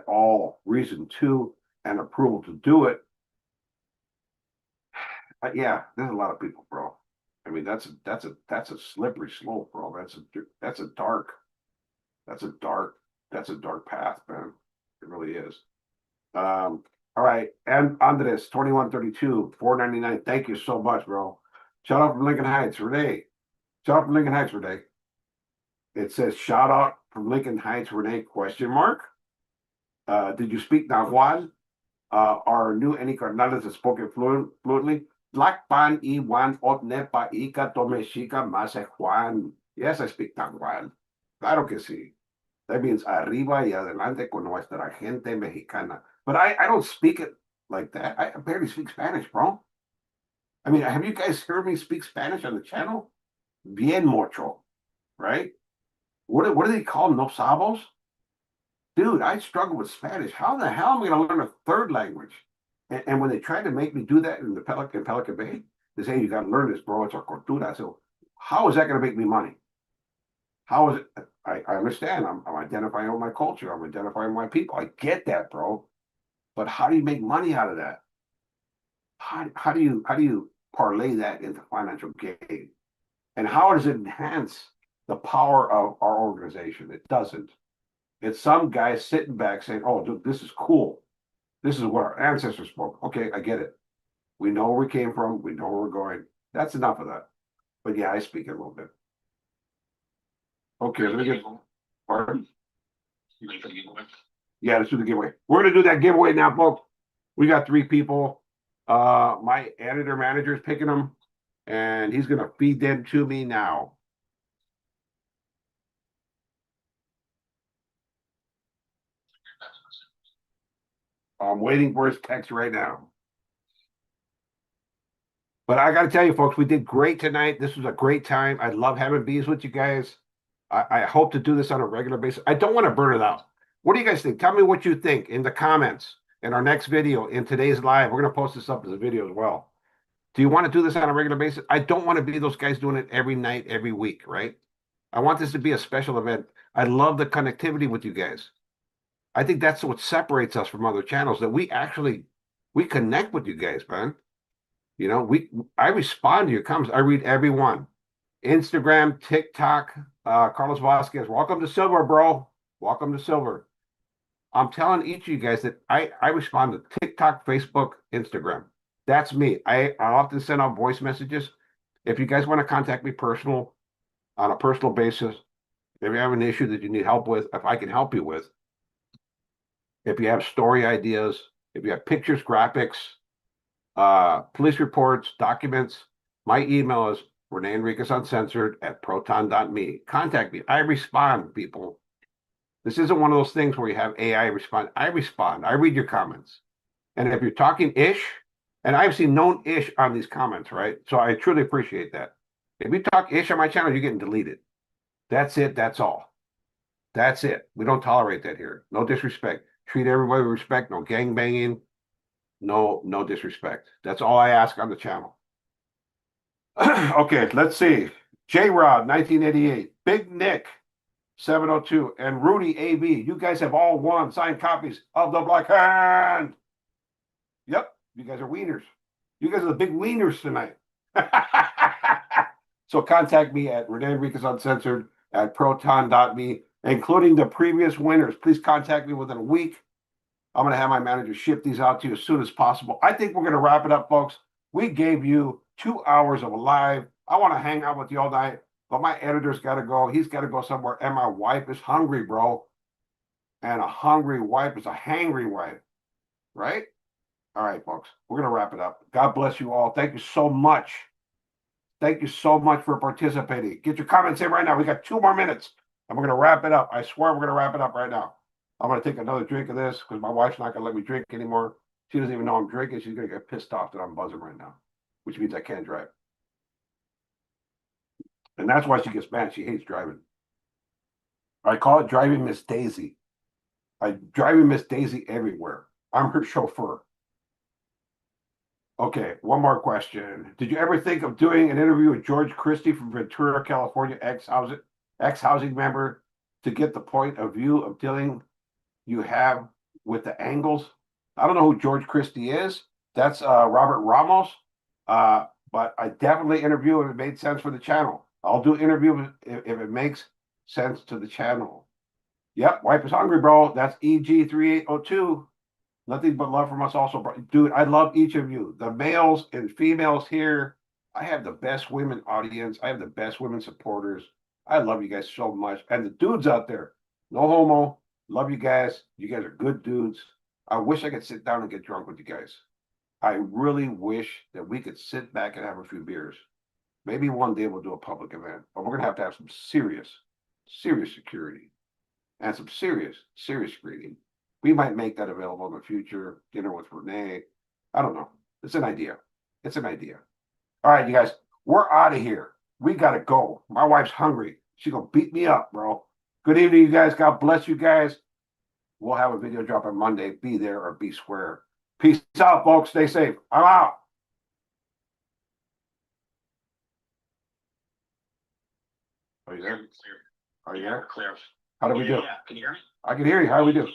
all reason to and approval to do it. But yeah, there's a lot of people, bro. I mean, that's a slippery slope, bro. That's a dark path, man. It really is. All right, and Andres 2132 499. Thank you so much, bro. Shout out from Lincoln Heights, Rene. Shout out from Lincoln Heights, Rene. It says shout out from Lincoln Heights, Rene? Question mark. Did you speak Nahuatl? Are new any Carnadas that spoken fluently? Lakpan Iwan Otnepa Ika Tomeshika Mase Juan. Yes, I speak Nahuatl. Claro que sí. That means arriba y adelante con nuestra gente mexicana. But I don't speak it like that. I barely speak Spanish, bro. I mean, have you guys heard me speak Spanish on the channel? Bien mucho, right? What do they call no sabos? Dude, I struggle with Spanish. How the hell am I going to learn a third language? And when they tried to make me do that in Pelican Bay, they say, you got to learn this, bro. It's our cultura. So how is that going to make me money? How is it? I understand. I'm identifying with my culture. I'm identifying with my people. I get that, bro. But how do you make money out of that? How do you parlay that into financial gain? And how does it enhance the power of our organization? It doesn't. It's some guy sitting back saying, oh, dude, this is cool. This is what our ancestors spoke. Okay, I get it. We know where we came from. We know where we're going. That's enough of that. But yeah, I speak it a little bit. Okay, let me get. Pardon? You ready for the giveaway? Yeah, let's do the giveaway. We're gonna do that giveaway now, folks. We got 3 people. My editor manager is picking them, and he's gonna feed them to me now. I'm waiting for his text right now. But I got to tell you, folks, we did great tonight. This was a great time. I love having bees with you guys. I hope to do this on a regular basis. I don't want to burn it out. What do you guys think? Tell me what you think in the comments in our next video, in today's live. We're going to post this up as a video as well. Do you want to do this on a regular basis? I don't want to be those guys doing it every night, every week, right? I want this to be a special event. I love the connectivity with you guys. I think that's what separates us from other channels, that we connect with you guys, man. You know, I respond to your comments. I read every one. Instagram, TikTok, Carlos Vasquez, welcome to Silver, bro. Welcome to silver. I'm telling each of you guys that I respond to TikTok, Facebook, Instagram. That's me. I often send out voice messages. If you guys want to contact me on a personal basis, if you have an issue that you need help with, if I can help you with, if you have story ideas, if you have pictures, graphics, police reports, documents, my email is reneenriquezuncensored@proton.me. Contact me. I respond, people. This isn't one of those things where you have AI respond. I respond. I read your comments. And if you're talking ish, and I've seen known ish on these comments, right? So I truly appreciate that. If you talk ish on my channel, you're getting deleted. That's it. That's all. That's it. We don't tolerate that here. No disrespect. Treat everybody with respect. No gang banging. No disrespect. That's all I ask on the channel. Okay, let's see. J-Rod, 1988. Big Nick, 702. And Rudy AB. You guys have all won signed copies of the Black Hand. Yep, you guys are wieners. You guys are the big wieners tonight. So contact me at reneenriquezuncensored@proton.me, including the previous winners. Please contact me within a week. I'm going to have my manager ship these out to you as soon as possible. I think we're going to wrap it up, folks. We gave you 2 hours of live. I want to hang out with you all night, but my editor's got to go. He's got to go somewhere, and my wife is hungry, bro. And a hungry wife is a hangry wife, right? All right, folks, we're going to wrap it up. God bless you all. Thank you so much. Thank you so much for participating. Get your comments in right now. We got 2 more minutes, and we're going to wrap it up. I swear we're going to wrap it up right now. I'm going to take another drink of this because my wife's not going to let me drink anymore. She doesn't even know I'm drinking. She's going to get pissed off that I'm buzzing right now, which means I can't drive. And that's why she gets mad. She hates driving. I call it driving Miss Daisy. Driving Miss Daisy everywhere. I'm her chauffeur. Okay, one more question. Did you ever think of doing an interview with George Christie from Ventura, California, ex-housing member, to get the point of view of dealing you have with the angles? I don't know who George Christie is. That's Robert Ramos. But I definitely interview if it made sense for the channel. I'll do interview if it makes sense to the channel. Yep, wife is hungry, bro. That's EG3802. Nothing but love from us also, bro. Dude, I love each of you. The males and females here. I have the best women audience. I have the best women supporters. I love you guys so much. And the dudes out there, no homo. Love you guys. You guys are good dudes. I wish I could sit down and get drunk with you guys. I really wish that we could sit back and have a few beers. Maybe one day we'll do a public event, but we're going to have some serious security and some serious screening. We might make that available in the future. Dinner with Rene. I don't know. It's an idea. It's an idea. All right, you guys, we're out of here. We got to go. My wife's hungry. She's going to beat me up, bro. Good evening, you guys. God bless you guys. We'll have a video drop on Monday. Be there or be square. Peace out, folks. Stay safe. I'm out. Are you there? Clear. Are you there? Clear. How do we do? Yeah. Can you hear me? I can hear you. How do we do?